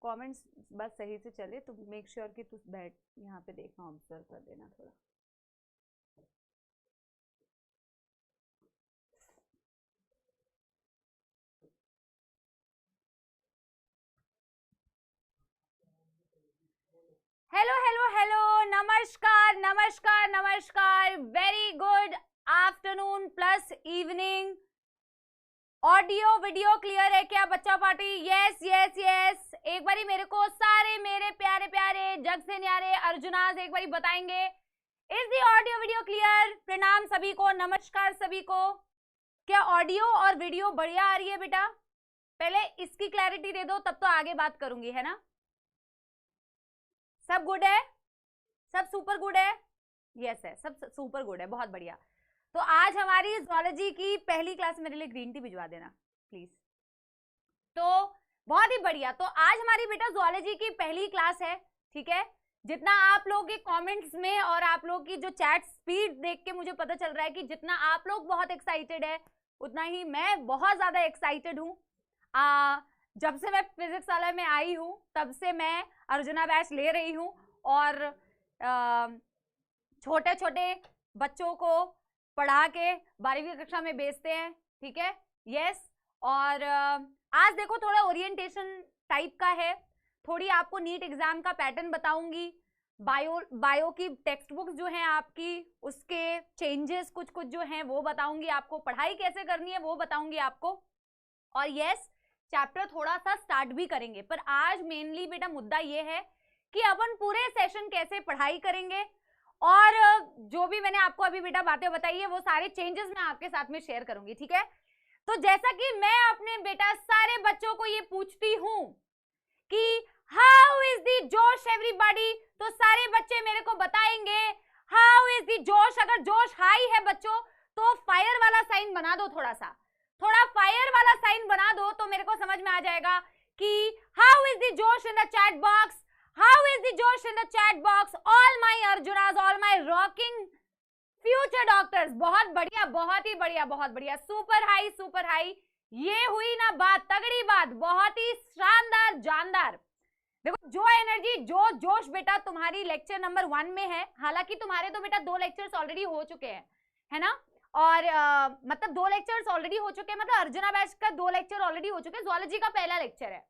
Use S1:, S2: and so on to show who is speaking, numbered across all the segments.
S1: Comments बस सही से चले तो मेक श्योर कि तू बैठ यहाँ पे देखना, ऑब्जर्व कर देना थोड़ा। हेलो हेलो हेलो, नमस्कार नमस्कार नमस्कार, very good afternoon plus evening. Audio video clear है क्या बच्चा पार्टी? Yes yes yes. एक बारी मेरे को सारे मेरे प्यारे प्यारे जग से न्यारे अर्जुनास एक बारी बताएंगे, is the audio video clear? प्रणाम सभी को, नमस्कार सभी को। क्या ऑडियो और वीडियो बढ़िया आ रही है बेटा? पहले इसकी क्लैरिटी दे दो, तब तो आगे बात करूंगी, है ना? सब गुड है? सब सुपर गुड है? यस है, सब सुपर गुड है, बहुत बढ़िया। तो आज हमारी ज़ूलॉजी की पहली क्लास, मेरे लिए ग्रीन टी भिजवा देना प्लीज। तो बहुत ही बढ़िया। तो आज हमारी बेटा ज़ूलॉजी की पहली क्लास है, ठीक है? जितना आप लोगों के कमेंट्स में और आप लोग की जो चैट स्पीड देख के मुझे पता चल रहा है कि जितना आप लोग बहुत एक्साइटेड है, उतना ही मैं बहुत ज्यादा एक्साइटेड हूँ। जब से मैं फिजिक्स वाला में आई हूँ तब से मैं अर्जुना बैच ले रही हूँ और छोटे छोटे बच्चों को पढ़ा के 12वीं कक्षा में भेजते हैं, ठीक है? यस। और आज देखो थोड़ा ओरिएंटेशन टाइप का है, थोड़ी आपको नीट एग्जाम का पैटर्न बताऊंगी, बायो की टेक्स्ट बुक्स जो हैं आपकी, उसके चेंजेस कुछ कुछ जो हैं वो बताऊंगी आपको, पढ़ाई कैसे करनी है वो बताऊंगी आपको। और यस, चैप्टर थोड़ा सा स्टार्ट भी करेंगे, पर आज मेनली बेटा मुद्दा ये है कि अपन पूरे सेशन कैसे पढ़ाई करेंगे, और जो भी मैंने आपको अभी बेटा बातें बताई है वो सारे चेंजेस मैं आपके साथ में शेयर करूंगी, ठीक है? तो जैसा कि मैं अपने बेटा सारे बच्चों को ये पूछती हूं कि हाउ इज द जोश एवरीबॉडी, तो सारे बच्चे मेरे को बताएंगे हाउ इज द जोश। अगर जोश हाई है बच्चों तो फायर वाला साइन बना दो, थोड़ा फायर वाला साइन बना दो तो मेरे को समझ में आ जाएगा कि how is the josh in the chat box, how is the josh in the chat box, all my Arjunas, all my rocking future doctors. बहुत बढ़िया, बहुत ही बढ़िया, बहुत बढ़िया, सुपर हाई सुपर हाई। ये हुई ना बात, तगड़ी बात, बहुत ही शानदार जानदार। देखो जो एनर्जी जो जोश बेटा तुम्हारी लेक्चर नंबर 1 में है, हालांकि तुम्हारे तो बेटा 2 लेक्चर्स ऑलरेडी हो चुके हैं, है ना? और मतलब 2 लेक्चर्स ऑलरेडी हो चुके हैं, मतलब अर्जुना बैच का 2 लेक्चर ऑलरेडी हो चुके हैं, ज़ूलॉजी का पहला लेक्चर है,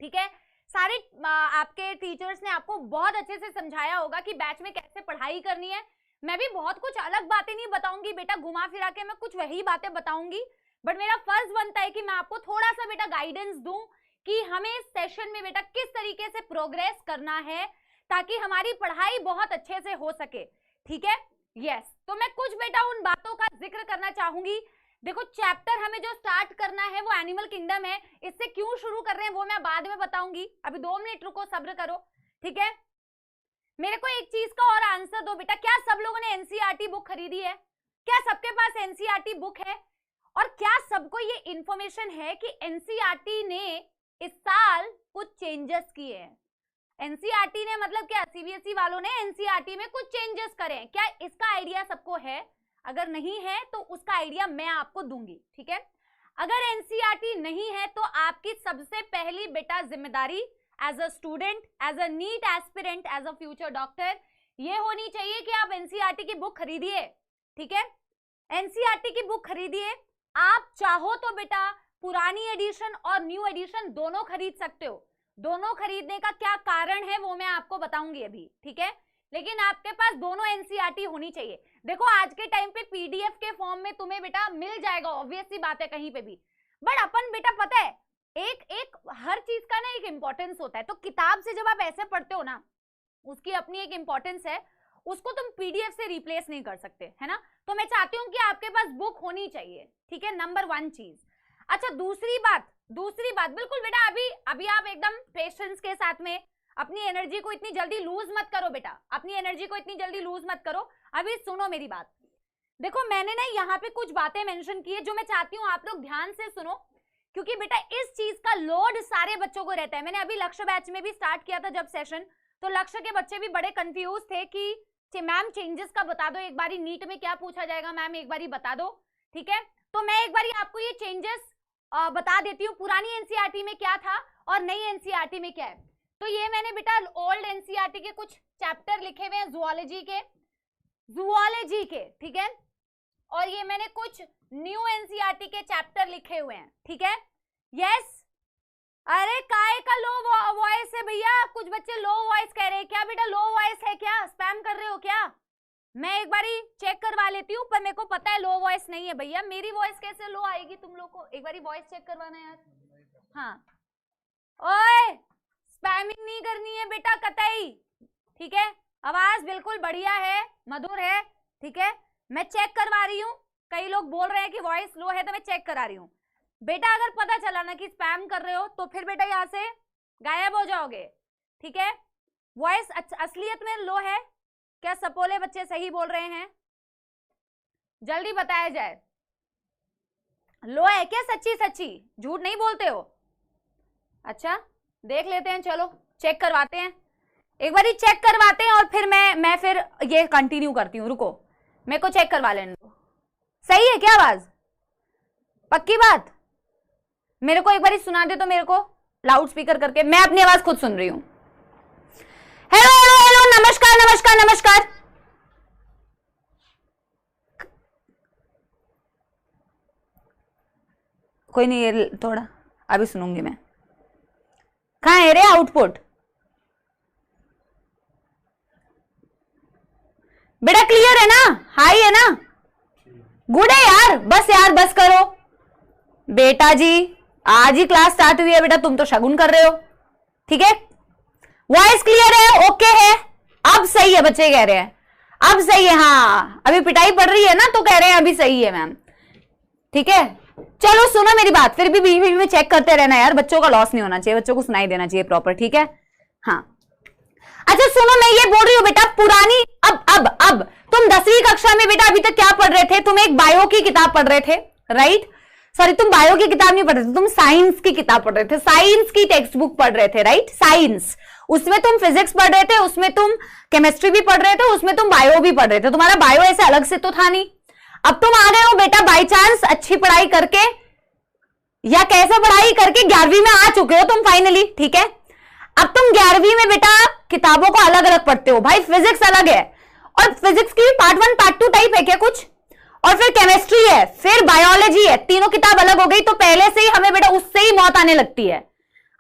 S1: ठीक है? सारे आपके टीचर्स ने आपको बहुत अच्छे से समझाया होगा कि बैच में कैसे पढ़ाई करनी है। मैं भी बहुत कुछ अलग बातें नहीं बताऊंगी बेटा, घुमा फिरा के मैं कुछ वही बातें बताऊंगी, बट मेरा फर्ज बनता है कि मैं आपको थोड़ा सा बेटा गाइडेंस दूं कि हमें सेशन में बेटा किस तरीके से प्रोग्रेस करना है ताकि हमारी पढ़ाई बहुत अच्छे से हो सके, ठीक है? यस। तो मैं कुछ बेटा उन बातों का जिक्र करना चाहूंगी। देखो चैप्टर हमें जो स्टार्ट करना है वो एनिमल किंगडम है, इससे क्यों शुरू कर रहे हैं वो मैं बाद में बताऊंगी, अभी 2 मिनट रुको, सब्र करो, ठीक है? मेरे को एक चीज का और आंसर दो बेटा, क्या सब लोगों ने एनसीईआरटी बुक खरीदी है? क्या सबके पास एनसीईआरटी बुक है? और क्या सबको ये इंफॉर्मेशन है कि एनसीईआरटी ने इस साल कुछ चेंजेस किए हैं? एनसीईआरटी ने मतलब क्या, सीबीएसई वालों ने एनसीईआरटी में कुछ चेंजेस करे हैं, क्या इसका आइडिया सबको है? अगर नहीं है तो उसका आइडिया मैं आपको दूंगी, ठीक है? अगर एनसीईआरटी नहीं है तो आपकी सबसे पहली बेटा जिम्मेदारी as a student, as a NEET aspirant, as a future doctor ये होनी चाहिए कि आप एनसीईआरटी की बुक खरीदिए, ठीक है? एनसीईआरटी की बुक खरीदिए। आप चाहो तो बेटा पुरानी एडिशन और न्यू एडिशन दोनों खरीद सकते हो, दोनों खरीदने का क्या कारण है वो मैं आपको बताऊंगी अभी, ठीक है? लेकिन आपके पास दोनों एनसीईआरटी होनी चाहिए। देखो आज के टाइम पे पीडीएफ के फॉर्म में तुम्हें बेटा मिल जाएगा, ऑब्वियस सी बात है, कहीं पे भी, बट अपन बेटा पता है एक एक हर चीज का ना एक इंपॉर्टेंस होता है, तो किताब से जब आप ऐसे पढ़ते हो ना, उसकी अपनी एक इंपॉर्टेंस है, उसको तुम पीडीएफ से रिप्लेस नहीं कर सकते, है ना? तो मैं चाहती हूँ कि आपके पास बुक होनी चाहिए, ठीक है? नंबर 1 चीज। अच्छा दूसरी बात बिल्कुल बेटा, अभी आप एकदम पेशेंस के साथ में, अपनी एनर्जी को इतनी जल्दी लूज मत करो बेटा, अपनी एनर्जी को इतनी जल्दी लूज मत करो, अभी सुनो मेरी बात। देखो मैंने ना यहाँ पे कुछ बातें मेंशन की है जो मैं चाहती हूँ आप लोग ध्यान से सुनो, क्योंकि बेटा इस चीज का लोड सारे बच्चों को रहता है। मैंने अभी लक्ष्य बैच में भी स्टार्ट किया था जब सेशन, तो लक्ष्य के बच्चे भी बड़े कंफ्यूज थे कि मैम चेंजेस का बता दो, एक बारी नीट में क्या पूछा जाएगा मैम एक बारी बता दो, ठीक है? तो मैं एक बारी आपको ये चेंजेस बता देती हूँ, पुरानी एनसीईआरटी में क्या था और नई एनसीईआरटी में क्या है। तो ये मैंने बेटा ओल्ड एनसीईआरटी के कुछ चैप्टर लिखे हुए हैं जूलॉजी के, ठीक है, और ये मैंने कुछ न्यू एनसीईआरटी के चैप्टर लिखे हुए हैं, ठीक है। यस, अरे काय का लो वॉइस है भैया, कुछ बच्चे लो वॉइस कह रहे हैं। क्या बेटा लो वॉइस है क्या? स्पैम कर रहे हो क्या? मैं एक बारी चेक करवा लेती हूँ, पर मेरे को पता है लो वॉइस नहीं है भैया। मेरी वॉइस कैसे लो आएगी तुम लोग को? एक बारी वॉइस चेक करवाना यार। हाँ, ओए स्पैमिंग नहीं करनी है बेटा कतई, ठीक है। आवाज बिल्कुल बढ़िया है, मधुर है, ठीक है। मैं चेक करवा रही हूँ, कई लोग बोल रहे हैं कि वॉइस लो है, तो मैं चेक करा रही हूँ बेटा। अगर पता चला ना कि स्पैम कर रहे हो तो फिर बेटा यहाँ से गायब हो जाओगे, ठीक है। वॉइस असलियत में लो है क्या? सपोले बच्चे सही बोल रहे हैं, जल्दी बताया जाए। लो है क्या? सच्ची सच्ची, झूठ नहीं बोलते हो? अच्छा देख लेते हैं, चलो चेक करवाते हैं, एक बारी चेक करवाते हैं और फिर मैं फिर ये कंटिन्यू करती हूँ। रुको मेरे को चेक करवा लेने दो। सही है क्या आवाज? पक्की बात? मेरे को एक बारी सुना दे तो मेरे को लाउड स्पीकर करके, मैं अपनी आवाज खुद सुन रही हूं। हेलो हेलो हेलो, नमस्कार नमस्कार नमस्कार। कोई नहीं, ये थोड़ा अभी सुनूंगी मैं। कहाँ है रे आउटपुट? बेटा क्लियर है ना? हाई है ना? गुड है यार, बस करो बेटा जी। आज ही क्लास स्टार्ट हुई है बेटा, तुम तो शगुन कर रहे हो, ठीक है। वॉइस क्लियर है? ओके है, अब सही है बच्चे कह रहे हैं, अब सही है। हाँ अभी पिटाई पड़ रही है ना तो कह रहे हैं अभी सही है मैम, ठीक है। चलो सुनो मेरी बात, फिर भी बीच में चेक करते रहना यार, बच्चों का लॉस नहीं होना चाहिए, बच्चों को सुनाई देना चाहिए प्रॉपर, ठीक है। हाँ अच्छा सुनो, मैं ये बोल रही हूँ बेटा पुरानी, अब तुम 10वीं कक्षा में बेटा अभी तक क्या पढ़ रहे थे? तुम एक बायो की किताब पढ़ रहे थे, राइट? सॉरी, तुम बायो की किताब नहीं पढ़ रहे थे, तुम साइंस की किताब पढ़ रहे थे, साइंस की टेक्स्ट बुक पढ़ रहे थे, राइट? साइंस, उसमें तुम फिजिक्स पढ़ रहे थे, उसमें तुम केमिस्ट्री भी पढ़ रहे थे, उसमें तुम बायो भी पढ़ रहे थे। तुम्हारा बायो ऐसे अलग से तो था नहीं। अब तुम आ गए हो बेटा बाई चांस अच्छी पढ़ाई करके, या कैसे पढ़ाई करके 11वीं में आ चुके हो तुम फाइनली, ठीक है। अब तुम 11वीं में बेटा किताबों को अलग अलग पढ़ते हो भाई। फिजिक्स अलग है, और फिजिक्स की भी पार्ट 1 पार्ट 2 टाइप है क्या कुछ, और फिर केमिस्ट्री है, फिर बायोलॉजी है, तीनों किताब अलग हो गई। तो पहले से ही हमें बेटा उससे ही मौत आने लगती है,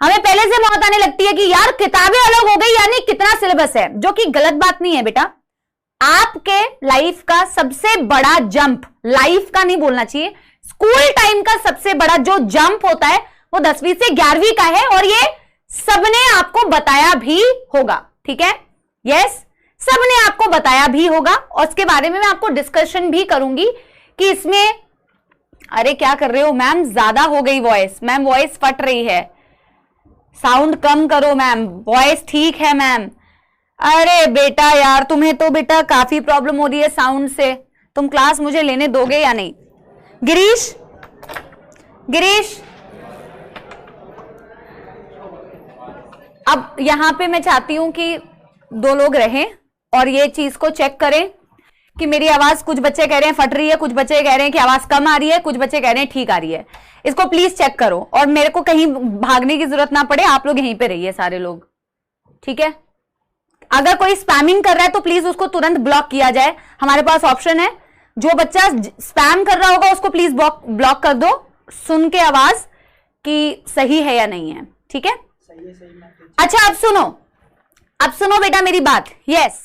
S1: हमें पहले से मौत आने लगती है कि यार किताबें अलग हो गई, यानी कितना सिलेबस है, जो कि गलत बात नहीं है बेटा। आपके लाइफ का सबसे बड़ा जंप, लाइफ का नहीं बोलना चाहिए, स्कूल टाइम का सबसे बड़ा जो जंप होता है वो 10वीं से 11वीं का है, और ये सबने आपको बताया भी होगा, ठीक है। यस, सबने आपको बताया भी होगा, और उसके बारे में मैं आपको डिस्कशन भी करूंगी कि इसमें, अरे क्या कर रहे हो मैम? ज्यादा हो गई वॉइस मैम, वॉइस फट रही है, साउंड कम करो मैम, वॉइस ठीक है मैम। अरे बेटा यार, तुम्हें तो बेटा काफी प्रॉब्लम हो रही है साउंड से, तुम क्लास मुझे लेने दोगे या नहीं? गिरीश, गिरीश, अब यहां पे मैं चाहती हूं कि 2 लोग रहें और ये चीज को चेक करें कि मेरी आवाज, कुछ बच्चे कह रहे हैं फट रही है, कुछ बच्चे कह रहे हैं कि आवाज कम आ रही है, कुछ बच्चे कह रहे हैं ठीक आ रही है। इसको प्लीज चेक करो, और मेरे को कहीं भागने की जरूरत ना पड़े, आप लोग यहीं पे रहिए सारे लोग, ठीक है। अगर कोई स्पैमिंग कर रहा है तो प्लीज उसको तुरंत ब्लॉक किया जाए, हमारे पास ऑप्शन है। जो बच्चा स्पैम कर रहा होगा उसको प्लीज ब्लॉक कर दो, सुन के आवाज कि सही है या नहीं है, ठीक है। अच्छा अब सुनो बेटा मेरी बात। यस,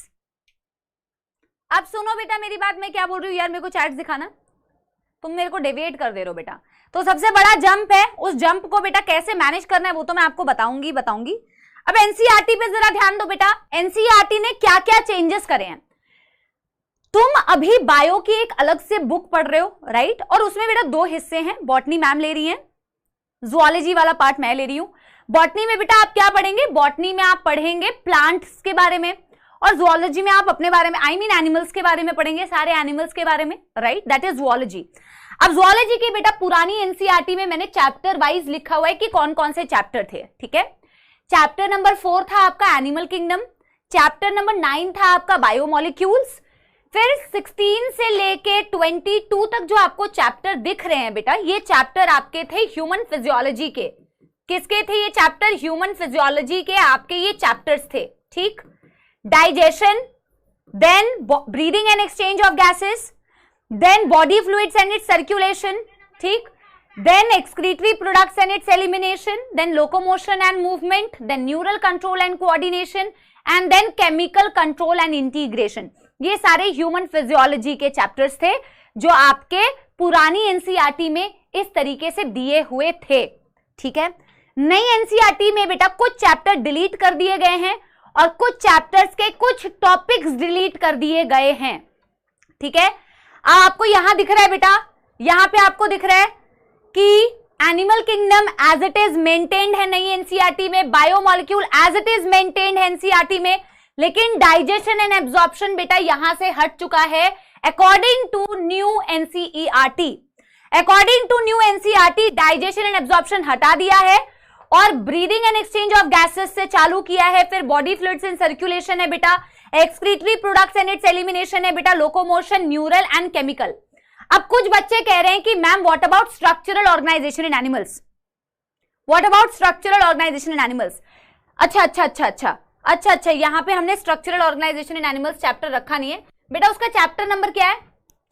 S1: अब सुनो बेटा मेरी बात, मैं क्या बोल रही हूँ यार, मेरे को चैट्स दिखाना, तुम मेरे को डेविएट कर दे रहे हो बेटा। तो सबसे बड़ा जंप है, उस जंप को बेटा कैसे मैनेज करना है वो तो मैं आपको बताऊंगी। अब एनसीईआरटी पे जरा ध्यान दो बेटा, एनसीईआरटी ने क्या क्या चेंजेस करे हैं। तुम अभी बायो की एक अलग से बुक पढ़ रहे हो, राइट? और उसमें बेटा 2 हिस्से हैं, बॉटनी मैम ले रही हैं, जूलॉजी वाला पार्ट मैं ले रही हूं। बॉटनी में बेटा आप क्या पढ़ेंगे? बॉटनी में आप पढ़ेंगे प्लांट्स के बारे में, और जूलॉजी में आप अपने बारे में, आई मीन एनिमल्स के बारे में पढ़ेंगे, सारे एनिमल्स के बारे में, राइट? That is zoology. अब जूलॉजी की बेटा पुरानी एनसीईआरटी में मैंने चैप्टर वाइज लिखा हुआ है कि कौन कौन से चैप्टर थे, ठीक है। चैप्टर नंबर 4 था आपका एनिमल किंगडम, चैप्टर नंबर 9 था आपका बायोमोलिक्यूल्स, फिर 16 से लेके 22 तक जो आपको चैप्टर दिख रहे हैं बेटा, ये चैप्टर आपके थे ह्यूमन फिजियोलॉजी के, किसके थे ये चैप्टर? ह्यूमन फिजियोलॉजी के आपके ये चैप्टर्स थे, ठीक। Digestion, then breathing and exchange of gases, then body fluids and its circulation, ठीक, then excretory products and its elimination, then locomotion and movement, then neural control and coordination, and then chemical control and integration. ये सारे human physiology के chapters थे जो आपके पुरानी NCERT में इस तरीके से दिए हुए थे, ठीक है। नई एनसीईआरटी में बेटा कुछ चैप्टर डिलीट कर दिए गए हैं और कुछ चैप्टर्स के कुछ टॉपिक्स डिलीट कर दिए गए हैं, ठीक है। आपको यहां दिख रहा है बेटा, यहां पे आपको दिख रहा है कि animal kingdom as it is maintained है नई एनसीईआरटी में, biomolecule as it is maintained है एनसीईआरटी में, लेकिन डाइजेशन एंड एब्जॉर्प्शन बेटा यहां से हट चुका है according to new NCERT. According to new NCERT digestion and absorption हटा दिया है और breathing and exchange of gases से चालू किया है, फिर बॉडी फ्लूइड्स इन सर्कुलेशन है बेटा, excretory products and it's elimination है बेटा, लोकोमोशन, न्यूरल एंड केमिकल। अब कुछ बच्चे कह रहे हैं कि ma'am what about structural organisation in animals, what about structural organisation in animals. अच्छा, यहां पे हमने structural organisation in animals chapter रखा नहीं है बेटा, उसका चैप्टर नंबर क्या है?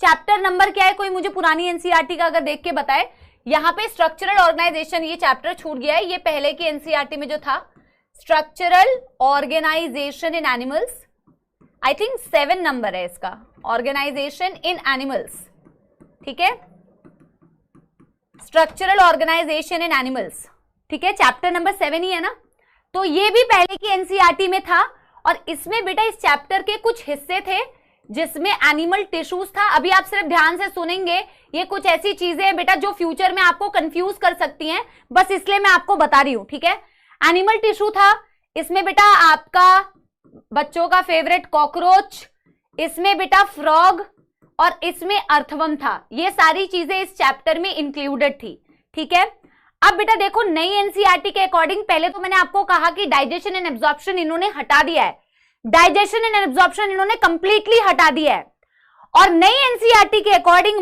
S1: चैप्टर नंबर क्या है? कोई मुझे पुरानी एनसीईआरटी का अगर देख के बताए। यहां पे स्ट्रक्चरल ऑर्गेनाइजेशन ये चैप्टर छूट गया है, ये पहले की एनसीईआरटी में जो था structural organisation in animals, I think 7 number है इसका, ऑर्गेनाइजेशन इन एनिमल्स, ठीक है, स्ट्रक्चरल ऑर्गेनाइजेशन इन एनिमल्स, ठीक है, चैप्टर नंबर 7 ही है ना। तो ये भी पहले की एनसीईआरटी में था और इसमें बेटा इस चैप्टर के कुछ हिस्से थे जिसमें एनिमल टिश्यूज था। अभी आप सिर्फ ध्यान से सुनेंगे, ये कुछ ऐसी चीजें हैं बेटा जो फ्यूचर में आपको कंफ्यूज कर सकती हैं, बस इसलिए मैं आपको बता रही हूं, ठीक है। एनिमल टिश्यू था, इसमें बेटा आपका बच्चों का फेवरेट कॉकरोच, इसमें बेटा फ्रॉग और इसमें अर्थवर्म था। ये सारी चीजें इस चैप्टर में इंक्लूडेड थी, ठीक है। अब बेटा देखो नई एनसीईआरटी के अकॉर्डिंग, पहले तो मैंने आपको कहा कि डाइजेशन एंड एब्जॉर्प्शन इन्होंने हटा दिया है, डाइजेशन एंड एब्जॉर्प्शन इन्होंने कंप्लीटली हटा दिया है। और नई एनसीईआरटी के अकॉर्डिंग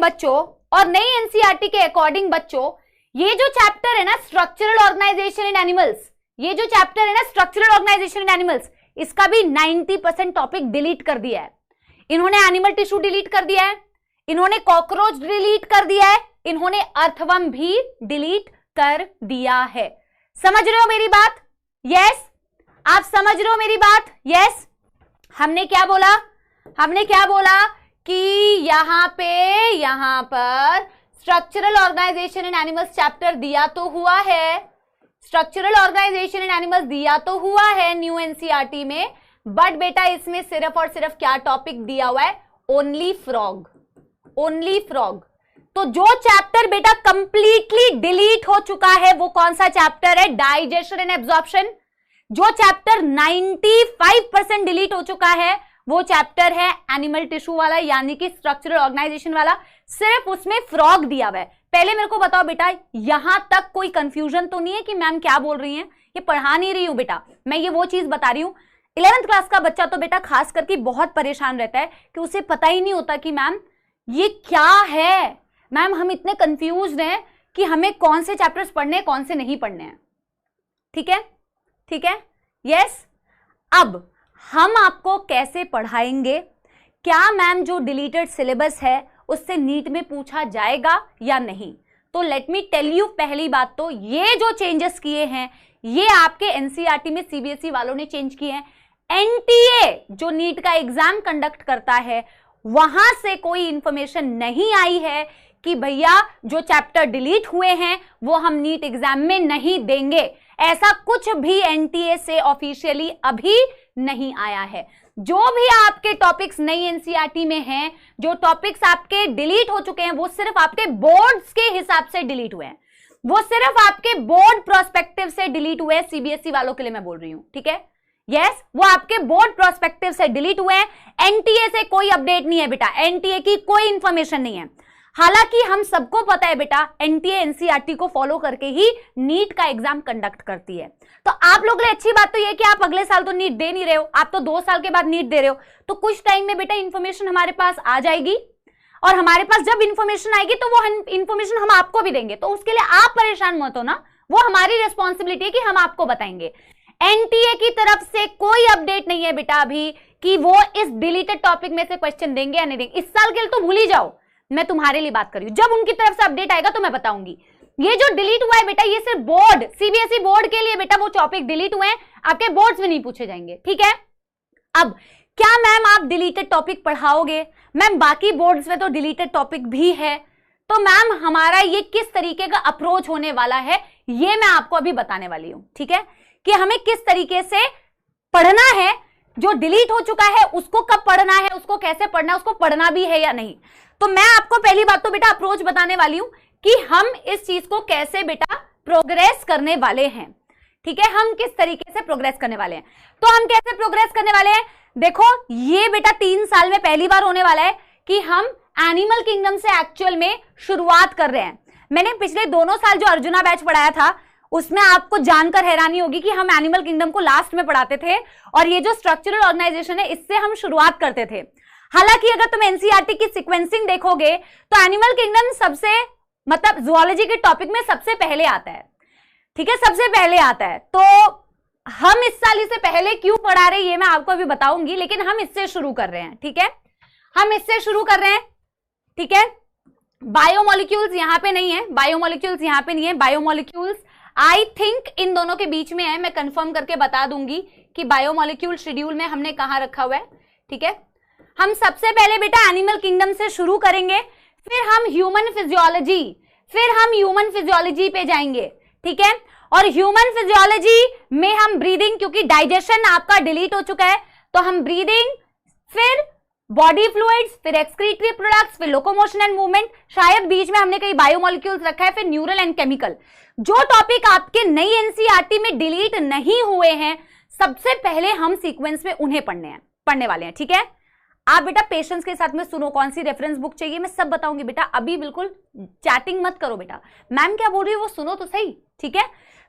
S1: बच्चों, ये जो चैप्टर है ना स्ट्रक्चरल ऑर्गेनाइजेशन इन एनिमल्स, ये जो चैप्टर है ना स्ट्रक्चरल ऑर्गेनाइजेशन इन एनिमल्स, इसका भी 90% टॉपिक डिलीट कर दिया है। इन्होंने एनिमल टिश्यू डिलीट कर दिया है, इन्होंने कॉकरोच डिलीट कर दिया है, इन्होंने अर्थवर्म भी डिलीट कर दिया है। समझ रहे हो मेरी बात? यस, आप समझ रहे हो मेरी बात? यस। हमने क्या बोला कि यहां पर structural organisation in animals chapter दिया तो हुआ है, स्ट्रक्चरल ऑर्गेनाइजेशन इन एनिमल्स दिया तो हुआ है न्यू एनसीईआरटी में, बट बेटा इसमें सिर्फ और सिर्फ क्या टॉपिक दिया हुआ है? Only frog. तो जो चैप्टर बेटा कंप्लीटली डिलीट हो चुका है वो कौन सा चैप्टर है? Digestion and absorption. जो चैप्टर 95% डिलीट हो चुका है वो चैप्टर है एनिमल टिश्यू वाला, यानी कि स्ट्रक्चरल ऑर्गेनाइजेशन वाला, सिर्फ उसमें फ्रॉग दिया हुआ है। पहले मेरे को बताओ बेटा, यहां तक कोई कंफ्यूजन तो नहीं है कि मैम क्या बोल रही हैं? ये पढ़ा नहीं रही हूं बेटा, मैं ये वो चीज बता रही हूं। 11th क्लास का बच्चा तो बेटा खास करके बहुत परेशान रहता है कि उसे पता ही नहीं होता कि मैम ये क्या है, मैम हम इतने कंफ्यूज हैं कि हमें कौन से चैप्टर्स पढ़ने हैं, कौन से नहीं पढ़ने हैं, ठीक है, यस। अब हम आपको कैसे पढ़ाएंगे? क्या मैम जो डिलीटेड सिलेबस है उससे नीट में पूछा जाएगा या नहीं? तो लेट मी टेल यू, पहली बात तो ये जो चेंजेस किए हैं ये आपके एनसीईआरटी में सीबीएसई वालों ने चेंज किए हैं। एनटीए जो नीट का एग्जाम कंडक्ट करता है वहां से कोई इंफॉर्मेशन नहीं आई है कि भैया जो चैप्टर डिलीट हुए हैं वो हम नीट एग्जाम में नहीं देंगे, ऐसा कुछ भी एनटीए से ऑफिशियली अभी नहीं आया है। जो भी आपके टॉपिक्स नई एनसीईआरटी में हैं, जो टॉपिक्स आपके डिलीट हो चुके हैं, वो सिर्फ आपके बोर्ड्स के हिसाब से डिलीट हुए हैं, वो सिर्फ आपके बोर्ड प्रोस्पेक्टिव से डिलीट हुए हैं। सीबीएसई वालों के लिए मैं बोल रही हूं, ठीक है, यस, वो आपके बोर्ड प्रोस्पेक्टिव से डिलीट हुए हैं। एनटीए से कोई अपडेट नहीं है बेटा, एनटीए की कोई इंफॉर्मेशन नहीं है। हालांकि हम सबको पता है बेटा एनटीए एनसीईआरटी को फॉलो करके ही नीट का एग्जाम कंडक्ट करती है। तो आप लोग लिए अच्छी बात तो ये कि आप अगले साल तो नीट दे नहीं रहे हो, आप तो 2 साल के बाद नीट दे रहे हो, तो कुछ टाइम में बेटा इंफॉर्मेशन हमारे पास आ जाएगी और हमारे पास जब इंफॉर्मेशन आएगी तो वो इंफॉर्मेशन हम आपको भी देंगे, तो उसके लिए आप परेशान मत हो ना, वो हमारी रिस्पॉन्सिबिलिटी है कि हम आपको बताएंगे। एनटीए की तरफ से कोई अपडेट नहीं है बेटा अभी कि वो इस डिलीटेड टॉपिक में से क्वेश्चन देंगे या नहीं देंगे। इस साल के लिए तो भूल ही जाओ, मैं तुम्हारे लिए बात कर रही हूं। जब उनकी तरफ से अपडेट आएगा तो मैं बताऊंगी। ये जो डिलीट हुआ है बेटा, ये सिर्फ बोर्ड, सीबीएसई बोर्ड के लिए बेटा वो टॉपिक डिलीट हुए हैं, आपके बोर्ड्स में नहीं पूछे जाएंगे, ठीक है। अब क्या मैम आप डिलीटेड टॉपिक पढ़ाओगे? मैम बाकी बोर्ड्स में तो डिलीटेड टॉपिक भी है, तो मैम हमारा ये किस तरीके का अप्रोच होने वाला है ये मैं आपको अभी बताने वाली हूं, ठीक है, कि हमें किस तरीके से पढ़ना है। जो डिलीट हो चुका है उसको कब पढ़ना है, उसको कैसे पढ़ना है, उसको पढ़ना भी है या नहीं। तो मैं आपको पहली बात तो बेटा अप्रोच बताने वाली हूं कि हम इस चीज को कैसे बेटा प्रोग्रेस करने वाले हैं, ठीक है, हम किस तरीके से प्रोग्रेस करने वाले हैं। तो हम कैसे प्रोग्रेस करने वाले हैं, देखो ये बेटा 3 साल में पहली बार होने वाला है कि हम एनिमल किंगडम से एक्चुअल में शुरुआत कर रहे हैं। मैंने पिछले दोनों साल जो अर्जुना बैच पढ़ाया था उसमें आपको जानकर हैरानी होगी कि हम एनिमल किंगडम को लास्ट में पढ़ाते थे और ये जो स्ट्रक्चरल ऑर्गेनाइजेशन है इससे हम शुरुआत करते थे। हालांकि अगर तुम एनसीईआरटी की सीक्वेंसिंग देखोगे तो एनिमल किंगडम सबसे मतलब जूलॉजी के टॉपिक में सबसे पहले आता है, ठीक है, सबसे पहले आता है। तो हम इस साल इसे पहले क्यों पढ़ा रहे हैं ये मैं आपको अभी बताऊंगी, लेकिन हम इससे शुरू कर रहे हैं, ठीक है, हम इससे शुरू कर रहे हैं, ठीक है। बायोमोलिक्यूल्स यहां पे नहीं है, बायोमोलिक्यूल्स यहां पे नहीं है, बायोमोलिक्यूल्स आई थिंक इन दोनों के बीच में है, मैं कंफर्म करके बता दूंगी कि बायोमोलिक्यूल शेड्यूल में हमने कहां रखा हुआ है, ठीक है। हम सबसे पहले बेटा एनिमल किंगडम से शुरू करेंगे, फिर हम ह्यूमन फिजियोलॉजी, फिर हम ह्यूमन फिजियोलॉजी पे जाएंगे, ठीक है। और ह्यूमन फिजियोलॉजी में हम ब्रीदिंग, क्योंकि डाइजेशन आपका डिलीट हो चुका है तो हम ब्रीदिंग, फिर बॉडी फ्लूइड्स, फिर एक्सक्रीटरी प्रोडक्ट्स, फिर लोकोमोशन एंड मूवमेंट, शायद बीच में हमने कई बायोमोलिक्यूल्स रखा है, फिर न्यूरल एंड केमिकल। जो टॉपिक आपके नई एनसीईआरटी में डिलीट नहीं हुए हैं सबसे पहले हम सीक्वेंस में उन्हें पढ़ने वाले हैं, ठीक है। आप बेटा पेशेंस के साथ में सुनो, कौन सी रेफरेंस बुक चाहिए मैं सब बताऊंगी बेटा, अभी बिल्कुल चैटिंग मत करो बेटा, मैम क्या बोल रही है वो सुनो तो सही, ठीक है।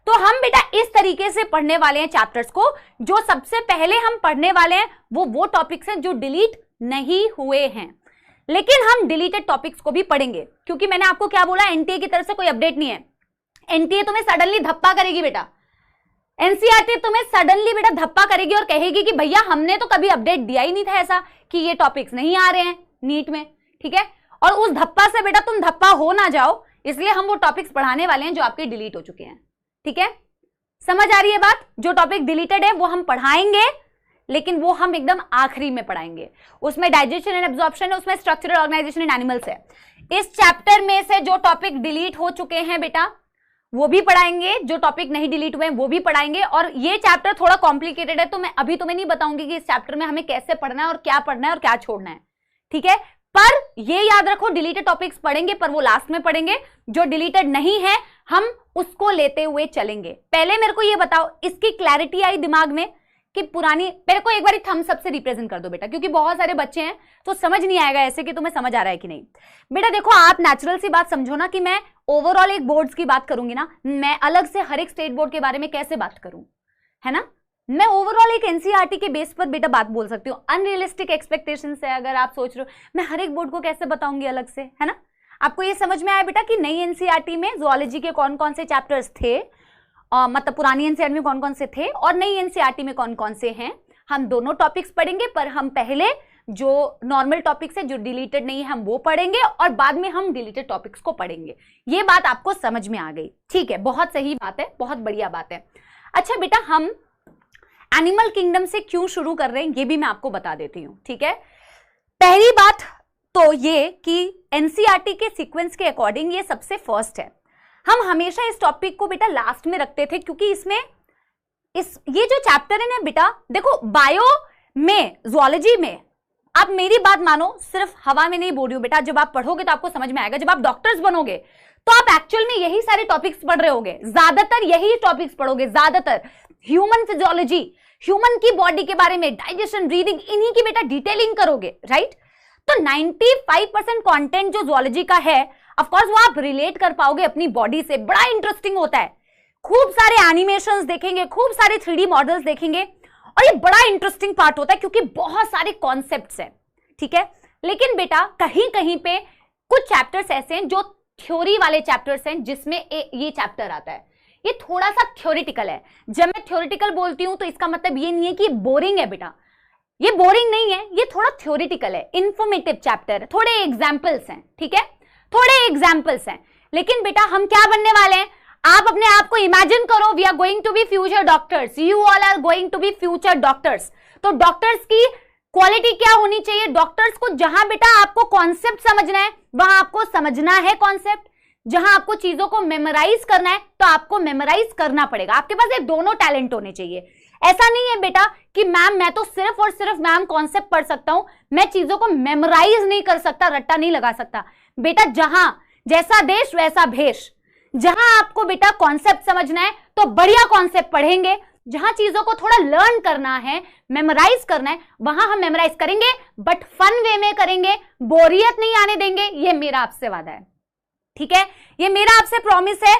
S1: तो हम बेटा इस तरीके से पढ़ने वाले हैं चैप्टर्स को। जो सबसे पहले हम पढ़ने वाले हैं वो टॉपिक्स हैं जो डिलीट नहीं हुए हैं, लेकिन हम डिलीटेड टॉपिक्स को भी पढ़ेंगे, क्योंकि मैंने आपको क्या बोला, एनटीए की तरफ से कोई अपडेट नहीं है। एनटीए तुम्हें सडनली धप्पा करेगी बेटा, एनसीईआरटी तुम्हें सडनली बेटा धप्पा करेगी और कहेगी कि भैया हमने तो कभी अपडेट दिया ही नहीं था ऐसा कि ये टॉपिक्स नहीं आ रहे हैं नीट में, ठीक है। और उस धप्पा से बेटा तुम धप्पा हो ना जाओ, इसलिए हम वो टॉपिक्स पढ़ाने वाले हैं जो आपके डिलीट हो चुके हैं, ठीक है। समझ आ रही है बात? जो टॉपिक डिलीटेड है वो हम पढ़ाएंगे, लेकिन वो हम एकदम आखिरी में पढ़ाएंगे। उसमें डाइजेशन एंड एब्जॉर्प्शन है, उसमें स्ट्रक्चरल ऑर्गेनाइजेशन इन एनिमल्स है। इस चैप्टर में से जो टॉपिक डिलीट हो चुके हैं बेटा वो भी पढ़ाएंगे, जो टॉपिक नहीं डिलीट हुए हैं वो भी पढ़ाएंगे। और ये चैप्टर थोड़ा कॉम्प्लिकेटेड है तो मैं अभी तुम्हें नहीं बताऊंगी कि इस चैप्टर में हमें कैसे पढ़ना है और क्या पढ़ना है और क्या छोड़ना है, ठीक है। पर ये याद रखो डिलीटेड टॉपिक्स पढ़ेंगे पर वो लास्ट में पढ़ेंगे, जो डिलीटेड नहीं है हम उसको लेते हुए चलेंगे। पहले मेरे को ये बताओ, इसकी क्लैरिटी आई दिमाग में कि पुरानी, मेरे को एक बार थम्स अप से रिप्रेजेंट कर दो बेटा, क्योंकि बहुत सारे बच्चे हैं तो समझ नहीं आएगा ऐसे कि तुम्हें समझ आ रहा है कि नहीं। बेटा देखो आप नेचुरल सी बात समझो ना कि मैं ओवरऑल एक बोर्ड्स की बात करूंगी ना, मैं अलग से हर एक स्टेट बोर्ड के बारे में कैसे बात करूं, है ना। मैं ओवरऑल एक एनसीईआरटी के बेस पर बेटा बात बोल सकती हूँ। अनरियलिस्टिक एक्सपेक्टेशन से अगर आप सोच रहे हो मैं हर एक बोर्ड को कैसे बताऊंगी अलग से, है ना। आपको ये समझ में आया बेटा कि नई एनसीईआरटी में जूलॉजी के कौन कौन से चैप्टर्स थे, मतलब पुरानी एनसीईआरटी में कौन कौन से थे और नई एनसीईआरटी में कौन कौन से हैं। हम दोनों टॉपिक्स पढ़ेंगे, पर हम पहले जो नॉर्मल टॉपिक्स है जो डिलीटेड नहीं है हम वो पढ़ेंगे और बाद में हम डिलीटेड टॉपिक्स को पढ़ेंगे। ये बात आपको समझ में आ गई, ठीक है, बहुत सही बात है, बहुत बढ़िया बात है। अच्छा बेटा हम एनिमल किंगडम से क्यों शुरू कर रहे हैं ये भी मैं आपको बता देती हूं, ठीक है। पहली बात तो ये कि एनसीईआरटी के सीक्वेंस के अकॉर्डिंग ये सबसे फर्स्ट है। हम हमेशा इस टॉपिक को बेटा लास्ट में रखते थे, क्योंकि इसमें ये जो चैप्टर है ना बेटा, देखो बायो में जूलॉजी में आप मेरी बात मानो, सिर्फ हवा में नहीं बोल रही हूं बेटा, जब आप पढ़ोगे तो आपको समझ में आएगा। जब आप डॉक्टर्स बनोगे तो आप एक्चुअल में यही सारे टॉपिक्स पढ़ रहे होगे, ज्यादातर यही टॉपिक्स पढ़ोगे, ज्यादातर ह्यूमन फिजियोलॉजी, ह्यूमन की बॉडी के बारे में, डाइजेशन, ब्रीदिंग, इन्हीं की बेटा डिटेलिंग करोगे, राइट। तो 95% कंटेंट जो जूलॉजी का है ऑफ कोर्स वो आप रिलेट कर पाओगे अपनी बॉडी से, बड़ा इंटरेस्टिंग होता है। खूब सारे एनिमेशंस देखेंगे, खूब सारे 3D मॉडल्स देखेंगे और ये बड़ा इंटरेस्टिंग पार्ट होता है क्योंकि बहुत सारे कॉन्सेप्ट्स हैं, ठीक है। लेकिन बेटा कहीं कहीं पे कुछ चैप्टर्स ऐसे हैं जो थ्योरी वाले चैप्टर्स हैं जिसमें ये चैप्टर आता है। ये थोड़ा सा थ्योरेटिकल है। जब मैं थ्योरेटिकल बोलती हूं तो इसका मतलब ये नहीं है कि बोरिंग है बेटा, ये बोरिंग नहीं है, ये थोड़ा थ्योरेटिकल है, इंफॉर्मेटिव चैप्टर है, थोड़े एग्जाम्पल्स हैं, ठीक है, थोड़े एग्जाम्पल्स हैं। लेकिन बेटा हम क्या बनने वाले हैं, आप अपने आप को इमेजिन करो, we are going to be future doctors, you all are going to be future doctors. तो डॉक्टर्स की क्वालिटी क्या होनी चाहिए, डॉक्टर्स को जहां बेटा आपको कॉन्सेप्ट समझना है वहां आपको समझना है कॉन्सेप्ट, जहां आपको चीजों को मेमोराइज करना है तो आपको मेमोराइज करना पड़ेगा। आपके पास ये दोनों टैलेंट होने चाहिए। ऐसा नहीं है बेटा कि मैम मैं तो सिर्फ और सिर्फ मैम कॉन्सेप्ट पढ़ सकता हूं, मैं चीजों को मेमोराइज नहीं कर सकता, रट्टा नहीं लगा सकता। बेटा जहां जैसा देश वैसा भेष, जहां आपको बेटा कॉन्सेप्ट समझना है तो बढ़िया कॉन्सेप्ट पढ़ेंगे, जहां चीजों को थोड़ा लर्न करना है, मेमोराइज करना है, वहां हम मेमोराइज करेंगे बट फन वे में करेंगे, बोरियत नहीं आने देंगे, ये मेरा आपसे वादा है, ठीक है, ये मेरा आपसे प्रॉमिस है।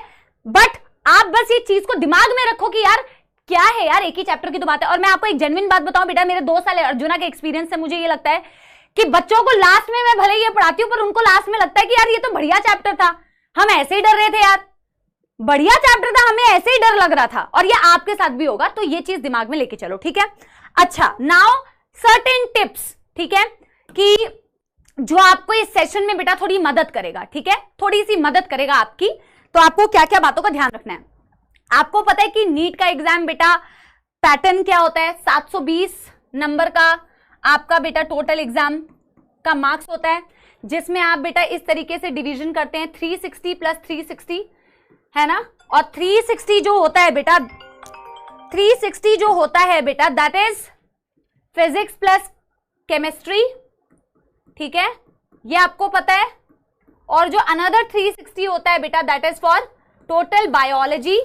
S1: बट आप बस ये चीज को दिमाग में रखो कि यार क्या है यार, एक ही चैप्टर की तो बात है। और मैं आपको एक जेन्युइन बात बताऊं बेटा, मेरे 2 साल अर्जुना के एक्सपीरियंस से मुझे ये लगता है कि बच्चों को लास्ट में, मैं भले ये पढ़ाती हूं पर उनको लास्ट में लगता है कि यार ये तो बढ़िया चैप्टर था, हम ऐसे ही डर रहे थे यार, बढ़िया चैप्टर था, हमें ऐसे ही डर लग रहा था, और ये आपके साथ भी होगा। तो ये चीज दिमाग में लेके चलो, ठीक है। अच्छा, नाउ सर्टेन टिप्स, ठीक है, कि जो आपको इस सेशन में बेटा थोड़ी मदद करेगा, ठीक है, थोड़ी सी मदद करेगा आपकी। तो आपको क्या क्या बातों का ध्यान रखना है। आपको पता है कि नीट का एग्जाम बेटा पैटर्न क्या होता है, 720 नंबर का आपका बेटा टोटल एग्जाम का मार्क्स होता है, जिसमें आप बेटा इस तरीके से डिवीजन करते हैं 360 प्लस 360, है ना। और 360 जो होता है बेटा, 360 जो होता है बेटा that is physics plus chemistry, ठीक है, ये आपको पता है। और जो अनदर 360 होता है बेटा that is for total biology,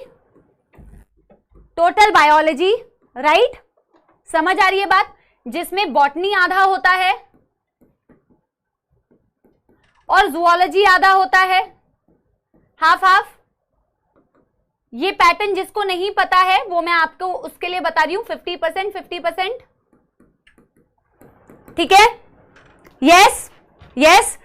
S1: total biology, right, समझ आ रही है बात, जिसमें बॉटनी आधा होता है और जूलॉजी आधा होता है, हाफ हाफ। ये पैटर्न जिसको नहीं पता है वो मैं आपको उसके लिए बता रही हूं, 50% 50%, ठीक है, यस यस।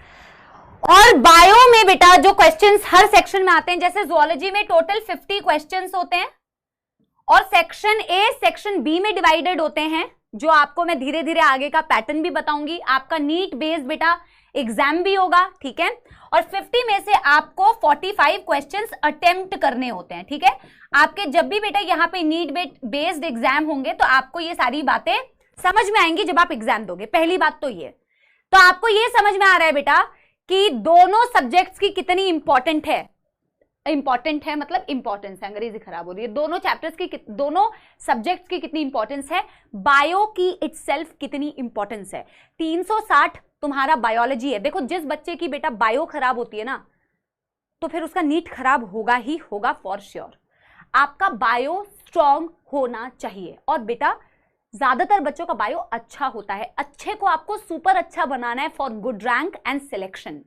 S1: और बायो में बेटा जो क्वेश्चंस हर सेक्शन में आते हैं, जैसे जूलॉजी में टोटल 50 क्वेश्चंस होते हैं और सेक्शन ए सेक्शन बी में डिवाइडेड होते हैं, जो आपको मैं धीरे धीरे आगे का पैटर्न भी बताऊंगी। आपका नीट बेस्ड बेटा एग्जाम भी होगा, ठीक है, और 50 में से आपको 45 क्वेश्चंस अटेम्प्ट करने होते हैं, ठीक है। आपके जब भी बेटा यहाँ पे नीट बेस्ड एग्जाम होंगे तो आपको ये सारी बातें समझ में आएंगी जब आप एग्जाम दोगे। पहली बात तो ये, तो आपको ये समझ में आ रहा है बेटा कि दोनों सब्जेक्ट्स की कितनी इंपॉर्टेंट है, इंपॉर्टेंट है मतलब इंपॉर्टेंस है, अंग्रेजी खराब हो रही है, दोनों चैप्टर्स की, दोनों सब्जेक्ट्स की कितनी इंपॉर्टेंस है, बायो की इटसेल्फ कितनी इंपॉर्टेंस है। 360 तुम्हारा बायोलॉजी है। देखो जिस बच्चे की बेटा बायो खराब होती है ना, तो फिर उसका नीट खराब होगा ही होगा फॉर श्योर। आपका बायो स्ट्रॉन्ग होना चाहिए, और बेटा ज्यादातर बच्चों का बायो अच्छा होता है। अच्छे को आपको सुपर अच्छा बनाना है for good rank and selection,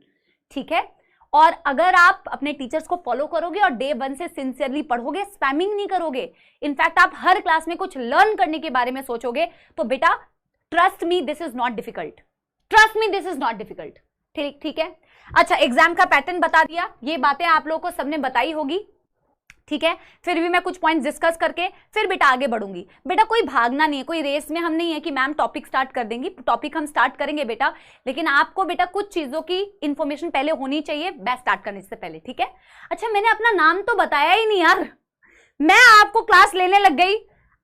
S1: ठीक है। और अगर आप अपने टीचर्स को फॉलो करोगे और डे 1 से सिंसियरली पढ़ोगे, स्पैमिंग नहीं करोगे, इनफैक्ट आप हर क्लास में कुछ लर्न करने के बारे में सोचोगे, तो बेटा trust me this is not difficult, trust me this is not difficult, ठीक ठीक है। अच्छा, एग्जाम का पैटर्न बता दिया, ये बातें आप लोगों को सबने बताई होगी, ठीक है। फिर भी मैं कुछ पॉइंट डिस्कस करके फिर बेटा आगे बढ़ूंगी। बेटा कोई भागना नहीं है, कोई रेस में हम नहीं है कि मैम टॉपिक स्टार्ट कर देंगी, टॉपिक हम स्टार्ट करेंगे बेटा, लेकिन आपको बेटा कुछ चीजों की इंफॉर्मेशन पहले होनी चाहिए बैच स्टार्ट करने से पहले, ठीक है। अच्छा, मैंने अपना नाम तो बताया ही नहीं यार, मैं आपको क्लास लेने लग गई,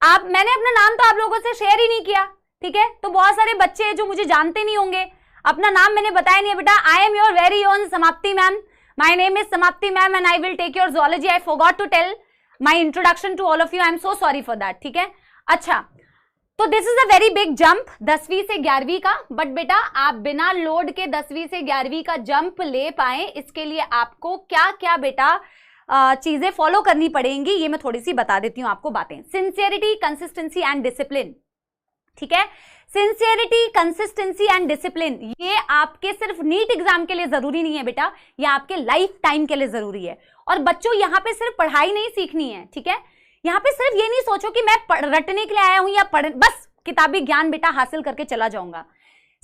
S1: मैंने अपना नाम तो आप लोगों से शेयर ही नहीं किया, ठीक है। तो बहुत सारे बच्चे जो मुझे जानते नहीं होंगे, अपना नाम मैंने बताया नहीं है बेटा। I am your very own समाप्ति ma'am, my name is Samapti ma'am and I will take your zoology. I forgot to tell my introduction to all of you. I am so sorry for that, ठीक है। अच्छा, तो this is a very big jump 10वीं से 11वीं का, but बेटा आप बिना लोड के 10वीं से 11वीं का जंप ले पाए, इसके लिए आपको क्या क्या बेटा चीजें फॉलो करनी पड़ेंगी, ये मैं थोड़ी सी बता देती हूँ आपको बातें। सिंसियरिटी, कंसिस्टेंसी एंड डिसिप्लिन, ठीक है। सिंसियरिटी, कंसिस्टेंसी एंड डिसिप्लिन, ये आपके सिर्फ नीट एग्जाम के लिए जरूरी नहीं है बेटा, ये आपके लाइफ टाइम के लिए जरूरी है। और बच्चों यहाँ पे सिर्फ पढ़ाई नहीं सीखनी है, ठीक है। यहाँ पे सिर्फ ये नहीं सोचो कि मैं रटने के लिए आया हूं या बस किताबी ज्ञान बेटा हासिल करके चला जाऊंगा।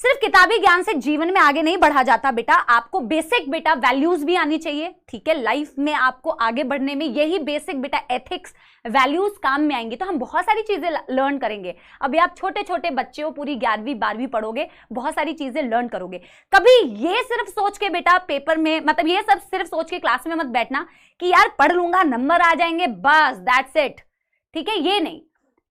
S1: सिर्फ किताबी ज्ञान से जीवन में आगे नहीं बढ़ा जाता बेटा, आपको बेसिक बेटा वैल्यूज भी आनी चाहिए, ठीक है। लाइफ में आपको आगे बढ़ने में यही बेसिक बेटा एथिक्स वैल्यूज काम में आएंगी, तो हम बहुत सारी चीजें लर्न करेंगे। अभी आप छोटे छोटे बच्चे हो, पूरी 11वीं 12वीं पढ़ोगे, बहुत सारी चीजें लर्न करोगे। कभी ये सिर्फ सोच के बेटा पेपर में, मतलब ये सब सिर्फ सोच के क्लास में मत बैठना कि यार पढ़ लूंगा नंबर आ जाएंगे बस दैट्स इट, ठीक है, ये नहीं,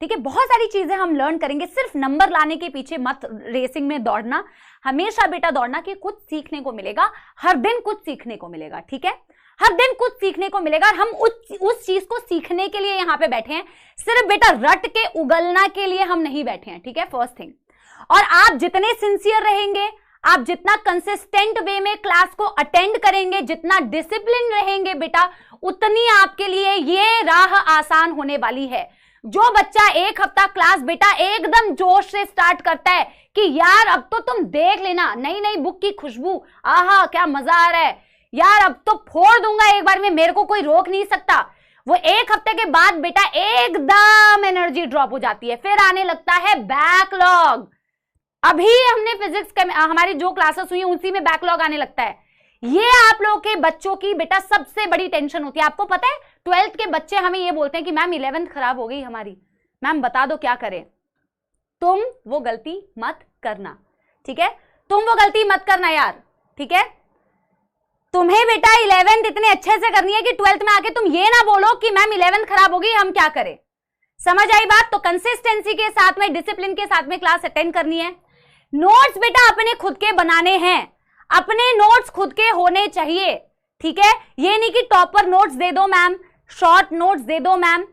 S1: ठीक है। बहुत सारी चीजें हम लर्न करेंगे, सिर्फ नंबर लाने के पीछे मत रेसिंग में दौड़ना, हमेशा बेटा दौड़ना कि कुछ सीखने को मिलेगा, हर दिन कुछ सीखने को मिलेगा, ठीक है, हर दिन कुछ सीखने को मिलेगा। और हम उस चीज को सीखने के लिए यहाँ पे बैठे हैं, सिर्फ बेटा रट के उगलना के लिए हम नहीं बैठे हैं, ठीक है, फर्स्ट थिंग। और आप जितने सिंसियर रहेंगे, आप जितना कंसिस्टेंट वे में क्लास को अटेंड करेंगे, जितना डिसिप्लिन रहेंगे बेटा, उतनी आपके लिए ये राह आसान होने वाली है। जो बच्चा एक हफ्ता क्लास बेटा एकदम जोश से स्टार्ट करता है कि यार अब तो तुम देख लेना, नई नई बुक की खुशबू, आहा क्या मजा आ रहा है यार, अब तो फोड़ दूंगा एक बार में, मेरे को कोई रोक नहीं सकता, वो एक हफ्ते के बाद बेटा एकदम एनर्जी ड्रॉप हो जाती है, फिर आने लगता है बैकलॉग। अभी हमने फिजिक्स के हमारी जो क्लासेस हुई उसी में बैकलॉग आने लगता है। ये आप लोगों के बच्चों की बेटा सबसे बड़ी टेंशन होती है। आपको पता है 12th के बच्चे हमें ये बोलते हैं कि मैम 11th खराब हो गई हमारी, मैम बता दो क्या करें। तुम वो गलती मत करना, ठीक है, तुम वो गलती मत करना यार, ठीक है। तुम्हें बेटा 11th इतने अच्छे से करनी है कि 12th में आके तुम ये ना बोलो कि मैम 11th खराब हो गई, हम क्या करें। समझ आई बात। तो कंसिस्टेंसी के साथ में, डिसिप्लिन के साथ में क्लास अटेंड करनी है। नोट्स बेटा अपने खुद के बनाने हैं, अपने नोट्स खुद के होने चाहिए, ठीक है। ये नहीं कि टॉपर नोट्स दे दो मैम, शॉर्ट नोट्स दे दो मैम।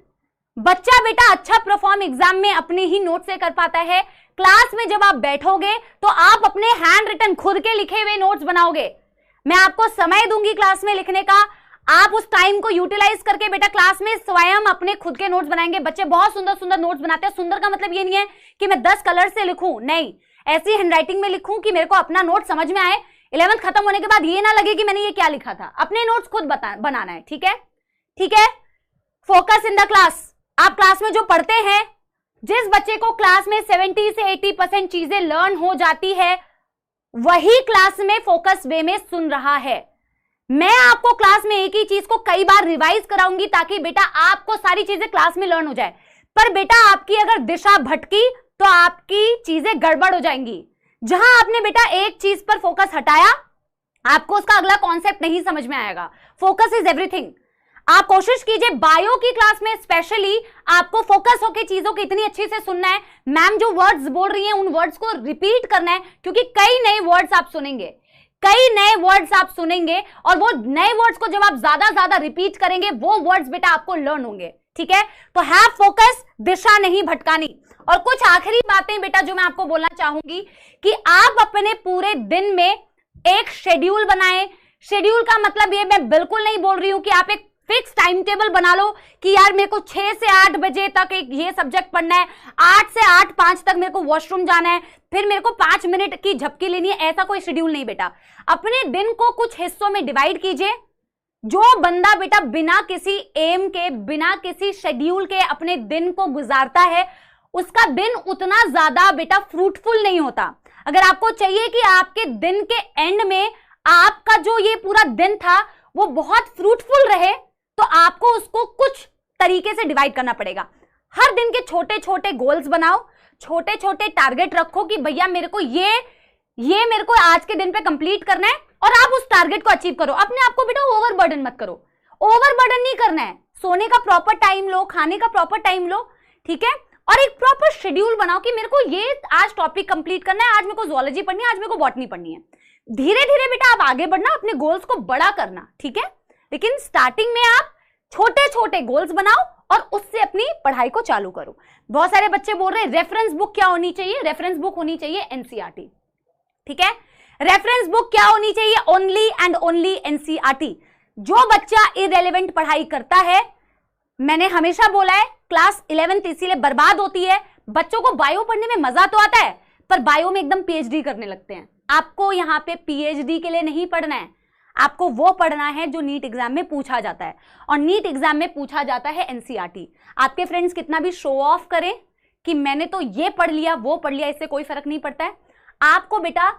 S1: बच्चा बेटा अच्छा परफॉर्म एग्जाम में अपने ही नोट से कर पाता है। क्लास में जब आप बैठोगे तो आप अपने हैंड रिटन खुद के लिखे हुए नोट्स बनाओगे। मैं आपको समय दूंगी क्लास में लिखने का, आप उस टाइम को यूटिलाइज करके बेटा क्लास में स्वयं अपने खुद के नोट्स बनाएंगे। बच्चे बहुत सुंदर सुंदर नोट्स बनाते हैं। सुंदर का मतलब ये नहीं है कि मैं 10 कलर से लिखूं, नहीं, ऐसी हैंडराइटिंग में लिखूं कि मेरे को अपना नोट समझ में आए, 11th खत्म होने के बाद ये ना लगे कि मैंने ये क्या लिखा था। अपने नोट्स खुद बनाना है, ठीक है, ठीक है। Focus in the class. आप क्लास में जो पढ़ते हैं, जिस बच्चे को क्लास में 70 से 80% चीजें लर्न हो जाती है, वही क्लास में फोकस वे में सुन रहा है। मैं आपको क्लास में एक ही चीज को कई बार रिवाइज कराऊंगी ताकि बेटा आपको सारी चीजें क्लास में लर्न हो जाए। पर बेटा आपकी अगर दिशा भटकी तो आपकी चीजें गड़बड़ हो जाएंगी। जहां आपने बेटा एक चीज पर फोकस हटाया, आपको उसका अगला कॉन्सेप्ट नहीं समझ में आएगा। Focus is everything. आप कोशिश कीजिए बायो की क्लास में स्पेशली आपको फोकस होकर चीजों को इतनी अच्छी से सुनना है। मैम जो वर्ड्स बोल रही हैं उन वर्ड्स को रिपीट करना है, क्योंकि कई नए वर्ड्स आप सुनेंगे, कई नए वर्ड्स आप सुनेंगे, और वो नए वर्ड्स को जब आप ज्यादा रिपीट करेंगे वो वर्ड्स बेटा आपको लर्न होंगे, ठीक है। तो हैव फोकस, दिशा नहीं भटकानी। और कुछ आखिरी बातें बेटा जो मैं आपको बोलना चाहूंगी कि आप अपने पूरे दिन में एक शेड्यूल बनाएं। शेड्यूल का मतलब ये मैं बिल्कुल नहीं बोल रही हूं कि आप एक फिक्स टाइम टेबल बना लो कि यार मेरे को 6 से 8 बजे तक एक ये सब्जेक्ट पढ़ना है, 8 से 8:05 तक मेरे को वॉशरूम जाना है, फिर मेरे को 5 मिनट की झपकी लेनी है। ऐसा कोई शेड्यूल नहीं बेटा। अपने दिन को कुछ हिस्सों में डिवाइड कीजिए। जो बंदा बेटा बिना किसी एम के, बिना किसी शेड्यूल के अपने दिन को गुजारता है, उसका दिन उतना ज्यादा बेटा फ्रूटफुल नहीं होता। अगर आपको चाहिए कि आपके दिन के एंड में आपका जो ये पूरा दिन था वो बहुत फ्रूटफुल रहे, तो आपको उसको कुछ तरीके से डिवाइड करना पड़ेगा। हर दिन के छोटे छोटे गोल्स बनाओ, छोटे छोटे टारगेट रखो कि भैया मेरे को ये मेरे को आज के दिन पे कंप्लीट करना है, और आप उस टारगेट को अचीव करो। अपने आप को बेटा ओवरबर्डन मत करो, ओवरबर्डन नहीं करना है। सोने का प्रॉपर टाइम लो, खाने का प्रॉपर टाइम लो, ठीक है। और एक प्रॉपर शेड्यूल बनाओ कि मेरे को ये आज टॉपिक कंप्लीट करना है, आज मेरे को जूलॉजी पढ़नी है, आज मेरे को बॉटनी पढ़नी है। धीरे धीरे बेटा आप आगे बढ़ना, अपने गोल्स को बड़ा करना, ठीक है। लेकिन स्टार्टिंग में आप छोटे छोटे गोल्स बनाओ और उससे अपनी पढ़ाई को चालू करो। बहुत सारे बच्चे बोल रहे हैं रेफरेंस बुक क्या होनी चाहिए? रेफरेंस बुक होनी चाहिए एनसीईआरटी, ठीक है। रेफरेंस बुक क्या होनी चाहिए? Only and only NCERT. जो बच्चा इररिलेवेंट पढ़ाई करता है, मैंने हमेशा बोला है क्लास 11th इसीलिए बर्बाद होती है। बच्चों को बायो पढ़ने में मजा तो आता है, पर बायो में एकदम पीएचडी करने लगते हैं। आपको यहाँ पे पीएचडी के लिए नहीं पढ़ना है, आपको वो पढ़ना है जो नीट एग्जाम में पूछा जाता है, और नीट एग्जाम में पूछा जाता है एनसीईआरटी। आपके फ्रेंड्स कितना भी शो ऑफ करें कि मैंने तो ये पढ़ लिया वो पढ़ लिया, इससे कोई फर्क नहीं पड़ता है। आपको बेटा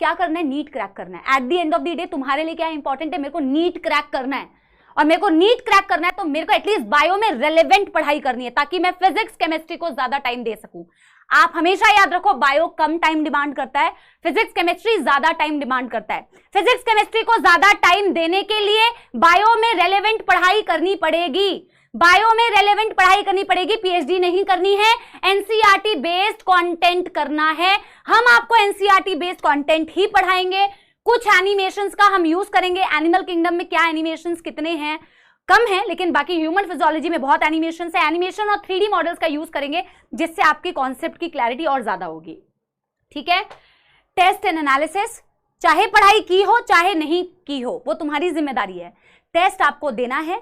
S1: क्या करना है, नीट क्रैक करना है। At the end of the day तुम्हारे लिए क्या इंपॉर्टेंट है, मेरे को नीट क्रैक करना है, और मेरे को नीट क्रैक करना है तो मेरे को एटलीस्ट बायो में रेलेवेंट पढ़ाई करनी है ताकि मैं फिजिक्स केमिस्ट्री को ज्यादा टाइम दे सकूं। आप हमेशा याद रखो, बायो कम टाइम डिमांड करता है, फिजिक्स केमिस्ट्री ज्यादा टाइम डिमांड करता है। फिजिक्स केमिस्ट्री को ज्यादा टाइम देने के लिए बायो में रेलेवेंट पढ़ाई करनी पड़ेगी, बायो में रेलेवेंट पढ़ाई करनी पड़ेगी, पीएचडी नहीं करनी है, एनसीईआरटी बेस्ड कंटेंट करना है। हम आपको एनसीईआरटी बेस्ड कंटेंट ही पढ़ाएंगे। कुछ एनिमेशंस का हम यूज करेंगे, एनिमल किंगडम में क्या एनिमेशंस कितने हैं, कम है, लेकिन बाकी ह्यूमन फिजियोलॉजी में बहुत एनिमेशंस है। एनिमेशन और 3D मॉडल्स का यूज करेंगे जिससे आपकी कॉन्सेप्ट की क्लैरिटी और ज्यादा होगी। ठीक है, टेस्ट एंड एनालिसिस, चाहे पढ़ाई की हो चाहे नहीं की हो, वो तुम्हारी जिम्मेदारी है। टेस्ट आपको देना है।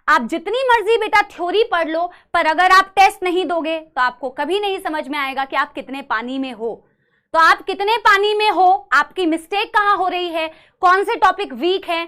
S1: आप जितनी मर्जी बेटा थ्योरी पढ़ लो, पर अगर आप टेस्ट नहीं दोगे तो आपको कभी नहीं समझ में आएगा कि आप कितने पानी में हो। तो आप कितने पानी में हो, आपकी मिस्टेक कहां हो रही है, कौन से टॉपिक वीक है,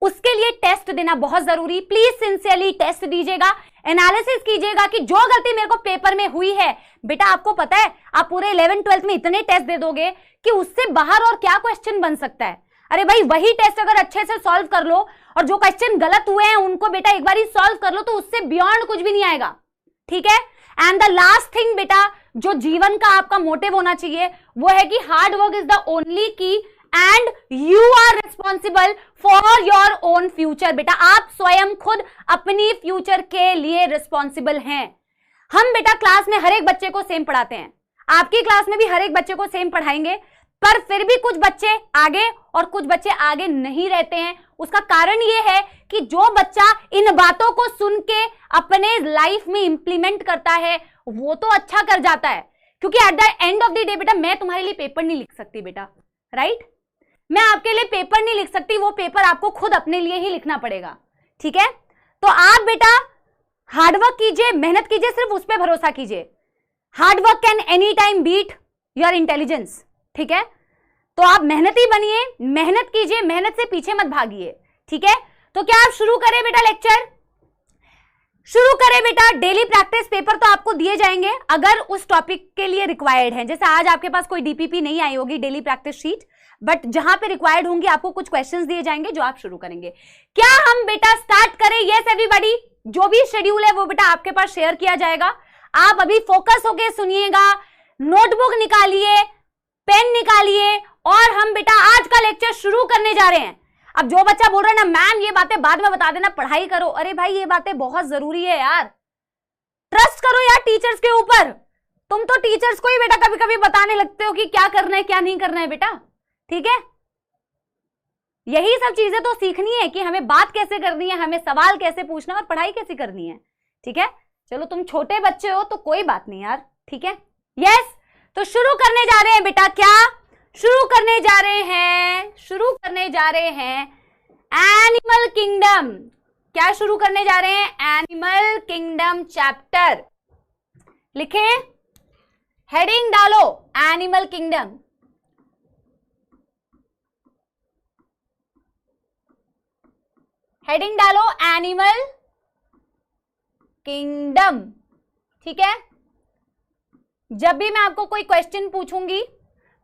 S1: उसके लिए टेस्ट देना बहुत जरूरी। प्लीज सिंसियरली टेस्ट दीजिएगा, एनालिसिस कीजिएगा कि जो गलती मेरे को पेपर में हुई है, बेटा आपको पता है आप पूरे 11th 12th में इतने टेस्ट दे दोगे कि उससे बाहर और क्या क्वेश्चन बन सकता है। अरे भाई वही टेस्ट अगर अच्छे से सॉल्व कर लो और जो क्वेश्चन गलत हुए हैं उनको बेटा एक बार ही सॉल्व कर लो तो उससे बियॉन्ड कुछ भी नहीं आएगा। ठीक है, एंड द लास्ट थिंग बेटा जो जीवन का आपका मोटिव होना चाहिए वो है कि hard work is the only key and you are responsible for your own future. बेटा आप स्वयं खुद अपनी फ्यूचर के लिए रिस्पॉन्सिबल हैं। हम बेटा क्लास में हर एक बच्चे को सेम पढ़ाते हैं, आपकी क्लास में भी हर एक बच्चे को सेम पढ़ाएंगे, पर फिर भी कुछ बच्चे आगे और कुछ बच्चे आगे नहीं रहते हैं। उसका कारण यह है कि जो बच्चा इन बातों को सुन के अपने लाइफ में इंप्लीमेंट करता है वो तो अच्छा कर जाता है, क्योंकि at the end of the day बेटा मैं तुम्हारे लिए पेपर नहीं लिख सकती बेटा, राइट? मैं आपके लिए पेपर नहीं लिख सकती, वो पेपर आपको खुद अपने लिए ही लिखना पड़ेगा। ठीक है, तो आप बेटा हार्डवर्क कीजिए, मेहनत कीजिए, सिर्फ उस पर भरोसा कीजिए। Hard work can any time beat your intelligence. ठीक है, तो आप मेहनती बनिए, मेहनत कीजिए, मेहनत से पीछे मत भागिए। ठीक है, तो क्या आप शुरू करें बेटा लेक्चर? शुरू करें बेटा। डेली प्रैक्टिस पेपर तो आपको दिए जाएंगे अगर उस टॉपिक के लिए रिक्वायर्ड है। जैसे आज आपके पास कोई डीपीपी नहीं आई होगी, डेली प्रैक्टिस शीट, बट जहां पे रिक्वायर्ड होंगी आपको कुछ क्वेश्चंस दिए जाएंगे जो आप शुरू करेंगे। क्या हम बेटा स्टार्ट करें? यस एवरीबॉडी, जो भी शेड्यूल है वो बेटा आपके पास शेयर किया जाएगा। आप अभी फोकस होके सुनिएगा, नोटबुक निकालिए, पेन निकालिए, और हम बेटा आज का लेक्चर शुरू करने जा रहे हैं। अब जो बच्चा बोल रहा है ना मैम ये बातें बाद में बता देना, पढ़ाई करो, अरे भाई ये बातें बहुत जरूरी है यार, ट्रस्ट करो यार टीचर्स के ऊपर। तुम तो टीचर्स को ही बेटा कभी कभी बताने लगते हो कि क्या करना है क्या नहीं करना है बेटा। ठीक है, यही सब चीजें तो सीखनी है कि हमें बात कैसे करनी है, हमें सवाल कैसे पूछना और पढ़ाई कैसे करनी है। ठीक है, चलो तुम छोटे बच्चे हो तो कोई बात नहीं यार। ठीक है, यस, तो शुरू करने जा रहे हैं बेटा। क्या शुरू करने जा रहे हैं? शुरू करने जा रहे हैं एनिमल किंगडम। क्या शुरू करने जा रहे हैं? Animal kingdom chapter. लिखे, हेडिंग डालो एनिमल किंगडम। हेडिंग डालो एनिमल किंगडम। ठीक है, जब भी मैं आपको कोई क्वेश्चन पूछूंगी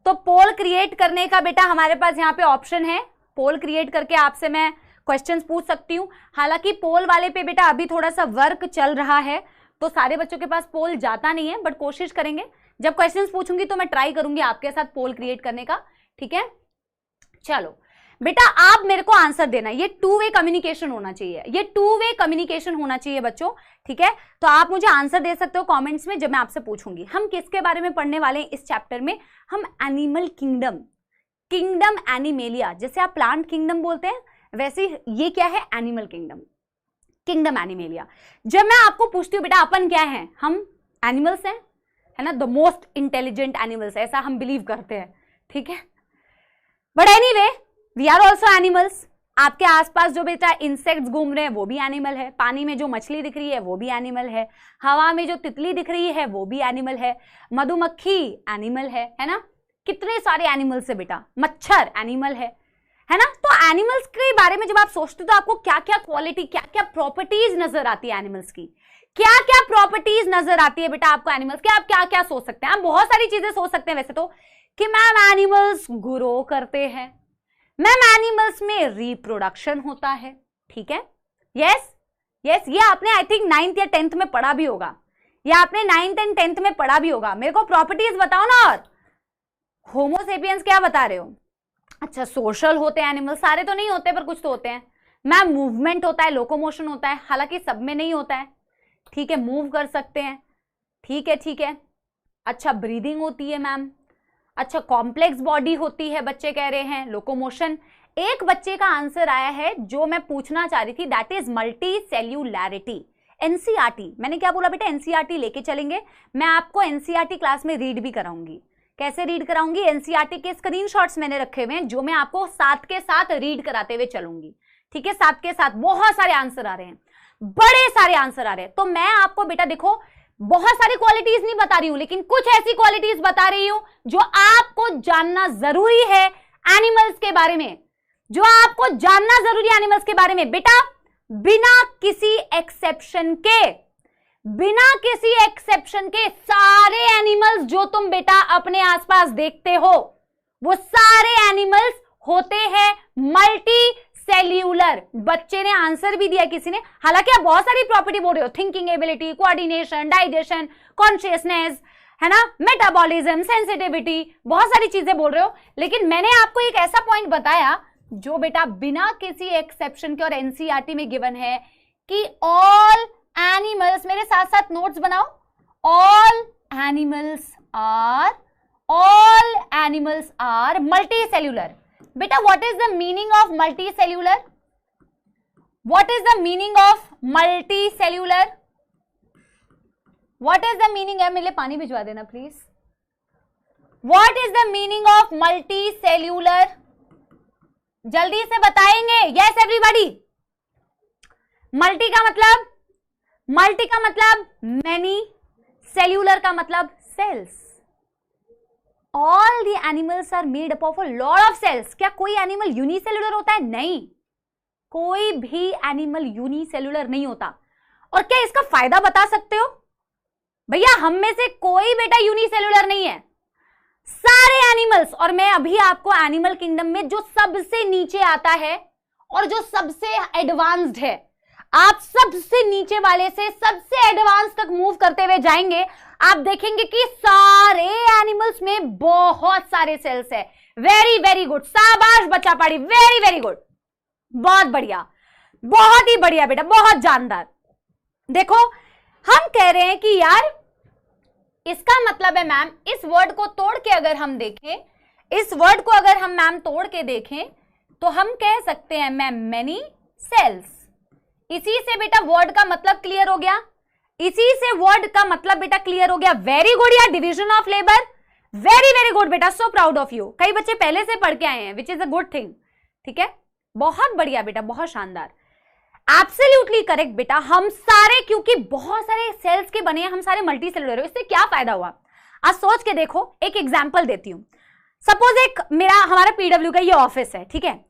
S1: तो पोल क्रिएट करने का बेटा हमारे पास यहाँ पे ऑप्शन है। पोल क्रिएट करके आपसे मैं क्वेश्चंस पूछ सकती हूँ। हालांकि पोल वाले पे बेटा अभी थोड़ा सा वर्क चल रहा है तो सारे बच्चों के पास पोल जाता नहीं है, बट कोशिश करेंगे। जब क्वेश्चंस पूछूंगी तो मैं ट्राई करूंगी आपके साथ पोल क्रिएट करने का। ठीक है, चलो बेटा आप मेरे को आंसर देना, ये 2 वे कम्युनिकेशन होना चाहिए, ये 2 वे कम्युनिकेशन होना चाहिए बच्चों। ठीक है, तो आप मुझे आंसर दे सकते हो कमेंट्स में जब मैं आपसे पूछूंगी। हम किसके बारे में पढ़ने वाले हैं इस चैप्टर में? हम एनिमल किंगडम, किंगडम एनिमेलिया। जैसे आप प्लांट किंगडम बोलते हैं वैसे ये क्या है? Animal kingdom, kingdom animalia. जब मैं आपको पूछती हूँ बेटा अपन क्या है, हम एनिमल्स हैं, है ना, द मोस्ट इंटेलिजेंट एनिमल्स, ऐसा हम बिलीव करते हैं। ठीक है, but anyway we are also animals. आपके आसपास जो बेटा इंसेक्ट्स घूम रहे हैं वो भी एनिमल है, पानी में जो मछली दिख रही है वो भी एनिमल है, हवा में जो तितली दिख रही है वो भी एनिमल है, मधुमक्खी एनिमल है ना, कितने सारे एनिमल्स है बेटा, मच्छर एनिमल है ना। तो एनिमल्स के बारे में जब आप सोचते हो तो आपको क्या क्या क्वालिटी, क्या क्या प्रॉपर्टीज नजर आती है एनिमल्स की, क्या क्या प्रॉपर्टीज नजर आती है बेटा आपको एनिमल्स की? आप क्या क्या सोच सकते हैं? आप बहुत सारी चीजें सोच सकते हैं वैसे तो। कि मैम एनिमल्स ग्रो करते हैं, मैम एनिमल्स में रिप्रोडक्शन होता है, ठीक है, यस यस, ये आपने आई थिंक 9th या 10th में पढ़ा भी होगा, ये आपने 9th एंड 10th में पढ़ा भी होगा। मेरे को प्रॉपर्टीज बताओ ना। और होमोसेपियंस क्या बता रहे हो? अच्छा, सोशल होते हैं एनिमल, सारे तो नहीं होते पर कुछ तो होते हैं। मैम मूवमेंट होता है, लोकोमोशन होता है, हालांकि सब में नहीं होता है, ठीक है, मूव कर सकते हैं, ठीक है ठीक है। अच्छा, ब्रीदिंग होती है मैम। अच्छा, कॉम्प्लेक्स बॉडी होती है, बच्चे कह रहे हैं, लोकोमोशन। एक बच्चे का आंसर आया है जो मैं पूछना चाह रही थी, दैट इज मल्टी सेल्यूलैरिटी। एनसीईआरटी, मैंने क्या बोला बेटा? एनसीईआरटी लेके चलेंगे, मैं आपको एनसीईआरटी क्लास में रीड भी कराऊंगी। कैसे रीड कराऊंगी? एनसीईआरटी के स्क्रीनशॉट्स मैंने रखे हुए हैं जो मैं आपको साथ के साथ रीड कराते हुए चलूंगी, ठीक है, साथ के साथ। बहुत सारे आंसर आ रहे हैं, बड़े सारे आंसर आ रहे हैं, तो मैं आपको बेटा देखो बहुत सारी क्वालिटीज नहीं बता रही हूं, लेकिन कुछ ऐसी क्वालिटीज बता रही हूं जो आपको जानना जरूरी है एनिमल्स के बारे में, जो आपको जानना जरूरी है एनिमल्स के बारे में। बेटा बिना किसी एक्सेप्शन के, बिना किसी एक्सेप्शन के सारे एनिमल्स जो तुम बेटा अपने आसपास देखते हो वो सारे एनिमल्स होते हैं मल्टी सेल्यूलर। बच्चे ने आंसर भी दिया किसी ने, हालांकि आप बहुत सारी प्रॉपर्टी बोल रहे हो, thinking ability, coordination, digestion, consciousness, है ना, मेटाबॉलिज्म, सेंसिटिविटी, बहुत सारी चीजें बोल रहे हो, लेकिन मैंने आपको एक ऐसा पॉइंट बताया जो बेटा बिना किसी एक्सेप्शन के और एनसीईआरटी में गिवन है कि ऑल एनिमल्स, मेरे साथ साथ नोट्स बनाओ, all animals are multicellular. बेटा what is the meaning of multicellular? What is the meaning of multicellular? What is the meaning है? मेरे लिए पानी भिजवा देना please. What is the meaning of multicellular? जल्दी से बताएंगे। Yes everybody. मल्टी का मतलब, मल्टी का मतलब मैनी, सेल्यूलर का मतलब cells. All the animals are made up of a lot of cells. क्या कोई एनिमल यूनिसेल्यूलर होता है? नहीं, कोई भी एनिमल यूनिसेल्यूलर नहीं होता। और क्या इसका फायदा बता सकते हो? भैया हम में से कोई बेटा यूनिसेल्यूलर नहीं है, सारे एनिमल्स। और मैं अभी आपको एनिमल किंगडम में जो सबसे नीचे आता है और जो सबसे एडवांस्ड है, आप सबसे नीचे वाले से सबसे एडवांस तक मूव करते हुए जाएंगे, आप देखेंगे कि सारे एनिमल्स में बहुत सारे सेल्स है। वेरी वेरी गुड, शाबाश बच्चा पाड़ी, वेरी वेरी गुड, बहुत बढ़िया, बहुत ही बढ़िया बेटा, बहुत जानदार। देखो हम कह रहे हैं कि यार इसका मतलब है मैम, इस वर्ड को तोड़ के अगर हम देखें, इस वर्ड को अगर हम मैम तोड़ के देखें तो हम कह सकते हैं मैम मेनी सेल्स। इसी से बेटा वर्ड का मतलब क्लियर हो गया, इसी से वर्ड का मतलब बेटा क्लियर हो गया। वेरी गुड यार, division of labour, very very good बेटा, सो प्राउड ऑफ यू। कई बच्चे पहले से पढ़ के आए हैं, which is a good thing, ठीक है, बहुत बढ़िया बेटा, बहुत शानदार, एब्सोल्युटली करेक्ट बेटा। हम सारे, क्योंकि बहुत सारे सेल्स के बने हैं, हम सारे मल्टी सेलुलर। इससे क्या फायदा हुआ आज सोच के देखो। एक एग्जांपल देती हूं, सपोज एक हमारा पीडब्ल्यू का ये ऑफिस है, ठीक है।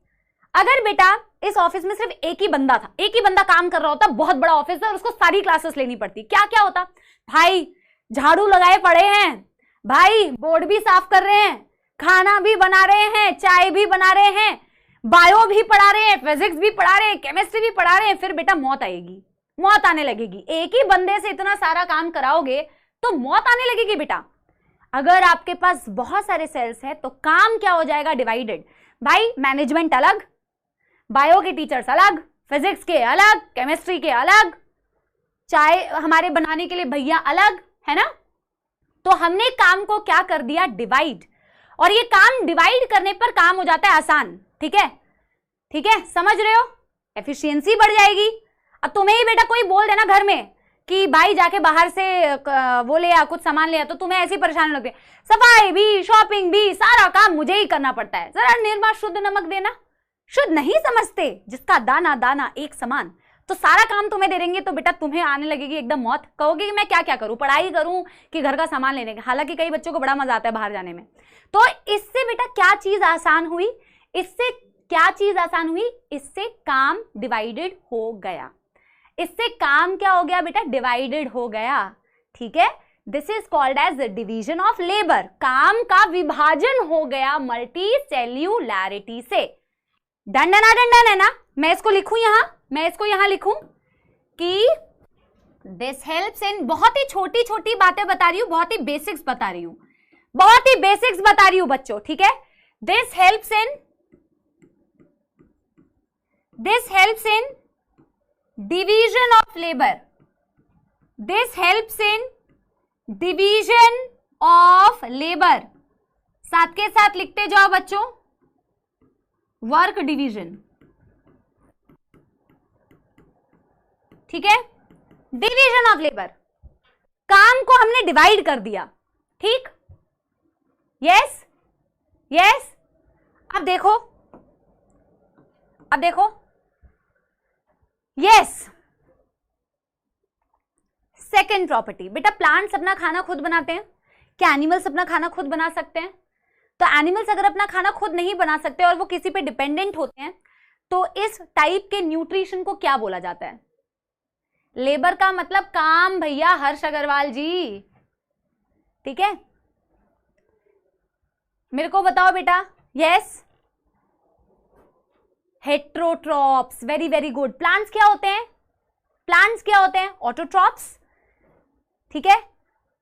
S1: अगर बेटा इस ऑफिस में सिर्फ एक ही बंदा था, एक ही बंदा काम कर रहा होता, बहुत बड़ा ऑफिस है और उसको सारी क्लासेस लेनी पड़ती, क्या क्या होता? भाई झाड़ू लगाए पड़े हैं, भाई बोर्ड भी साफ कर रहे हैं, खाना भी बना रहे हैं, चाय भी बना रहे हैं, बायो भी पढ़ा रहे हैं, फिजिक्स भी पढ़ा रहे हैं, केमिस्ट्री भी पढ़ा रहे हैं, फिर बेटा मौत आएगी, मौत आने लगेगी। एक ही बंदे से इतना सारा काम कराओगे तो मौत आने लगेगी बेटा। अगर आपके पास बहुत सारे सेल्स है तो काम क्या हो जाएगा? डिवाइडेड। भाई मैनेजमेंट अलग, बायो के टीचर्स अलग, फिजिक्स के अलग, केमिस्ट्री के अलग, चाय हमारे बनाने के लिए भैया अलग, है ना। तो हमने काम को क्या कर दिया? डिवाइड। और ये काम डिवाइड करने पर काम हो जाता है आसान, ठीक है, ठीक है, समझ रहे हो, एफिशिएंसी बढ़ जाएगी। अब तुम्हें ही बेटा कोई बोल देना घर में कि भाई जाके बाहर से वो ले आ, कुछ सामान ले आ, तो तुम्हें ऐसी परेशानी लगती है, सफाई भी, शॉपिंग भी, सारा काम मुझे ही करना पड़ता है, जरा निर्मा शुद्ध नमक देना। शुद्ध नहीं समझते, जिसका दाना दाना एक समान, तो सारा काम तुम्हें दे देंगे तो बेटा तुम्हें आने लगेगी एकदम मौत। कहोगे कि मैं क्या क्या करूं, पढ़ाई करूं कि घर का सामान लेने का। हालांकि कई बच्चों को बड़ा मजा आता है बाहर जाने में। तो इससे बेटा क्या चीज आसान हुई? इससे क्या चीज आसान हुई? इससे काम डिवाइडेड हो गया। इससे काम क्या हो गया बेटा? डिवाइडेड हो गया, ठीक है, this is called as division of labour. काम का विभाजन हो गया मल्टी सेल्यूलैरिटी से। डन डन डन है ना। मैं इसको लिखूं यहां, मैं इसको यहां लिखूं कि दिस हेल्प्स इन, बहुत ही छोटी छोटी बातें बता रही हूं, बहुत ही बेसिक्स बता रही हूं, बहुत ही बेसिक्स बता रही हूं बच्चों, ठीक है। This helps in division of labour, this helps in division of labour. साथ के साथ लिखते जाओ बच्चों, वर्क डिवीजन, ठीक है। डिवीजन ऑफ लेबर, काम को हमने डिवाइड कर दिया, ठीक। Yes yes. अब देखो, अब देखो, यस। सेकेंड प्रॉपर्टी, बेटा प्लांट्स अपना खाना खुद बनाते हैं क्या? एनिमल्स अपना खाना खुद बना सकते हैं? तो एनिमल्स अगर अपना खाना खुद नहीं बना सकते और वो किसी पे डिपेंडेंट होते हैं, तो इस टाइप के न्यूट्रिशन को क्या बोला जाता है? लेबर का मतलब काम भैया, हर्ष अग्रवाल जी, ठीक है। मेरे को बताओ बेटा। Yes, heterotrophs, very very good. Plants क्या होते हैं? प्लांट्स क्या होते हैं? ऑटोट्रॉप्स, ठीक है।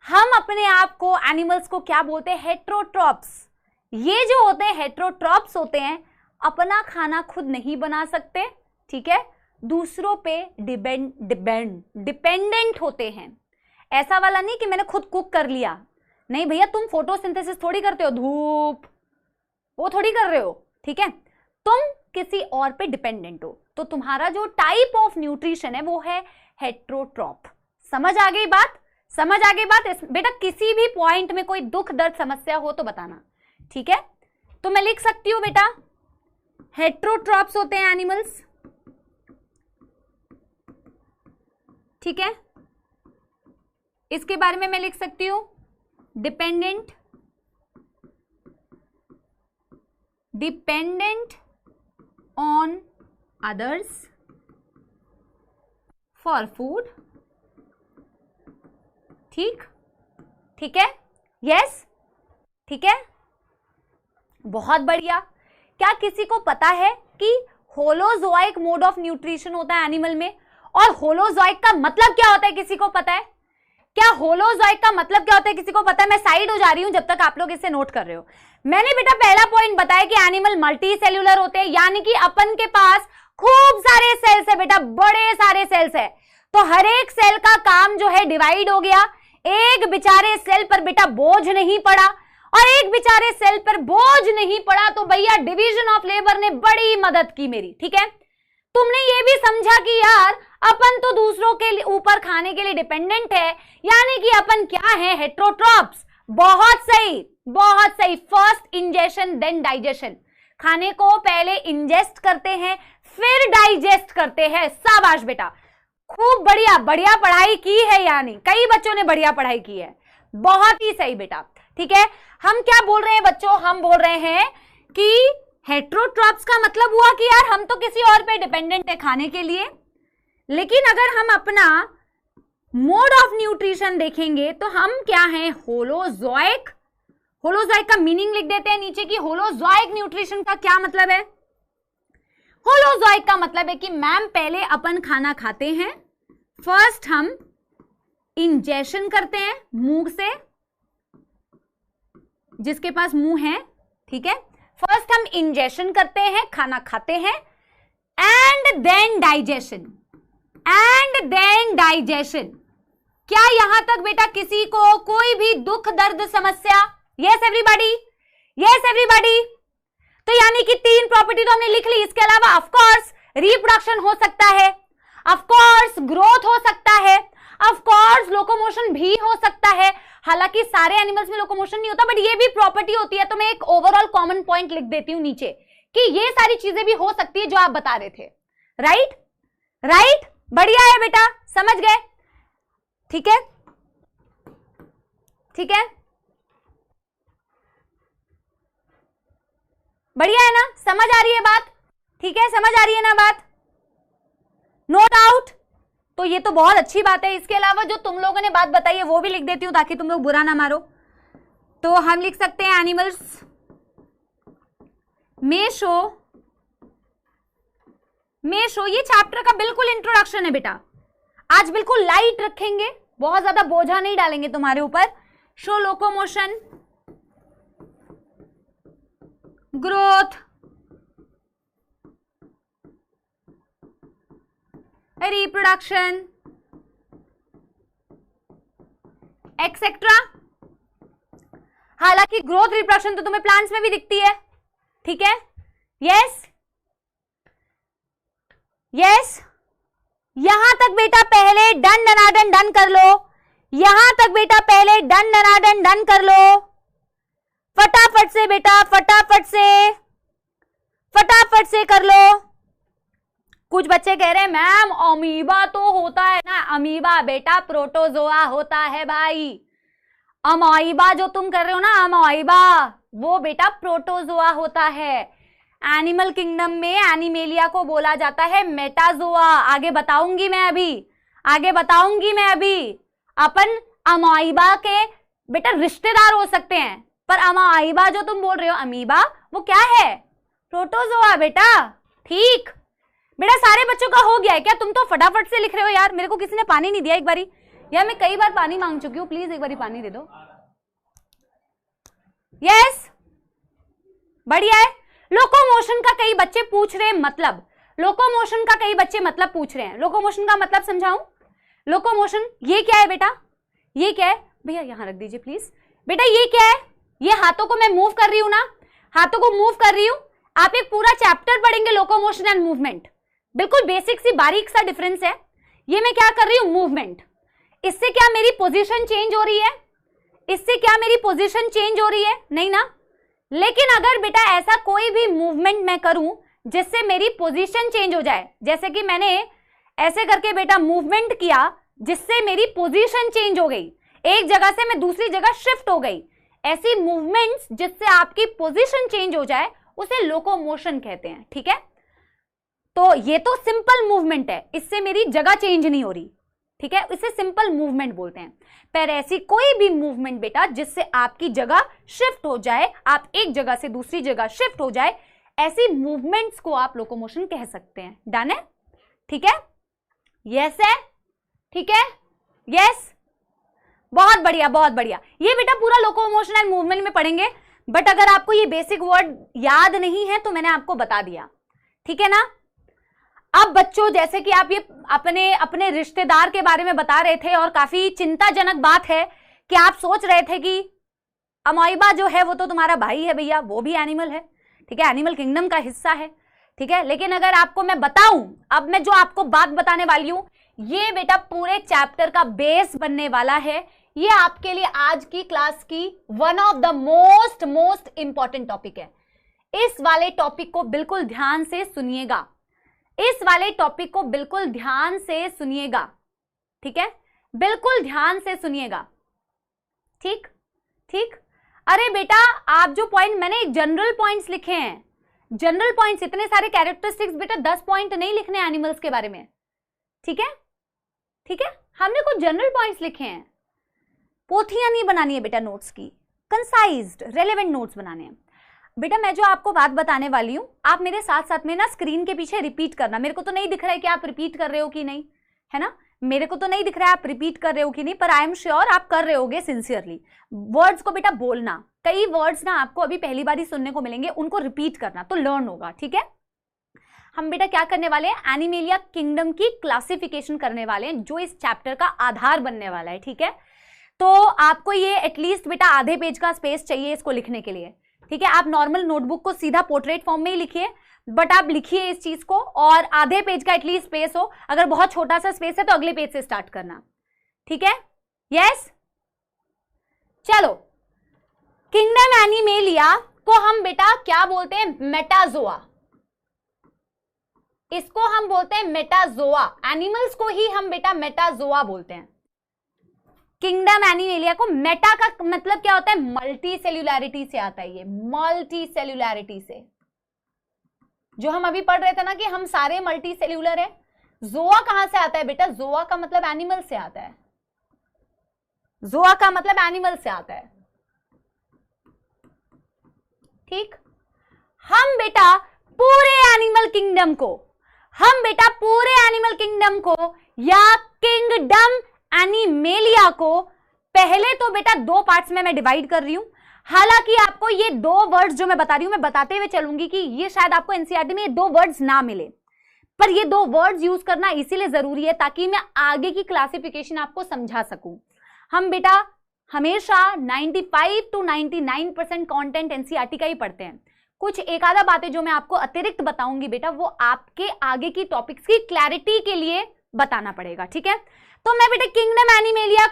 S1: हम अपने आप को, एनिमल्स को क्या बोलते हैं? हेट्रोट्रॉप्स। ये जो होते हैं हेट्रोट्रॉप्स होते हैं, अपना खाना खुद नहीं बना सकते, ठीक है, दूसरों पे डिपेंडेंट होते हैं। ऐसा वाला नहीं कि मैंने खुद कुक कर लिया, नहीं भैया, तुम फोटोसिंथेसिस थोड़ी करते हो, धूप वो थोड़ी कर रहे हो, ठीक है। तुम किसी और पे डिपेंडेंट हो, तो तुम्हारा जो टाइप ऑफ न्यूट्रिशन है वो है हेट्रोट्रॉप। समझ आ गई बात? समझ आ गई बात? बेटा किसी भी पॉइंट में कोई दुख दर्द समस्या हो तो बताना, ठीक है। तो मैं लिख सकती हूं बेटा, हेट्रोट्रॉप्स होते हैं एनिमल्स, ठीक है। इसके बारे में मैं लिख सकती हूं dependent on others for food, ठीक, ठीक है। यस, ठीक है, बहुत बढ़िया। क्या किसी को पता है कि होलोजोइक मोड ऑफ न्यूट्रिशन होता है एनिमल में? और होलोजोइक का मतलब क्या होता है, किसी को पता है? क्या होलोजोइक का मतलब क्या होता है, किसी को पता है? मैं साइड हो जा रही हूं जब तक आप लोग इसे नोट कर रहे हो। मैंने बेटा पहला पॉइंट बताया कि एनिमल मल्टी सेल्यूलर होते हैं, यानी कि अपन के पास खूब सारे सेल्स है बेटा, बड़े सारे सेल्स है। तो हर एक सेल का काम जो है डिवाइड हो गया। एक बेचारे सेल पर बेटा बोझ नहीं पड़ा, और एक बेचारे सेल पर बोझ नहीं पड़ा, तो भैया डिवीजन ऑफ लेबर ने बड़ी मदद की मेरी, ठीक है। तुमने ये भी समझा कि यार अपन तो दूसरों के ऊपर खाने के लिए डिपेंडेंट है, यानी कि अपन क्या है? हेट्रोट्रॉप्स। बहुत सही, बहुत सही। फर्स्ट इंजेशन देन डाइजेशन, खाने को पहले इंजेस्ट करते हैं फिर डाइजेस्ट करते हैं। शाबाश बेटा, खूब बढ़िया, बढ़िया पढ़ाई की है, यानी कई बच्चों ने बढ़िया पढ़ाई की है, बहुत ही सही बेटा, ठीक है। हम क्या बोल रहे हैं बच्चों? हम बोल रहे हैं कि हेट्रोट्रॉप्स का मतलब हुआ कि यार हम तो किसी और पे डिपेंडेंट है खाने के लिए। लेकिन अगर हम अपना मोड ऑफ न्यूट्रिशन देखेंगे तो हम क्या हैं? होलोजोइक। होलोजोइक का मीनिंग लिख देते हैं नीचे कि होलोजोइक न्यूट्रिशन का क्या मतलब है। होलोजोइक का मतलब है कि मैम पहले अपन खाना खाते हैं, फर्स्ट हम इंजेशन करते हैं मुंह से, जिसके पास मुंह है, ठीक है। फर्स्ट हम इंजेशन करते हैं, खाना खाते हैं, and then digestion, and then digestion. क्या यहां तक बेटा किसी को कोई भी दुख दर्द समस्या? Yes everybody, yes everybody. तो यानी कि 3 प्रॉपर्टी तो हमने लिख ली। इसके अलावा ऑफ कोर्स रिप्रोडक्शन हो सकता है, ऑफ कोर्स ग्रोथ हो सकता है, ऑफ कोर्स लोकोमोशन भी हो सकता है। हालांकि सारे एनिमल्स में लोकोमोशन नहीं होता, बट ये भी प्रॉपर्टी होती है। तो मैं एक ओवरऑल कॉमन पॉइंट लिख देती हूं नीचे कि ये सारी चीजें भी हो सकती है जो आप बता रहे थे। राइट, राइट, बढ़िया है बेटा, समझ गए, ठीक है, ठीक है, बढ़िया है ना? समझ आ रही है बात? ठीक है, समझ आ रही है ना बात? नो डाउट, तो ये तो बहुत अच्छी बात है। इसके अलावा जो तुम लोगों ने बात बताई है वो भी लिख देती हूँ ताकि तुम लोग बुरा ना मारो। तो हम लिख सकते हैं एनिमल्स में शो, ये चैप्टर का बिल्कुल इंट्रोडक्शन है बेटा। आज बिल्कुल लाइट रखेंगे, बहुत ज्यादा बोझा नहीं डालेंगे तुम्हारे ऊपर। Show locomotion, growth, reproduction etcetera. हालांकि ग्रोथ रिप्रोडक्शन तो तुम्हें प्लांट्स में भी दिखती है, ठीक है। यस यस, यहां तक बेटा पहले डन डनाडन डन कर लो। यहां तक बेटा पहले डन डनाडन डन कर लो। फटाफट से बेटा, फटाफट से कर लो। कुछ बच्चे कह रहे हैं मैम अमीबा तो होता है ना। अमीबा बेटा प्रोटोजोआ होता है भाई। अमाइबा जो तुम कर रहे हो ना, अमाइबा, वो बेटा प्रोटोजोआ होता है। एनिमल किंगडम में एनिमेलिया को बोला जाता है मेटाजोआ। आगे बताऊंगी मैं अभी। अपन अमाइबा के बेटा रिश्तेदार हो सकते हैं, पर अमाइबा जो तुम बोल रहे हो अमीबा, वो क्या है? प्रोटोजोआ बेटा। ठीक बेटा, सारे बच्चों का हो गया है क्या? तुम तो फटाफट से लिख रहे हो यार। मेरे को किसी ने पानी नहीं दिया एक बारी यार, मैं कई बार पानी मांग चुकी हूँ, प्लीज एक बारी पानी दे दो। यस, बढ़िया है। लोकोमोशन का कई बच्चे पूछ रहे हैं मतलब, लोकोमोशन का कई बच्चे मतलब पूछ रहे हैं। लोकोमोशन का मतलब समझाऊं? लोकोमोशन ये क्या है बेटा? ये क्या है भैया? यहां रख दीजिए प्लीज। बेटा ये क्या है? ये हाथों को मैं मूव कर रही हूं ना, हाथों को मूव कर रही हूं। आप एक पूरा चैप्टर पढ़ेंगे लोकोमोशन एंड मूवमेंट, बिल्कुल बेसिक सी बारीक सा डिफरेंस है। ये मैं क्या कर रही हूं? मूवमेंट। इससे क्या मेरी पोजीशन चेंज हो रही है? इससे क्या मेरी पोजीशन चेंज हो रही है? नहीं ना। लेकिन अगर बेटा ऐसा कोई भी मूवमेंट मैं करूं जिससे मेरी पोजीशन चेंज हो जाए, जैसे कि मैंने ऐसे करके बेटा मूवमेंट किया जिससे मेरी पोजीशन चेंज हो गई, एक जगह से मैं दूसरी जगह शिफ्ट हो गई, ऐसी मूवमेंट्स जिससे आपकी पोजीशन चेंज हो जाए उसे लोकोमोशन कहते हैं। ठीक है, तो ये तो सिंपल मूवमेंट है, इससे मेरी जगह चेंज नहीं हो रही। ठीक है, इसे सिंपल मूवमेंट बोलते हैं। पर ऐसी कोई भी मूवमेंट बेटा जिससे आपकी जगह शिफ्ट हो जाए, आप एक जगह से दूसरी जगह शिफ्ट हो जाए, ऐसी मूवमेंट्स को आप लोकोमोशन कह सकते हैं। डन है? ठीक है, यस है, ठीक है, यस, बहुत बढ़िया बहुत बढ़िया। ये बेटा पूरा लोकोमोशन एंड मूवमेंट में पढ़ेंगे, बट अगर आपको ये बेसिक वर्ड याद नहीं है तो मैंने आपको बता दिया। ठीक है ना। अब बच्चों, जैसे कि आप ये अपने अपने रिश्तेदार के बारे में बता रहे थे और काफी चिंताजनक बात है कि आप सोच रहे थे कि अमाइबा जो है वो तो तुम्हारा भाई है भैया, वो भी एनिमल है। ठीक है, एनिमल किंगडम का हिस्सा है। ठीक है, लेकिन अगर आपको मैं बताऊं, अब मैं जो आपको बात बताने वाली हूं, ये बेटा पूरे चैप्टर का बेस बनने वाला है। ये आपके लिए आज की क्लास की one of the most important topic है। इस वाले टॉपिक को बिल्कुल ध्यान से सुनिएगा, इस वाले टॉपिक को बिल्कुल ध्यान से सुनिएगा। ठीक है, बिल्कुल ध्यान से सुनिएगा। ठीक ठीक। अरे बेटा, आप जो पॉइंट, मैंने जनरल पॉइंट्स लिखे हैं, जनरल पॉइंट्स, इतने सारे कैरेक्टरिस्टिक्स बेटा 10 पॉइंट नहीं लिखने एनिमल्स के बारे में। ठीक है, ठीक है, हमने कुछ जनरल पॉइंट्स लिखे हैं। पोथियां नहीं बनानी है बेटा नोट्स की, कंसाइज्ड रेलेवेंट नोट्स बनाने हैं। बेटा मैं जो आपको बात बताने वाली हूं, आप मेरे साथ साथ में ना स्क्रीन के पीछे रिपीट करना। मेरे को तो नहीं दिख रहा है कि आप रिपीट कर रहे हो कि नहीं, है ना। मेरे को तो नहीं दिख रहा है आप रिपीट कर रहे हो कि नहीं, पर आई एम श्योर आप कर रहे होगे सिंसियरली। वर्ड्स को बेटा बोलना, कई वर्ड्स ना आपको अभी पहली बार ही सुनने को मिलेंगे, उनको रिपीट करना तो लर्न होगा। ठीक है, हम बेटा क्या करने वाले हैं, एनिमेलिया किंगडम की क्लासिफिकेशन करने वाले हैं, जो इस चैप्टर का आधार बनने वाला है। ठीक है, तो आपको ये एटलीस्ट बेटा आधे पेज का स्पेस चाहिए इसको लिखने के लिए। ठीक है, आप नॉर्मल नोटबुक को सीधा पोर्ट्रेट फॉर्म में ही लिखिए, बट आप लिखिए इस चीज को, और आधे पेज का एटलीस्ट स्पेस हो। अगर बहुत छोटा सा स्पेस है तो अगले पेज से स्टार्ट करना। ठीक है, यस। चलो, किंगडम एनिमेलिया को हम बेटा क्या बोलते हैं, मेटाजोआ। इसको हम बोलते हैं मेटाजोआ, एनिमल्स को ही हम बेटा मेटाजोआ बोलते हैं। किंगडम एनिमेलिया को, मेटा का मतलब क्या होता है, मल्टी सेल्यूलैरिटी से आता है। ये मल्टी सेल्यूलैरिटी से, जो हम अभी पढ़ रहे थे ना कि हम सारे मल्टी सेल्यूलर है। जोआ कहां से आता है बेटा? जोआ का मतलब एनिमल से आता है, जोआ का मतलब एनिमल से आता है, ठीक। हम बेटा पूरे एनिमल किंगडम को, हम बेटा पूरे एनिमल किंगडम को या किंगडम एनिमेलिया को पहले तो बेटा दो पार्ट्स में मैं डिवाइड कर रही हूं। हालांकि आपको ये दो वर्ड्स जो मैं बता रही हूं, मैं बताते हुए चलूंगी कि ये शायद आपको एनसीईआरटी में ये दो वर्ड्स ना मिले, पर ये दो वर्ड्स यूज करना इसीलिए जरूरी है ताकि मैं आगे की क्लासिफिकेशन आपको समझा सकूं। हम बेटा हमेशा 95 to 99% कंटेंट एनसीईआरटी का ही पढ़ते हैं। कुछ एक आधा बातें जो मैं आपको अतिरिक्त बताऊंगी बेटा वो आपके आगे की टॉपिक्स की क्लैरिटी के लिए बताना पड़ेगा, ठीक है। तो मैं बेटा किंगडम एनिमेलिया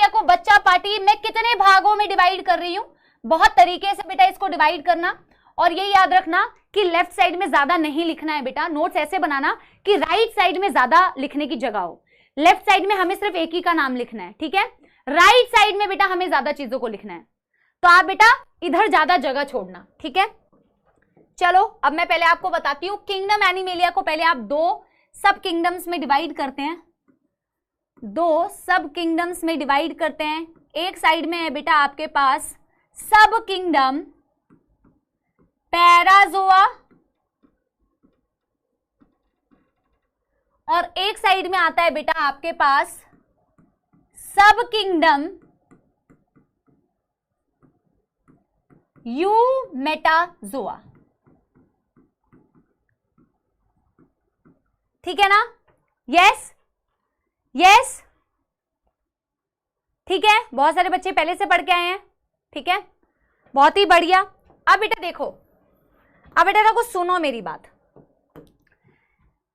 S1: को बच्चा पार्टी मैं कितने भागों में डिवाइड कर रही हूं? बहुत तरीके से बेटा इसको डिवाइड करना, और ये याद रखना कि लेफ्ट साइड में ज्यादा नहीं लिखना है बेटा। नोट्स ऐसे बनाना कि राइट साइड में ज्यादा लिखने की जगह हो, लेफ्ट साइड में हमें सिर्फ एक ही का नाम लिखना है, ठीक है। राइट साइड में बेटा हमें ज्यादा चीजों को लिखना है, तो आप बेटा इधर ज्यादा जगह छोड़ना, ठीक है। चलो अब मैं पहले आपको बताती हूं किंगडम एनिमेलिया को पहले आप दो सब किंगडम्स में डिवाइड करते हैं, दो सब किंगडम्स में डिवाइड करते हैं। एक साइड में है बेटा आपके पास सब किंगडम पैराजोआ, और एक साइड में आता है बेटा आपके पास सब किंगडम यूमेटाजोआ, ठीक है ना? यस यस, ठीक है। बहुत सारे बच्चे पहले से पढ़ के आए हैं, ठीक है, बहुत ही बढ़िया। अब बेटा देखो, अब बेटा देखो सुनो मेरी बात।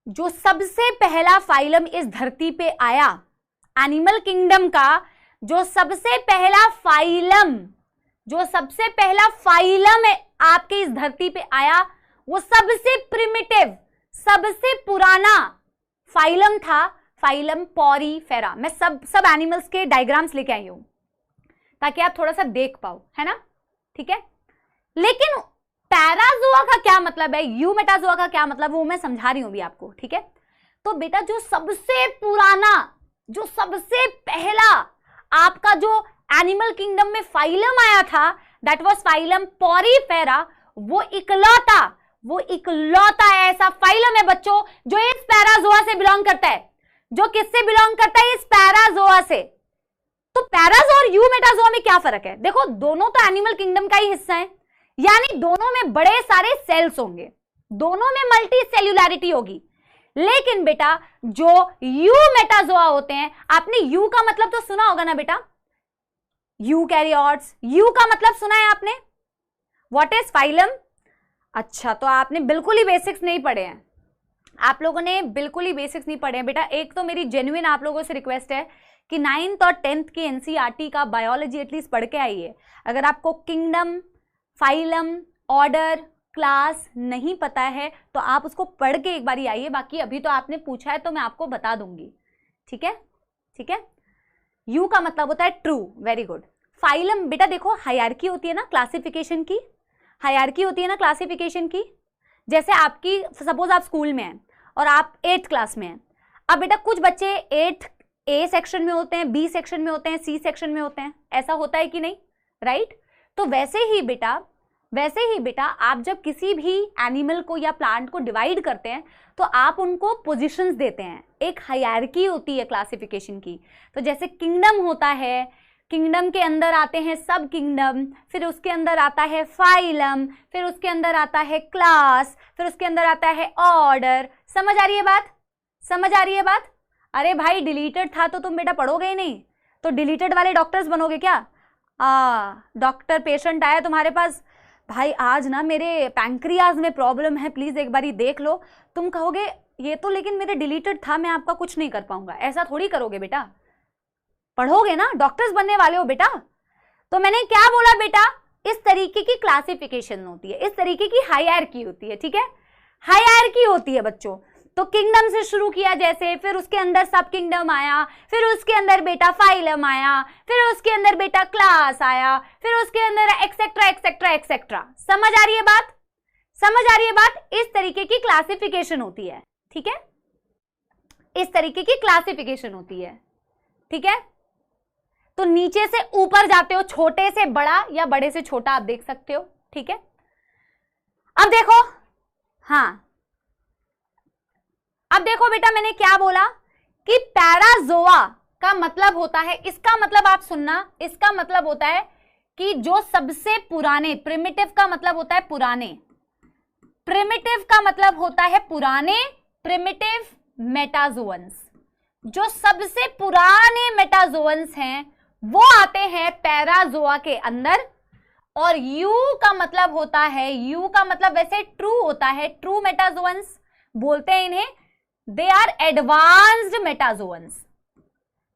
S1: जो सबसे पहला फाइलम इस धरती पे आया एनिमल किंगडम का, जो सबसे पहला फाइलम है आपके इस धरती पे आया, वो सबसे प्रिमिटिव सबसे पुराना फाइलम था, फाइलम पॉरीफेरा। मैं सब एनिमल्स के डायग्राम्स लेके आई हूं ताकि आप थोड़ा सा देख पाओ, है ना, ठीक है। लेकिन पैराजोआ का क्या मतलब है, यूमेटाजोआ का क्या मतलब, वो मैं समझा रही हूं अभी आपको, ठीक है। तो बेटा जो सबसे पुराना, जो सबसे पहला आपका जो एनिमल किंगडम में फाइलम आया था, दैट वाज फाइलम पॉरीफेरा। वो इकलौता ऐसा फाइलम है बच्चों जो इस पैराजोआ से बिलोंग करता है। जो किससे बिलोंग करता है? इस पैराजोआ से। तो पैराजोआ और यूमेटाजोआ में क्या फर्क है? देखो दोनों तो एनिमल किंगडम का ही हिस्सा है, यानी दोनों में बड़े सारे सेल्स होंगे, दोनों में मल्टी सेल्यूलैरिटी होगी। लेकिन बेटा जो यूमेटाजोआ होते हैं, आपने यू का मतलब तो सुना होगा ना बेटा, यूकैरियोट्स, यू का मतलब सुना है आपने, व्हाट इज फाइलम? अच्छा, तो आपने बिल्कुल ही बेसिक्स नहीं पढ़े हैं, आप लोगों ने बिल्कुल ही बेसिक्स नहीं पढ़े हैं बेटा। एक तो मेरी जेन्युइन आप लोगों से रिक्वेस्ट है कि 9th और 10th की एनसीईआरटी का बायोलॉजी एटलीस्ट पढ़ के आइए। अगर आपको किंगडम, फाइलम, ऑर्डर, क्लास नहीं पता है तो आप उसको पढ़ के एक बार आइए। बाकी अभी तो आपने पूछा है तो मैं आपको बता दूंगी, ठीक है, ठीक है। यू का मतलब होता है ट्रू, वेरी गुड। फाइलम बेटा देखो हायरार्की होती है ना क्लासिफिकेशन की, हायरार्की होती है ना क्लासिफिकेशन की। जैसे आपकी सपोज आप स्कूल में हैं और आप 8th क्लास में हैं। अब बेटा कुछ बच्चे 8th A सेक्शन में होते हैं, B सेक्शन में होते हैं, C सेक्शन में होते हैं, ऐसा होता है कि नहीं, राइट? तो वैसे ही बेटा आप जब किसी भी एनिमल को या प्लांट को डिवाइड करते हैं तो आप उनको पोजीशंस देते हैं, एक हायरार्की होती है क्लासिफिकेशन की। तो जैसे किंगडम होता है, किंगडम के अंदर आते हैं सब किंगडम, फिर उसके अंदर आता है फाइलम, फिर उसके अंदर आता है क्लास, फिर उसके अंदर आता है ऑर्डर। समझ आ रही है बात? समझ आ रही है बात? अरे भाई डिलीटेड था तो तुम बेटा पढ़ोगे ही नहीं, तो डिलीटेड वाले डॉक्टर्स बनोगे क्या? डॉक्टर पेशेंट आया तुम्हारे पास, भाई आज ना मेरे पैंक्रियाज में प्रॉब्लम है, प्लीज एक बारी देख लो। तुम कहोगे ये तो लेकिन मेरे डिलीटेड था, मैं आपका कुछ नहीं कर पाऊंगा। ऐसा थोड़ी करोगे बेटा, पढ़ोगे ना, डॉक्टर्स बनने वाले हो बेटा। तो मैंने क्या बोला बेटा, इस तरीके की क्लासिफिकेशन होती है, इस तरीके की हायरार्की होती है, ठीक है, हायरार्की होती है बच्चों। तो किंगडम से शुरू किया जैसे, फिर उसके अंदर सब किंगडम आया, फिर उसके अंदर बेटा फाइलम आया, फिर उसके अंदर बेटा क्लास आया, फिर उसके अंदर एक्सेट्रा एक्सेट्रा एक्सेट्रा। समझ आ रही है बात? समझ आ रही है बात? इस तरीके की क्लासिफिकेशन होती है, ठीक है, इस तरीके की क्लासिफिकेशन होती है, ठीक है। तो नीचे से ऊपर जाते हो, छोटे से बड़ा या बड़े से छोटा आप देख सकते हो, ठीक है। अब देखो, हाँ अब देखो बेटा मैंने क्या बोला कि पैराजोआ का मतलब होता है, इसका मतलब आप सुनना, इसका मतलब होता है कि जो सबसे पुराने, प्रिमिटिव का मतलब होता है पुराने, प्रिमिटिव का मतलब होता है पुराने, प्रिमिटिव मेटाजोअन्स, जो सबसे पुराने मेटाजोअन्स हैं वो आते हैं पैराजोआ के अंदर। और यू का मतलब होता है, यू का मतलब वैसे ट्रू होता है, ट्रू मेटाजोअन्स बोलते हैं इन्हें, they are advanced metazoans,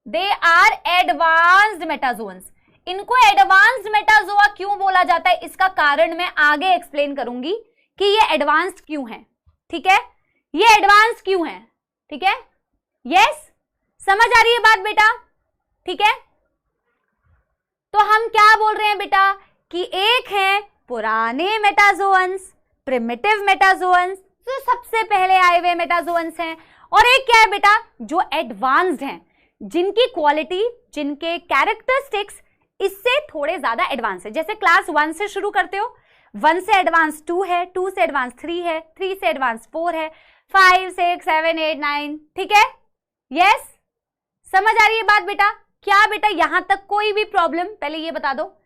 S1: they are advanced metazoans. इनको एडवांस्ड मेटाजोआ क्यों बोला जाता है, इसका कारण मैं आगे एक्सप्लेन करूंगी कि ये एडवांस्ड क्यों है, ठीक है, ये एडवांस्ड क्यों है, ठीक है। यस, समझ आ रही है बात बेटा, ठीक है। तो हम क्या बोल रहे हैं बेटा कि एक है पुराने मेटाजोअन्स, प्रिमिटिव मेटाजोअन्स, जो सबसे पहले आए हुए मेटाजोअन्स हैं, और एक क्या है बेटा जो एडवांस्ड हैं, जिनकी क्वालिटी, जिनके कैरेक्टरिस्टिक्स इससे थोड़े ज्यादा एडवांस है। जैसे क्लास 1 से शुरू करते हो, 1 से एडवांस 2 है, 2 से एडवांस 3 है, 3 से एडवांस 4 है, 5 6 7 8 9, ठीक है। यस, समझ आ रही है बात बेटा। क्या बेटा यहां तक कोई भी प्रॉब्लम, पहले ये बता दो,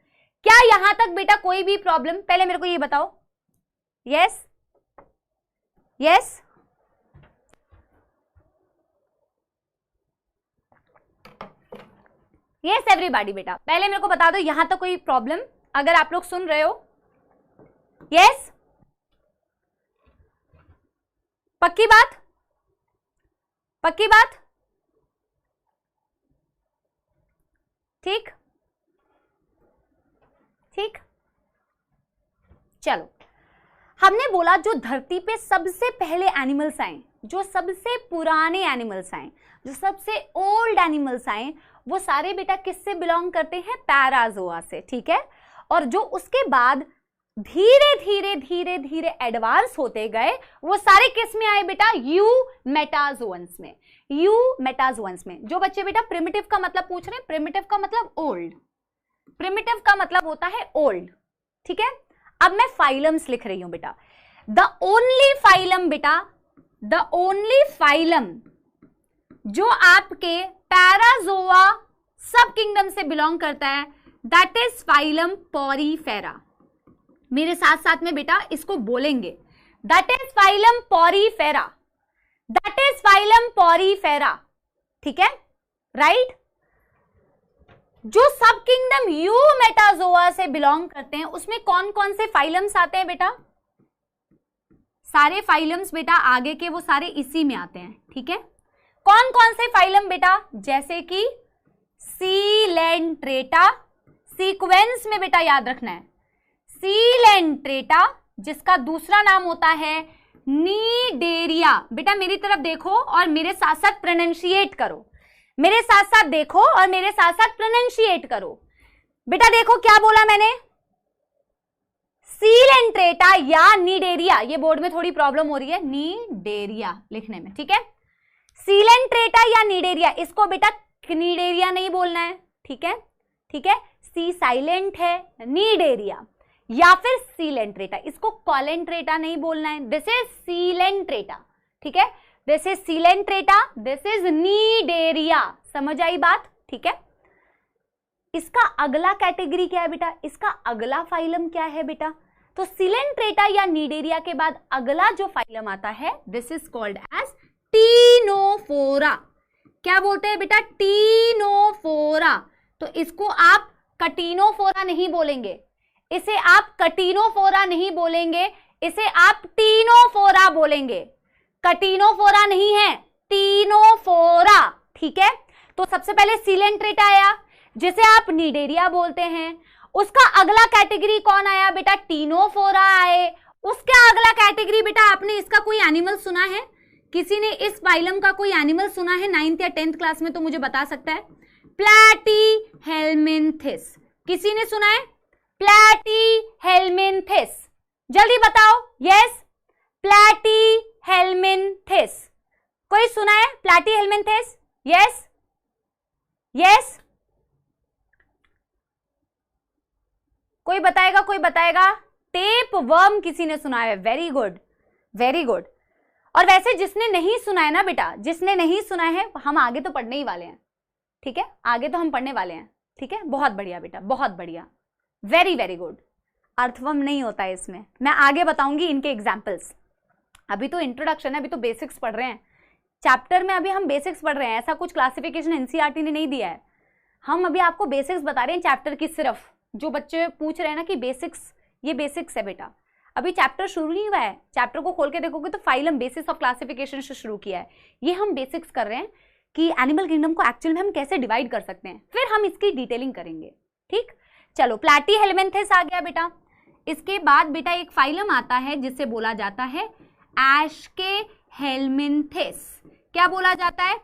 S1: क्या यहां तक बेटा कोई भी प्रॉब्लम, पहले मेरे को ये बताओ। यस यस, यस एवरीबॉडी बेटा, पहले मेरे को बता दो यहां तक कोई प्रॉब्लम, अगर आप लोग सुन रहे हो। यस, पक्की बात, पक्की बात, ठीक ठीक। चलो, हमने बोला जो धरती पे सबसे पहले एनिमल्स आए, जो सबसे पुराने एनिमल्स आए, जो सबसे ओल्ड एनिमल्स आए, वो सारे बेटा किससे बिलोंग करते हैं, पैराजोआ से, ठीक है। और जो उसके बाद धीरे धीरे धीरे धीरे एडवांस होते गए, वो सारे किस में आए बेटा, यू मेटाजोअन्स में, यू मेटाजोअन्स में। जो बच्चे बेटा प्रिमिटिव का मतलब पूछ रहे हैं, प्रिमिटिव का मतलब ओल्ड, प्रिमिटिव का मतलब होता है ओल्ड, ठीक है। अब मैं फाइलम्स लिख रही हूं बेटा, द ओनली फाइलम बेटा, द ओनली फाइलम जो आपके पैराजोआ सब किंगडम से बिलोंग करता है, दैट इज फाइलम पॉरीफेरा। मेरे साथ साथ में बेटा इसको बोलेंगे, that is phylum Porifera, that is phylum porifera, ठीक है, राइट। जो सब किंगडम यू मेटाजोआ से बिलोंग करते हैं, उसमें कौन कौन से फाइलम्स आते हैं बेटा, सारे फाइलम्स बेटा आगे के वो सारे इसी में आते हैं, ठीक है। कौन कौन से फाइलम बेटा, जैसे कि सीलेंट्रेटा, सीक्वेंस में बेटा याद रखना है, सीलेंट्रेटा, जिसका दूसरा नाम होता है नीडेरिया। बेटा मेरी तरफ देखो और मेरे साथ साथ प्रोनाउंशिएट करो, मेरे साथ साथ देखो और मेरे साथ साथ प्रोनाउंशिएट करो। बेटा देखो क्या बोला मैंने, सीलेंट्रेटा या नीडेरिया, ये बोर्ड में थोड़ी प्रॉब्लम हो रही है नीडेरिया लिखने में, ठीक है। सीलेंट्रेटा या नीडेरिया, इसको बेटा नीडेरिया नहीं बोलना है, ठीक है, ठीक है, सी साइलेंट है, नीडेरिया या फिर सीलेंट्रेटा, इसको कॉलेंट्रेटा नहीं बोलना है, दिस इज सीलेंट्रेटा, ठीक है, this is coelenterata, this is cnidaria. समझ आई बात, ठीक है। इसका अगला कैटेगरी क्या है बेटा, इसका अगला फाइलम क्या है बेटा, तो सीलेंट्रेटा या नीडेरिया के बाद अगला जो फाइलम आता है, this is called as ctenophora. क्या बोलते हैं बेटा, टीनोफोरा। तो इसको आप कटिनोफोरा नहीं बोलेंगे, इसे आप कटिनोफोरा नहीं बोलेंगे, इसे आप टीनोफोरा बोलेंगे, कटिनोफोरा नहीं है, टीनोफोरा, ठीक है। तो सबसे पहले सीलेंट्रेटा आया, जिसे आप नीडेरिया बोलते हैं, उसका अगला कैटेगरी कौन आया बेटा, टीनोफोरा आए। उसका अगला कैटेगरी बेटा, आपने इसका कोई एनिमल सुना है, किसी ने इस फाइलम का कोई एनिमल सुना है 9th या 10th क्लास में, तो मुझे बता सकता है, प्लैटीहेल्मिन्थिस, किसी ने सुना है, प्लैटीहेल्मिन्थिस, जल्दी बताओ। यस, प्लैटीहेल्मिन्थिस, कोई सुना है प्लैटीहेल्मिन्थेस? यस यस, कोई बताएगा? कोई बताएगा? टेप वर्म किसी ने सुना है? Very good very good. और वैसे जिसने नहीं सुना है ना बेटा, जिसने नहीं सुना है, हम आगे तो पढ़ने ही वाले हैं, ठीक है, आगे तो हम पढ़ने वाले हैं, ठीक है, बहुत बढ़िया बेटा, बहुत बढ़िया, वेरी वेरी गुड। अर्थवर्म नहीं होता है इसमें, मैं आगे बताऊंगी इनके एग्जाम्पल्स। अभी तो इंट्रोडक्शन है, अभी तो बेसिक्स पढ़ रहे हैं, चैप्टर में अभी हम बेसिक्स पढ़ रहे हैं, ऐसा कुछ क्लासिफिकेशन एनसीईआरटी ने नहीं दिया है, हम अभी आपको बेसिक्स बता रहे हैं चैप्टर की। सिर्फ जो बच्चे पूछ रहे हैं ना कि बेसिक्स, ये बेसिक्स है बेटा, अभी चैप्टर शुरू नहीं हुआ है, चैप्टर को खोल के देखोगे तो फाइलम बेसिस ऑफ क्लासिफिकेशन से शुरू किया है, ये हम बेसिक्स कर रहे हैं कि एनिमल किंगडम को एक्चुअल में हम कैसे डिवाइड कर सकते हैं, फिर हम इसकी डिटेलिंग करेंगे, ठीक। चलो प्लैटीहेल्मिन्थेस आ गया बेटा, इसके बाद बेटा एक फाइलम आता है जिसे बोला जाता है एस्केहेल्मिन्थेस। क्या बोला जाता है?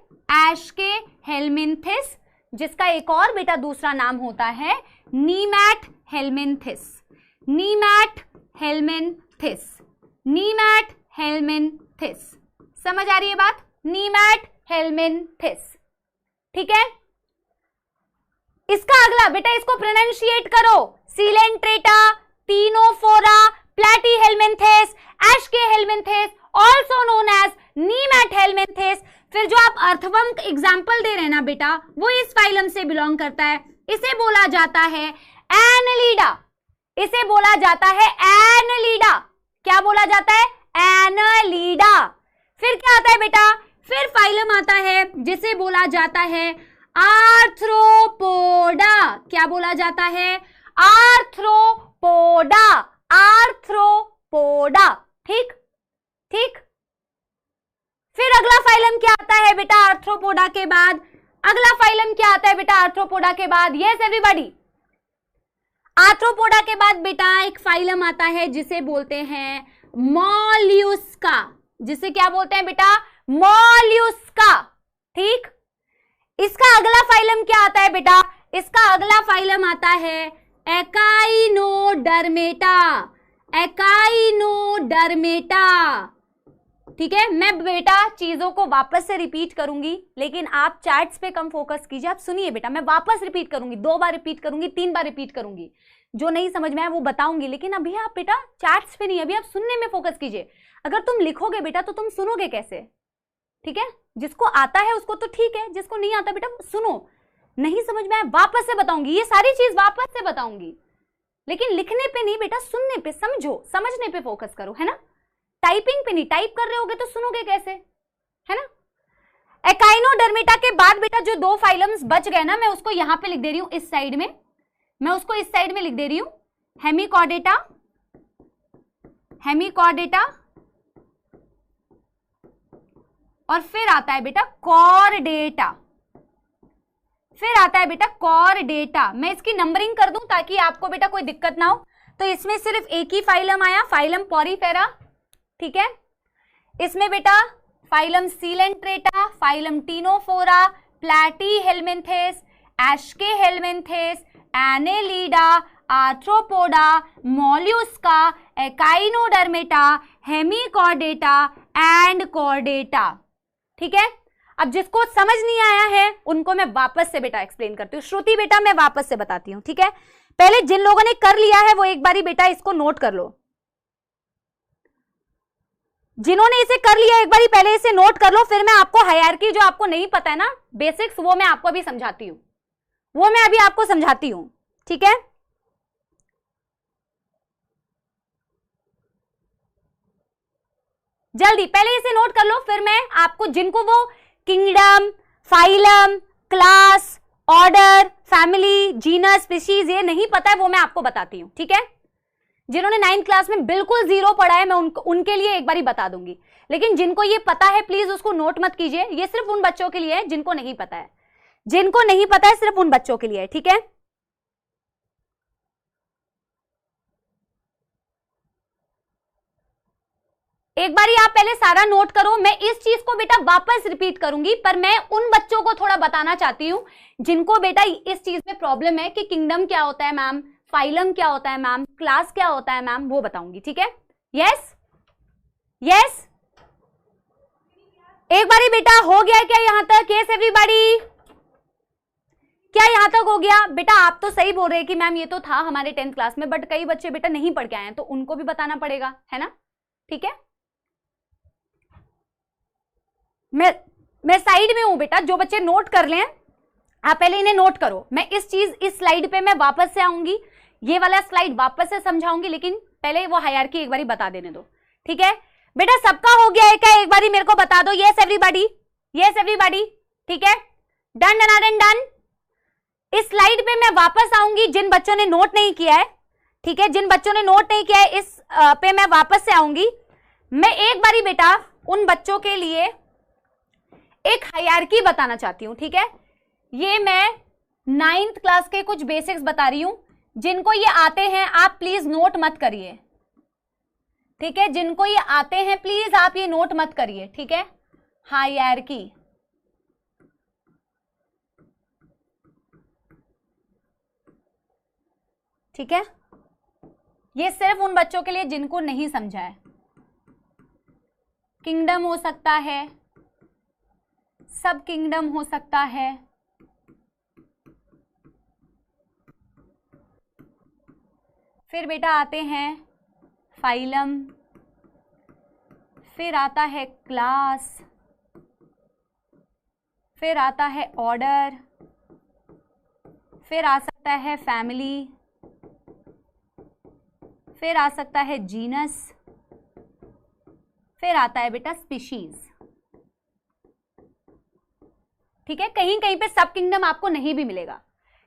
S1: एस्केहेल्मिन्थेस, जिसका एक और बेटा दूसरा नाम होता है नीमैटहेल्मिन्थेस। नीमैटहेल्मिन्थेस, नीमैटहेल्मिन्थेस, समझ आ रही है बात? नीमैटहेल्मिन्थेस, ठीक है। इसका अगला बेटा, इसको प्रोनाउंशिएट करो, coelenterata, ctenophora, platyhelminthes, aschelminthes, also known as nemathelminthes. फिर जो आप अर्थवर्म एग्जांपल दे रहे हैं ना बेटा, वो इस फाइलम से बिलोंग करता है, इसे बोला जाता है एनलीडा, इसे बोला जाता है एनलीडा। क्या बोला जाता है? एनलीडा। फिर क्या आता है बेटा? फिर फाइलम आता है जिसे बोला जाता है आर्थ्रोपोडा। क्या बोला जाता है? आर्थ्रोपोडा, आर्थ्रोपोडा, ठीक ठीक। फिर अगला फाइलम क्या आता है बेटा आर्थ्रोपोडा के बाद? अगला फाइलम क्या आता है बेटा आर्थ्रोपोडा के बाद? यस एवरीबॉडी, आर्थ्रोपोडा के बाद बेटा एक फाइलम आता है जिसे बोलते हैं मॉल्यूस्का। जिसे क्या बोलते हैं बेटा? मॉल्यूस्का, ठीक। इसका अगला फाइलम क्या आता है बेटा? इसका अगला फाइलम आता है एकाइनोडर्मेटा, एकाइनोडर्मेटा, ठीक है। मैं बेटा चीजों को वापस से रिपीट करूंगी, लेकिन आप चार्ट्स पे कम फोकस कीजिए। आप सुनिए बेटा, मैं वापस रिपीट करूंगी, 2 बार रिपीट करूंगी, 3 बार रिपीट करूंगी, जो नहीं समझ में आया वो बताऊंगी, लेकिन अभी आप बेटा चार्ट्स पे नहीं, अभी आप सुनने में फोकस कीजिए। अगर तुम लिखोगे बेटा तो तुम सुनोगे कैसे, ठीक है। जिसको आता है उसको तो ठीक है, जिसको नहीं आता बेटा सुनो, नहीं समझ में आया वापस से बताऊंगी, ये सारी चीज वापस से बताऊंगी, लेकिन लिखने पे नहीं बेटा, सुनने पे, समझो, समझने पे फोकस करो, है ना। टाइपिंग पे नहीं, टाइप कर रहे होगे तो सुनोगे कैसे, है ना। एकाइनोडर्मेटा के बाद बेटा जो 2 फाइलम्स बच गए ना, मैं उसको यहां पे लिख दे रही हूं इस साइड में, मैं उसको इस साइड में लिख दे रही हूं, हेमिकॉर्डेटा, हेमिकॉर्डेटा, और फिर आता है बेटा कॉर्डेटा, फिर आता है बेटा कॉर्डेटा। मैं इसकी नंबरिंग कर दूं ताकि आपको बेटा कोई दिक्कत ना हो। तो इसमें सिर्फ एक ही फाइलम आया, फाइलम पॉरीफेरा, ठीक है। इसमें बेटा phylum coelenterata, phylum ctenophora, platyhelminthes, aschelminthes, annelida, arthropoda, mollusca, echinodermata, hemichordata and chordata, ठीक है। अब जिसको समझ नहीं आया है उनको मैं वापस से बेटा एक्सप्लेन करती हूँ। श्रुति बेटा मैं वापस से बताती हूँ, ठीक है। पहले जिन लोगों ने कर लिया है वो एक बारी बेटा इसको नोट कर लो, जिन्होंने इसे कर लिया एक बारी पहले इसे नोट कर लो, फिर मैं आपको हायरार्की जो आपको नहीं पता है ना बेसिक्स, वो मैं आपको अभी समझाती हूँ, वो मैं अभी आपको समझाती हूँ, ठीक है। जल्दी पहले इसे नोट कर लो, फिर मैं आपको जिनको वो kingdom, phylum, class, order, family, genus, species ये नहीं पता है वो मैं आपको बताती हूँ, ठीक है। जिन्होंने 9th क्लास में बिल्कुल 0 पढ़ा है मैं उनके लिए एक बारी बता दूंगी, लेकिन जिनको ये पता है प्लीज उसको नोट मत कीजिए, ये सिर्फ उन बच्चों के लिए है जिनको नहीं पता है, जिनको नहीं पता है सिर्फ उन बच्चों के लिए है, ठीक है। एक बारी आप पहले सारा नोट करो, मैं इस चीज को बेटा वापस रिपीट करूंगी, पर मैं उन बच्चों को थोड़ा बताना चाहती हूं जिनको बेटा इस चीज में प्रॉब्लम है कि किंगडम क्या होता है मैम, फाइलम क्या होता है मैम, क्लास क्या होता है मैम, वो बताऊंगी, ठीक है। यस यस, एक बारी बेटा हो गया क्या यहां तक? यस एवरीबॉडी, क्या यहां तक हो गया? बेटा आप तो सही बोल रहे हैं कि मैम ये तो था हमारे 10th क्लास में, बट कई बच्चे बेटा नहीं पढ़ के आए हैं तो उनको भी बताना पड़ेगा, है ना? ठीक है, मैं साइड में हूं बेटा, जो बच्चे नोट कर लें आप पहले इन्हें नोट करो। मैं इस स्लाइड पे मैं वापस से आऊंगी, ये वाला स्लाइड वापस से समझाऊंगी, लेकिन पहले वो हायरार्की एक बारी बता देने दो। ठीक है बेटा, सबका हो गया है क्या? एक बारी मेरे को बता दो। यस एवरीबॉडी, यस एवरीबॉडी, ठीक है, डन डन एंड डन। इस स्लाइड पे मैं वापस आऊंगी जिन बच्चों ने नोट नहीं किया है, ठीक है, जिन बच्चों ने नोट नहीं किया है इस पे मैं वापस से आऊंगी। मैं एक बारी बेटा उन बच्चों के लिए एक हायरार्की बताना चाहती हूं, ठीक है। ये मैं 9th क्लास के कुछ बेसिक्स बता रही हूं, जिनको ये आते हैं आप प्लीज नोट मत करिए, ठीक है, जिनको ये आते हैं प्लीज आप ये नोट मत करिए, ठीक है। हायरार्की, ठीक है, ये सिर्फ उन बच्चों के लिए जिनको नहीं समझा है। किंगडम हो सकता है, सब किंगडम हो सकता है, फिर बेटा आते हैं फाइलम, फिर आता है क्लास, फिर आता है ऑर्डर, फिर आ सकता है फैमिली, फिर आ सकता है जीनस, फिर आता है बेटा स्पीशीज, ठीक है। कहीं कहीं पे सब किंगडम आपको नहीं भी मिलेगा,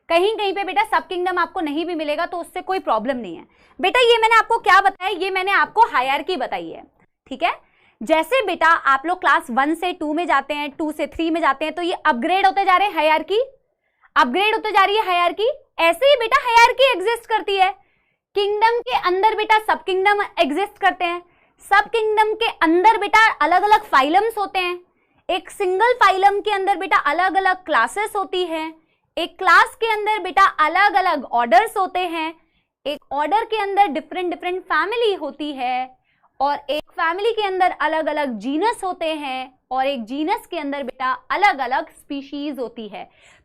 S1: कहीं कहीं पे बेटा सब किंगडम आपको नहीं भी मिलेगा, तो उससे कोई प्रॉब्लम नहीं है बेटा। ये मैंने आपको क्या बताया, ये मैंने आपको हायरार्की बताई है, ठीक है। जैसे बेटा आप लोग क्लास 1 से 2 में जाते हैं, 2 से 3 में जाते हैं, तो ये अपग्रेड होते जा रहे हैं, हायरार्की अपग्रेड होते जा रही है हायरार्की। ऐसे ही बेटा हायरार्की एग्जिस्ट करती है। किंगडम के अंदर बेटा सब किंगडम एग्जिस्ट करते हैं, सब किंगडम के अंदर बेटा अलग अलग फाइलम्स होते हैं, एक सिंगल फाइलम के अंदर बेटा अलग अलग क्लासेस होती हैं, एक क्लास के अंदर बेटा अलग अलग ऑर्डर्स होते हैं, एक ऑर्डर के अंदर डिफरेंट डिफरेंट फैमिली होती है, और एक फैमिली के अंदर अलग अलग जीनस होते हैं, और एक जीनस के अंदर बेटा अलग अलग स्पीशीज होती है।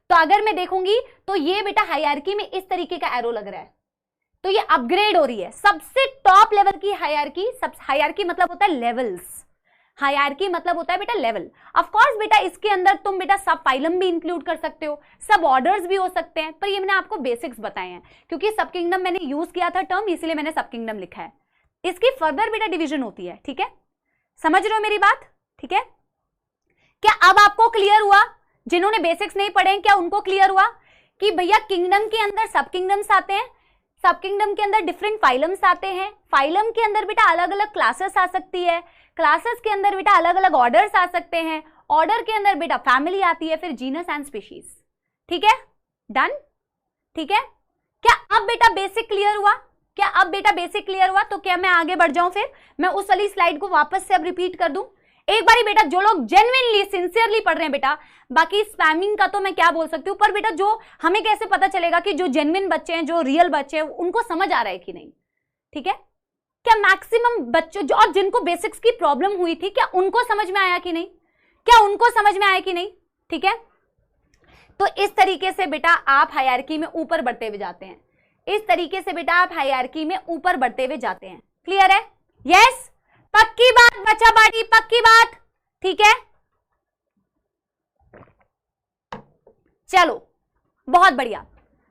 S1: तो अगर मैं देखूंगी तो ये बेटा हायरार्की में इस तरीके का एरो लग रहा है, तो ये अपग्रेड हो रही है। सबसे टॉप लेवल की हायरार्की, सब हायरार्की मतलब होता है लेवल्स, हायरार्की मतलब होता है बेटा लेवल। ऑफ कोर्स बेटा इसके अंदर तुम बेटा सब फाइलम भी इंक्लूड कर सकते हो, सब ऑर्डर्स भी हो सकते हैं, पर ये मैंने आपको बेसिक्स बताए हैं, क्योंकि सब किंगडम मैंने यूज किया था टर्म, इसलिए मैंने सब किंगडम लिखा है। इसकी फर्दर बेटा डिवीजन होती है, ठीक है, समझ रहे हो मेरी बात, ठीक है। क्या अब आपको क्लियर हुआ? जिन्होंने बेसिक्स नहीं पढ़े क्या उनको क्लियर हुआ कि भैया किंगडम के अंदर सब किंगडम्स आते हैं, सब किंगडम के अंदर डिफरेंट फाइलम्स आते हैं, फाइलम के अंदर बेटा अलग अलग क्लासेस आ सकती है, क्लासेस के अंदर बेटा अलग अलग ऑर्डर्स आ सकते हैं, ऑर्डर के अंदर बेटा फैमिली आती है, फिर जीनस एंड स्पीशीज, ठीक है, डन, ठीक है। क्या अब बेटा बेसिक क्लियर हुआ? क्या अब बेटा बेसिक क्लियर हुआ? तो क्या मैं आगे बढ़ जाऊं, फिर मैं उस वाली स्लाइड को वापस से अब रिपीट कर दूं एक बारी बेटा। जो लोग जेन्युइनली सिंसियरली पढ़ रहे हैं बेटा, बाकी स्पैमिंग का तो मैं क्या बोल सकती हूँ, पर बेटा जो हमें कैसे पता चलेगा कि जो जेन्युइन बच्चे हैं, जो रियल बच्चे हैं, उनको समझ आ रहा है कि नहीं, ठीक है। क्या मैक्सिमम बच्चों जो और जिनको बेसिक्स की प्रॉब्लम हुई थी, क्या उनको समझ में आया कि नहीं, क्या उनको समझ में आया कि नहीं, ठीक है। तो इस तरीके से बेटा आप हायरार्की में ऊपर बढ़ते हुए जाते हैं, इस तरीके से बेटा आप हायरार्की में ऊपर बढ़ते हुए जाते हैं। क्लियर है? यस, पक्की बात बच्चा पार्टी, पक्की बात, ठीक है। चलो बहुत बढ़िया,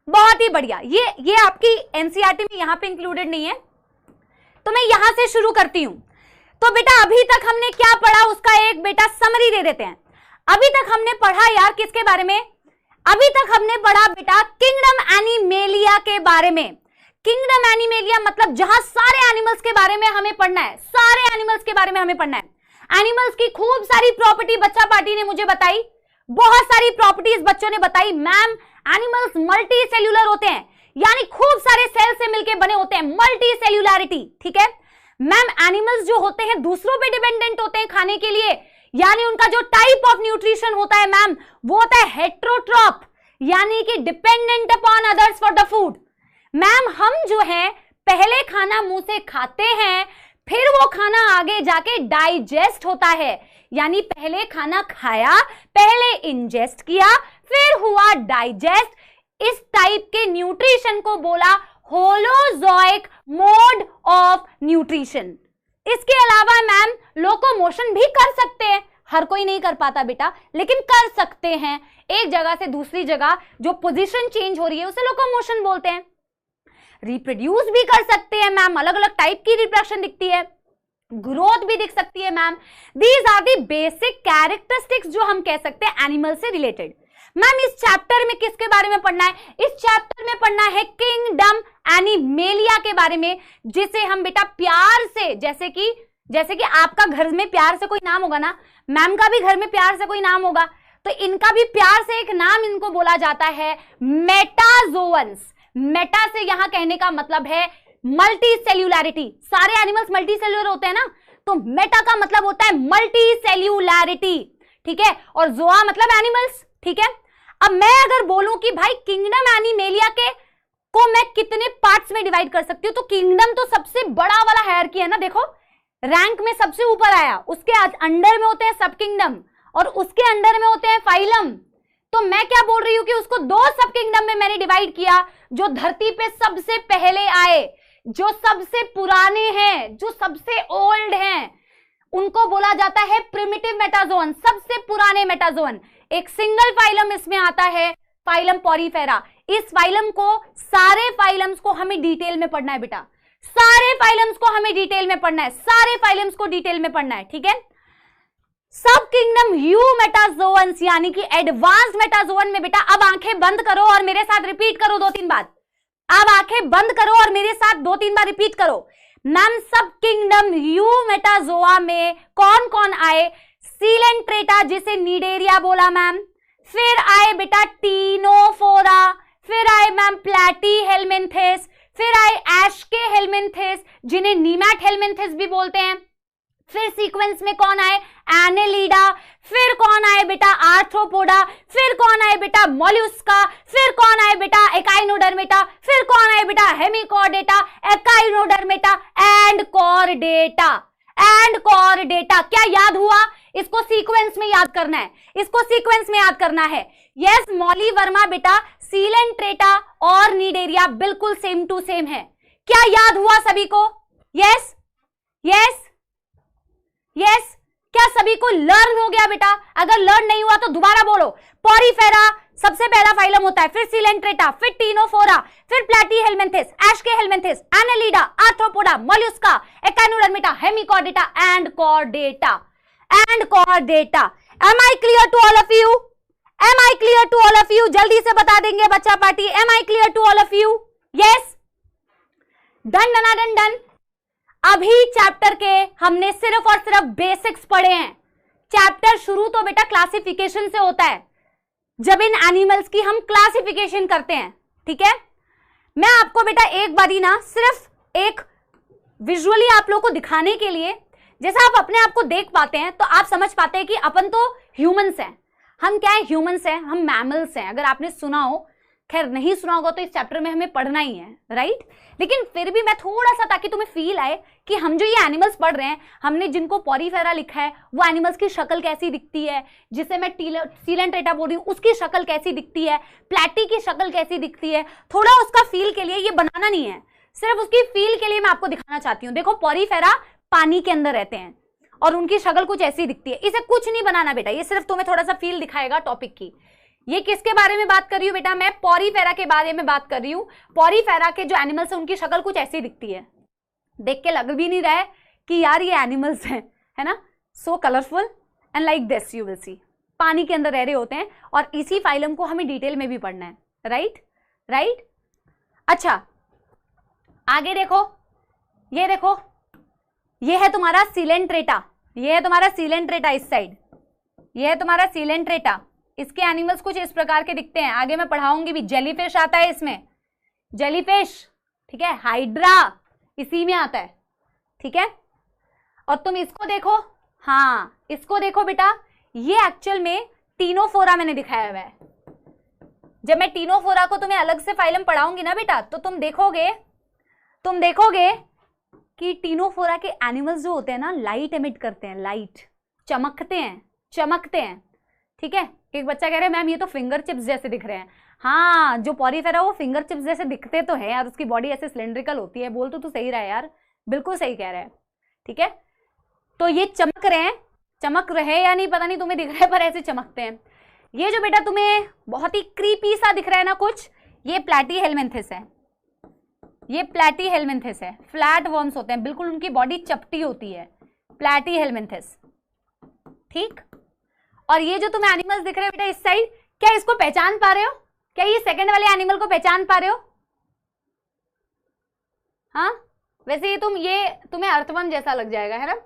S1: बहुत ही बढ़िया। ये आपकी एनसीईआरटी में यहां पे इंक्लूडेड नहीं है, तो मैं यहां से शुरू करती हूं। तो बेटा अभी तक हमने क्या पढ़ा उसका एक बेटा समरी दे देते हैं। अभी तक हमने पढ़ा यार किसके बारे में? अभी तक हमने पढ़ा बेटा किंगडम एनिमेलिया के बारे में। किंगडम एनिमेलिया मतलब जहां सारे एनिमल्स के बारे में हमें पढ़ना है, सारे एनिमल्स के बारे में हमें पढ़ना है। एनिमल्स की खूब सारी प्रॉपर्टी बच्चा पार्टी ने मुझे बताई, बहुत सारी प्रॉपर्टीज बच्चों ने बताई। मैम एनिमल्स मल्टी सेल्यूलर होते हैं, यानी खूब सारे सेल से मिलकर बने होते हैं, मल्टी सेल्यूलरिटी, ठीक है। मैम एनिमल्स जो होते हैं दूसरों पे डिपेंडेंट होते हैं खाने के लिए, यानी उनका जो टाइप ऑफ न्यूट्रिशन होता है मैम वो होता है हेट्रोट्रॉप, यानी कि dependent upon others for the food. Ma'am हम जो है पहले खाना मुंह से खाते हैं, फिर वो खाना आगे जाके डाइजेस्ट होता है, यानी पहले खाना खाया, पहले इंजेस्ट किया, फिर हुआ डाइजेस्ट। इस टाइप के न्यूट्रिशन को बोला होलोजोइक मोड ऑफ न्यूट्रिशन। इसके अलावा मैम लोकोमोशन भी कर सकते हैं, हर कोई नहीं कर पाता बेटा, लेकिन कर सकते हैं। एक जगह से दूसरी जगह जो पोजीशन चेंज हो रही है उसे लोकोमोशन बोलते हैं। रिप्रोड्यूस भी कर सकते हैं मैम, अलग अलग टाइप की रिप्रोडक्शन दिखती है, ग्रोथ भी दिख सकती है ma'am. These are the basic characteristics जो हम कह सकते हैं एनिमल से रिलेटेड। मैम इस चैप्टर में किसके बारे में पढ़ना है? इस चैप्टर में पढ़ना है किंगडम एनिमेलिया के बारे में, जिसे हम बेटा प्यार से, जैसे कि आपका घर में प्यार से कोई नाम होगा ना, मैम का भी घर में प्यार से कोई नाम होगा, तो इनका भी प्यार से एक नाम इनको बोला जाता है मेटाजोअन्स। मेटा से यहां कहने का मतलब है मल्टी सेल्यूलैरिटी। सारे एनिमल्स मल्टी सेल्यूलर होते हैं ना, तो मेटा का मतलब होता है मल्टी सेल्यूलैरिटी, ठीक है, और जोआ मतलब एनिमल्स, ठीक है। अब मैं अगर बोलूं कि भाई किंगडम एनिमेलिया को मैं कितने पार्ट्स में डिवाइड कर सकती हूँ, तो किंगडम तो सबसे बड़ा वाला हायरार्की है ना, देखो रैंक में सबसे ऊपर आया, उसके अंडर में होते हैं सब किंगडम और उसके अंडर में होते हैं फाइलम। तो मैं क्या बोल रही हूं कि उसको दो सब किंगडम में मैंने डिवाइड किया। जो धरती पे सबसे पहले आए, जो सबसे पुराने हैं, जो सबसे ओल्ड हैं, उनको बोला जाता है प्रिमिटिव मेटाजोन, सबसे पुराने मेटाजोन। एक सिंगल फाइलम इसमें आता है, फाइलम पॉरीफेरा। इस फाइलम को, सारे फाइलम्स को हमें डिटेल में पढ़ना है बेटा, सारे फाइलम्स को हमें डिटेल में पढ़ना है, सारे फाइलम्स को डिटेल में पढ़ना है, ठीक है। सब किंगडम यूमेटाजोअन्स यानी कि एडवांस्ड मेटाजोअन में बेटा, अब आंखें बंद करो और मेरे साथ रिपीट करो 2-3 बार। अब आंखें बंद करो और मेरे साथ 2-3 बार रिपीट करो। मैम सब किंगडम यूमेटाजोआ में कौन कौन आए? सीलेंट्रेटा जिसे नीडेरिया बोला मैम, फिर आए बेटा टीनोफोरा, फिर आए मैम प्लैटीहेल्मिन्थेस, फिर आए एशके हेल्मिन्थेस जिन्हें नीमैट हेल्मिन्थेस भी बोलते हैं। फिर सीक्वेंस में कौन आए? एनेलिडा, फिर कौन आए बेटा? आर्थ्रोपोडा, फिर कौन आए बेटा? मोलस्का, फिर कौन आए बेटा? एकाइनोडर्मेटा, फिर कौन आए बेटा? Hemichordata, echinodermata and chordata. And Chordata क्या याद हुआ? इसको सीक्वेंस में याद करना है, इसको सीक्वेंस में याद करना है। यस मौली वर्मा बेटा, सीलेंट्रेटा और नीडेरिया बिल्कुल सेम टू सेम है। क्या याद हुआ सभी को? यस यस यस, क्या सभी को लर्न हो गया बेटा? अगर लर्न नहीं हुआ तो दोबारा बोलो। पॉरीफेरा सबसे पहला फाइलम होता है, फिर सीलेंट्रेटा, फिर टीनोफोरा, फिर platyhelminthes, aschelminthes, annelida, arthropoda, mollusca, echinodermata, hemichordata and chordata. And chordata. Am I clear to all of you? Am I clear to all of you? जल्दी से बता देंगे बच्चा party. Am I clear to all of you? Yes, done done done done. अभी chapter के हमने सिर्फ और सिर्फ बेसिक्स पढ़े हैं। चैप्टर शुरू तो बेटा क्लासिफिकेशन से होता है, जब इन एनिमल्स की हम क्लासिफिकेशन करते हैं, ठीक है। मैं आपको बेटा एक बारी ना सिर्फ एक विजुअली आप लोगों को दिखाने के लिए, जैसा आप अपने आप को देख पाते हैं तो आप समझ पाते हैं कि अपन तो ह्यूमंस हैं। हम क्या है? ह्यूमंस हैं, हम मैमल्स हैं। अगर आपने सुना हो, खैर नहीं सुना होगा तो इस चैप्टर में हमें पढ़ना ही है, राइट। लेकिन फिर भी मैं थोड़ा सा, ताकि तुम्हें फील आए कि हम जो ये एनिमल्स पढ़ रहे हैं, हमने जिनको पॉरीफेरा लिखा है वो एनिमल्स की शक्ल कैसी दिखती है, जिसे मैं सीलेंट्रेटा बोल रही हूँ उसकी शक्ल कैसी दिखती है, प्लैटी की शक्ल कैसी दिखती है, थोड़ा उसका फील के लिए, ये बनाना नहीं है, सिर्फ उसकी फील के लिए मैं आपको दिखाना चाहती हूँ। देखो पॉरीफेरा पानी के अंदर रहते हैं और उनकी शक्ल कुछ ऐसी दिखती है। इसे कुछ नहीं बनाना बेटा, ये सिर्फ तुम्हें थोड़ा सा फील दिखाएगा टॉपिक की। ये किसके बारे में बात कर रही हूँ बेटा? मैं पॉरीफेरा के बारे में बात कर रही हूँ। पॉरीफेरा के जो एनिमल्स हैं उनकी शक्ल कुछ ऐसी दिखती है, देख के लग भी नहीं रहा है कि यार ये एनिमल्स हैं, है ना। सो colourful and like this you will see. पानी के अंदर रह रहे होते हैं और इसी फाइलम को हमें डिटेल में भी पढ़ना है, राइट राइट। अच्छा आगे देखो, ये देखो, ये है तुम्हारा सीलेंट्रेटा, ये है तुम्हारा सीलेंट्रेटा इस साइड, ये है तुम्हारा सीलेंट्रेटा। इसके एनिमल्स कुछ इस प्रकार के दिखते हैं, आगे मैं पढ़ाऊंगी भी। जेलीफिश आता है इसमें, जेलीफिश, ठीक है। हाइड्रा इसी में आता है, ठीक है। और तुम इसको देखो, हाँ इसको देखो बेटा, ये एक्चुअल में टीनोफोरा मैंने दिखाया हुआ है। जब मैं टीनोफोरा को तुम्हें अलग से फाइलम पढ़ाऊंगी ना बेटा, तो तुम देखोगे कि टीनोफोरा के एनिमल्स जो होते हैं ना, लाइट एमिट करते हैं, लाइट चमकते हैं, चमकते हैं, ठीक है। एक बच्चा कह रहा है मैम ये तो फिंगर चिप्स जैसे दिख रहे हैं। हाँ, जो पॉरीफेरा वो फिंगर चिप्स जैसे दिखते तो है यार, उसकी बॉडी ऐसे सिलेंड्रिकल होती है। बोल तो तू सही रहा है यार, बिल्कुल सही कह रहा है, ठीक है। तो ये चमक रहे हैं, चमक रहे या नहीं पता नहीं तुम्हें दिख रहा है, पर ऐसे चमकते हैं। ये जो बेटा तुम्हें बहुत ही क्रीपी सा दिख रहा है ना कुछ, ये प्लैटीहेलमिन्थिस है, ये प्लैटीहेलमिन्थिस है। फ्लैट वर्म्स होते हैं, बिल्कुल उनकी बॉडी चपटी होती है, प्लैटीहेलमिन्थिस, ठीक। और ये जो तुम्हें एनिमल्स दिख रहे हैं बेटा इस साइड, क्या इसको पहचान पा रहे हो? क्या ये सेकंड वाले एनिमल को पहचान पा रहे हो? हाँ, वैसे ये तुम्हें अर्थवर्म जैसा लग जाएगा, है ना।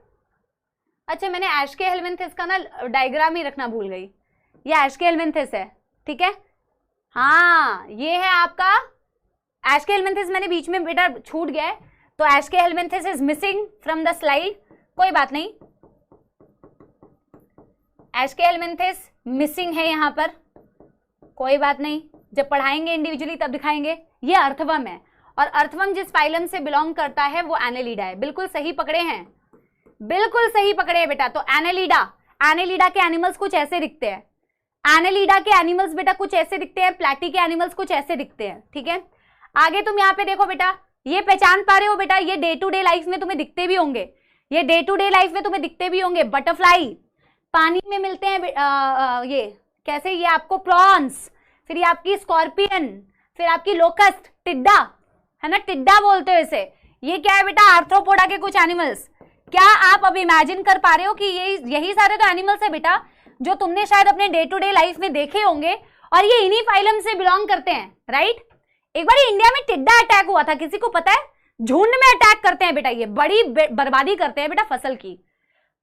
S1: अच्छा, मैंने एशकेहेलमिन्थिस का ना डायग्राम ही रखना भूल गई। ये एशकेहेलमिन्थिस है, ठीक है। हाँ, ये है आपका एशकेहेलमिन्थिस, मैंने बीच में बेटा छूट गया है, तो aschelminthes is missing from the slide, कोई बात नहीं। एशकेहेलमिन्थिस मिसिंग है यहां पर, कोई बात नहीं, जब पढ़ाएंगे इंडिविजुअली तब दिखाएंगे। ये अर्थवर्म है, और अर्थवर्म जिस फाइलम से बिलोंग करता है वो एनेलिडा है। बिल्कुल सही पकड़े हैं, बिल्कुल सही पकड़े हैं बेटा। तो एनेलिडा, एनेलिडा के एनिमल्स कुछ ऐसे दिखते हैं, एनेलिडा के एनिमल्स बेटा कुछ ऐसे दिखते हैं, प्लैटी के एनिमल्स कुछ ऐसे दिखते हैं, ठीक है। आगे तुम यहाँ पे देखो बेटा, ये पहचान पा रहे हो बेटा, ये डे टू डे लाइफ में तुम्हें दिखते भी होंगे, ये डे टू डे लाइफ में तुम्हें दिखते भी होंगे। बटरफ्लाई पानी में मिलते हैं, ये कैसे, ये आपको प्रॉन्स, फिर ये आपकी स्कॉर्पियन, फिर आपकी लोकस्ट, टिड्डा, है ना, टिड्डा बोलते हो इसे। ये क्या है बेटा, आर्थ्रोपोडा के कुछ एनिमल्स। क्या आप अब इमेजिन कर पा रहे हो कि यही सारे तो एनिमल्स है बेटा जो तुमने शायद अपने डे टू डे लाइफ में देखे होंगे, और ये इन्हीं फाइलम से बिलोंग करते हैं, राइट। एक बार इंडिया में टिड्डा अटैक हुआ था, किसी को पता है? झुंड में अटैक करते हैं बेटा, ये बड़ी बर्बादी करते हैं बेटा फसल की।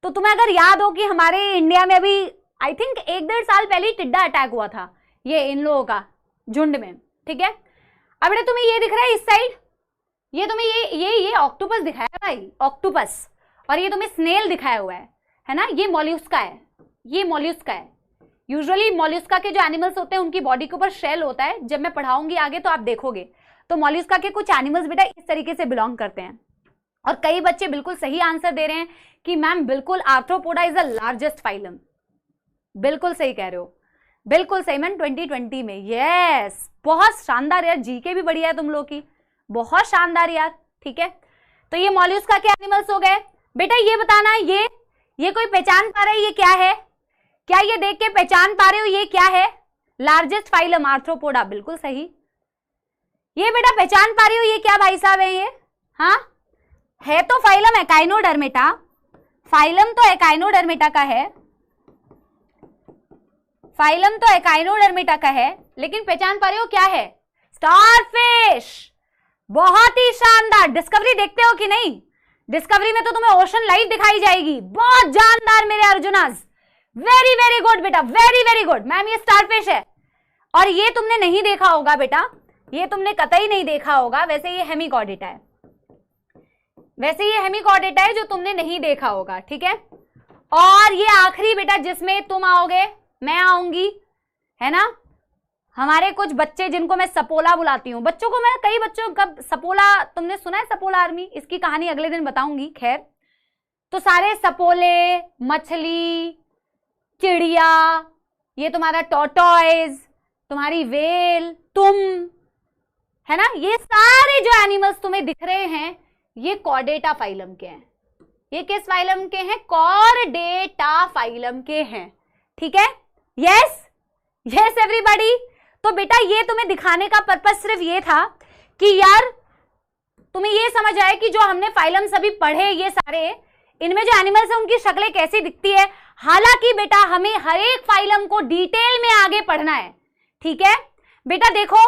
S1: तो तुम्हें अगर याद हो कि हमारे इंडिया में अभी आई थिंक 1-1.5 साल पहले टिड्डा अटैक हुआ था, ये इन लोगों का झुंड में, ठीक है। अब बेटा तुम्हें ये दिख रहा है इस साइड, ये तुम्हें ये ऑक्टोपस दिखाया है भाई, ऑक्टोपस, और ये तुम्हें स्नेल दिखाया हुआ है ना। ये मॉल्यूस्का है, ये मॉल्यूस्का है। यूजुअली मॉल्यूस्का के जो एनिमल्स होते हैं उनकी बॉडी के ऊपर शेल होता है, जब मैं पढ़ाऊंगी आगे तो आप देखोगे। तो मॉल्यूस्का के कुछ एनिमल्स बेटा इस तरीके से बिलोंग करते हैं। और कई बच्चे बिल्कुल सही आंसर दे रहे हैं कि मैम बिल्कुल arthropoda is the largest phylum. बिल्कुल सही कह रहे हो, बिल्कुल सही मैम, 2020 में। यस, बहुत शानदार यार, जीके भी बढ़िया है तुम लोग की, बहुत शानदार यार, ठीक है। तो ये मॉल्यूस्का के एनिमल्स हो गए बेटा। ये बताना, ये कोई पहचान पा रहा है ये क्या है? क्या ये देख के पहचान पा रहे हो ये क्या है? लार्जेस्ट फाइलम आर्थ्रोपोडा, बिल्कुल सही। ये बेटा पहचान पा रही हो ये क्या भाई साहब है ये? हाँ, है तो फाइलम एकाइनोडर्मेटा, फाइलम तो एकाइनोडर्मेटा का है, फाइलम तो एकाइनोडर्मेटा का है, लेकिन पहचान पा रहे हो क्या है? स्टारफिश। बहुत ही शानदार। डिस्कवरी देखते हो कि नहीं? डिस्कवरी में तो तुम्हें ओशन लाइफ दिखाई जाएगी, बहुत जानदार मेरे अर्जुनास। वेरी वेरी गुड बेटा, वेरी वेरी गुड। मैम ये स्टारफिश है, और ये तुमने नहीं देखा होगा बेटा, ये तुमने कतई नहीं देखा होगा। वैसे ये हेमिकॉर्डेटा है, वैसे ये हेमिकॉर्डेटा है जो तुमने नहीं देखा होगा, ठीक है। और ये आखिरी बेटा जिसमें तुम आओगे, मैं आऊंगी, है ना। हमारे कुछ बच्चे जिनको मैं सपोला बुलाती हूँ, बच्चों को मैं, कई बच्चों का सपोला, तुमने सुना है सपोला आर्मी? इसकी कहानी अगले दिन बताऊंगी। खैर, तो सारे सपोले, मछली, चिड़िया, ये तुम्हारा टॉर्टॉइज, तुम्हारी वेल, तुम, है ना, ये सारे जो एनिमल्स तुम्हें दिख रहे हैं ये कॉर्डेटा फाइलम के हैं। ये किस फाइलम के हैं? कॉर्डेटा फाइलम के हैं, ठीक है। Yes yes everybody. तो बेटा ये तुम्हें दिखाने का पर्पस सिर्फ ये था कि यार तुम्हें ये समझ आए कि जो हमने फाइलम सभी पढ़े ये सारे, इनमें जो एनिमल्स है उनकी शक्लें कैसी दिखती है। हालांकि बेटा हमें हर एक फाइलम को डिटेल में आगे पढ़ना है, ठीक है बेटा। देखो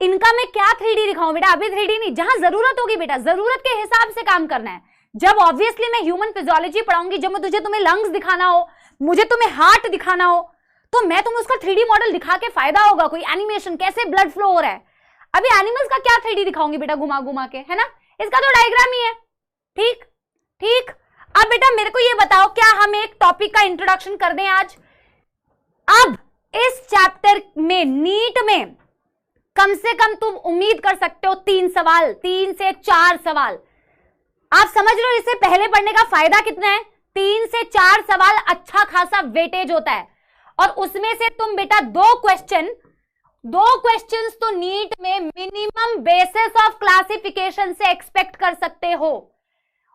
S1: इनका मैं क्या 3D दिखाऊं बेटा? अभी 3D नहीं, जहां जरूरत होगी बेटा, जरूरत के हिसाब से काम करना है। जब ऑब्वियसली मैं ह्यूमन फिजियोलॉजी पढ़ाऊंगी, जब मैं तुम्हें लंग्स दिखाना हो, मुझे तुम्हें हार्ट दिखाना हो, तो मैं तुम्हें उसका 3D मॉडल दिखा के फायदा होगा, कोई एनिमेशन, कैसे ब्लड फ्लो हो रहा है। अभी एनिमल्स का क्या 3D दिखाऊंगी बेटा घुमा घुमा के, है ना। इसका तो डायग्राम ही है, ठीक ठीक। अब बेटा मेरे को ये बताओ, क्या हम एक टॉपिक का इंट्रोडक्शन कर दें आज? अब इस चैप्टर में नीट में कम से कम तुम उम्मीद कर सकते हो 3 सवाल, 3 से 4 सवाल। आप समझ रहे हो इससे पहले पढ़ने का फायदा कितना है? 3 से 4 सवाल अच्छा खासा वेटेज होता है, और उसमें से तुम बेटा 2 क्वेश्चंस तो नीट में मिनिमम बेसिस ऑफ क्लासिफिकेशन से एक्सपेक्ट कर सकते हो।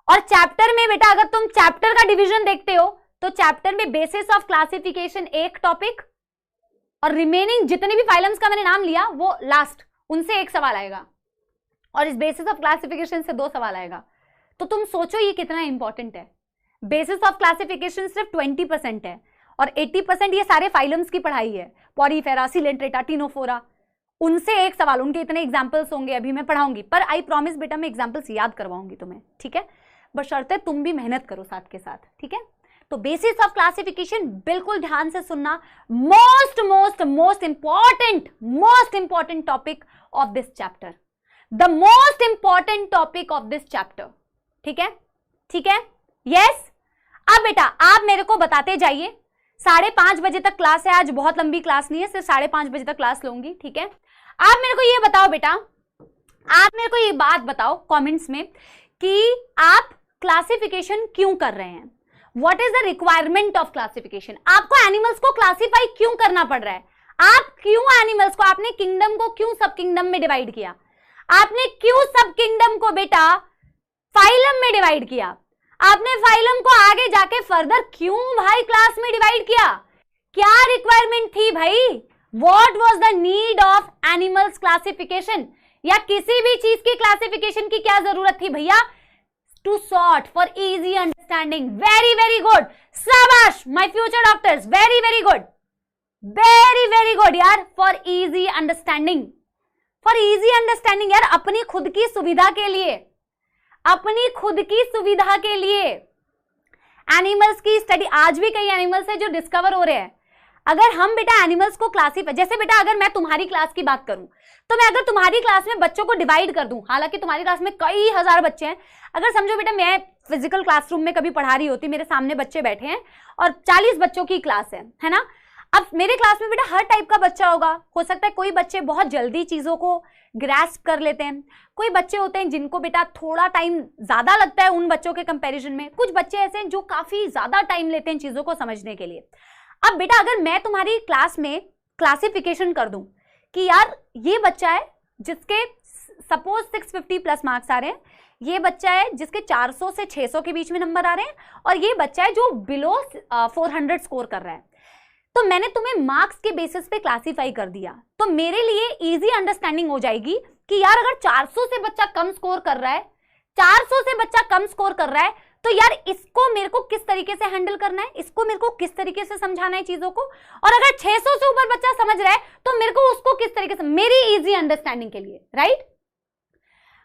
S1: और चैप्टर में बेटा अगर तुम चैप्टर का डिवीजन देखते हो तो चैप्टर में बेसिस ऑफ क्लासिफिकेशन एक टॉपिक, और रिमेनिंग जितने भी फाइलम्स का मैंने नाम लिया वो लास्ट, उनसे 1 सवाल आएगा, और इस बेसिस ऑफ क्लासिफिकेशन से 2 सवाल आएगा। तो तुम सोचो ये कितना इंपॉर्टेंट है। बेसिस ऑफ क्लासिफिकेशन सिर्फ 20% है, और 80% ये सारे फाइलम्स की पढ़ाई है, पॉरीफेरा, सिलेंट्रेटा, टिनोफोरा, उनसे 1 सवाल, उनके इतने एग्जाम्पल्स होंगे, अभी मैं पढ़ाऊंगी, पर आई प्रॉमिस बेटा मैं एग्जाम्पल्स याद करवाऊंगी तुम्हें, ठीक है, बशर्ते तुम भी मेहनत करो साथ के साथ, ठीक है। तो बेसिस ऑफ क्लासिफिकेशन बिल्कुल ध्यान से सुनना, most important topic of this chapter, the most important topic of this chapter, ठीक है, ठीक है, यस। अब बेटा आप मेरे को बताते जाइए, 5:30 बजे तक क्लास है, आज बहुत लंबी क्लास नहीं है, सिर्फ 5:30 बजे तक क्लास लूंगी, ठीक है। आप मेरे को ये बताओ बेटा, आप मेरे को ये बात बताओ कमेंट्स में कि आप क्लासिफिकेशन क्यों कर रहे हैं, what is the requirement of classification, आपको एनिमल्स को क्लासिफाई क्यों करना पड़ रहा है, आप क्यों एनिमल्स को, आपने किंगडम को क्यों सब किंगडम में डिवाइड किया, आपने क्यों सब किंगडम को बेटा फाइलम में डिवाइड किया, आपने फाइलम को आगे जाके फर्दर क्यों भाई क्लास में डिवाइड किया, क्या रिक्वायरमेंट थी भाई, what was the need of animals classification, या किसी भी चीज की क्लासिफिकेशन की क्या जरूरत थी भैया, to sort for easy understanding, very good, शाबाश my future doctors, very good यार, फॉर इजी अंडरस्टैंडिंग, यार, अपनी खुद की सुविधा के लिए, अपनी खुद की सुविधा के लिए एनिमल्स की स्टडी, आज भी कई एनिमल्स है जो डिस्कवर हो रहे हैं। अगर हम बेटा एनिमल्स को क्लासिफाई, जैसे बेटा अगर मैं तुम्हारी क्लास की बात करूं, तो मैं अगर तुम्हारी क्लास में बच्चों को डिवाइड कर दूं, हालांकि तुम्हारी क्लास में कई हजार बच्चे हैं, अगर समझो बेटा मैं फिजिकल क्लासरूम में कभी पढ़ा रही होती, मेरे सामने बच्चे बैठे हैं और 40 बच्चों की क्लास है ना, अब मेरे क्लास में बेटा हर टाइप का बच्चा होगा, हो सकता है कोई बच्चे बहुत जल्दी चीजों को ग्रैस्प कर लेते हैं, कोई बच्चे होते हैं जिनको बेटा थोड़ा टाइम ज्यादा लगता है उन बच्चों के कंपैरिजन में, कुछ बच्चे ऐसे हैं जो काफी ज्यादा टाइम लेते हैं चीजों को समझने के लिए। अब बेटा अगर मैं तुम्हारी क्लास में क्लासिफिकेशन कर दूं कि यार ये बच्चा है जिसके सपोज 650 प्लस मार्क्स आ रहे हैं, ये बच्चा है जिसके 400 से 600 के बीच में नंबर आ रहे हैं, और ये बच्चा है जो बिलो 400 स्कोर कर रहा है, तो मैंने तुम्हें मार्क्स के बेसिस पे क्लासिफाई कर दिया, तो मेरे लिए इजी अंडरस्टैंडिंग हो जाएगी कि यार अगर 400 से बच्चा कम स्कोर कर रहा है, 400 से बच्चा कम स्कोर कर रहा है, तो यार इसको मेरे को किस तरीके से हैंडल करना है, इसको मेरे को किस तरीके से समझाना है चीजों को, और अगर 600 से ऊपर बच्चा समझ रहा है तो मेरे को उसको किस तरीके से, मेरी इजी अंडरस्टैंडिंग के लिए, राइट।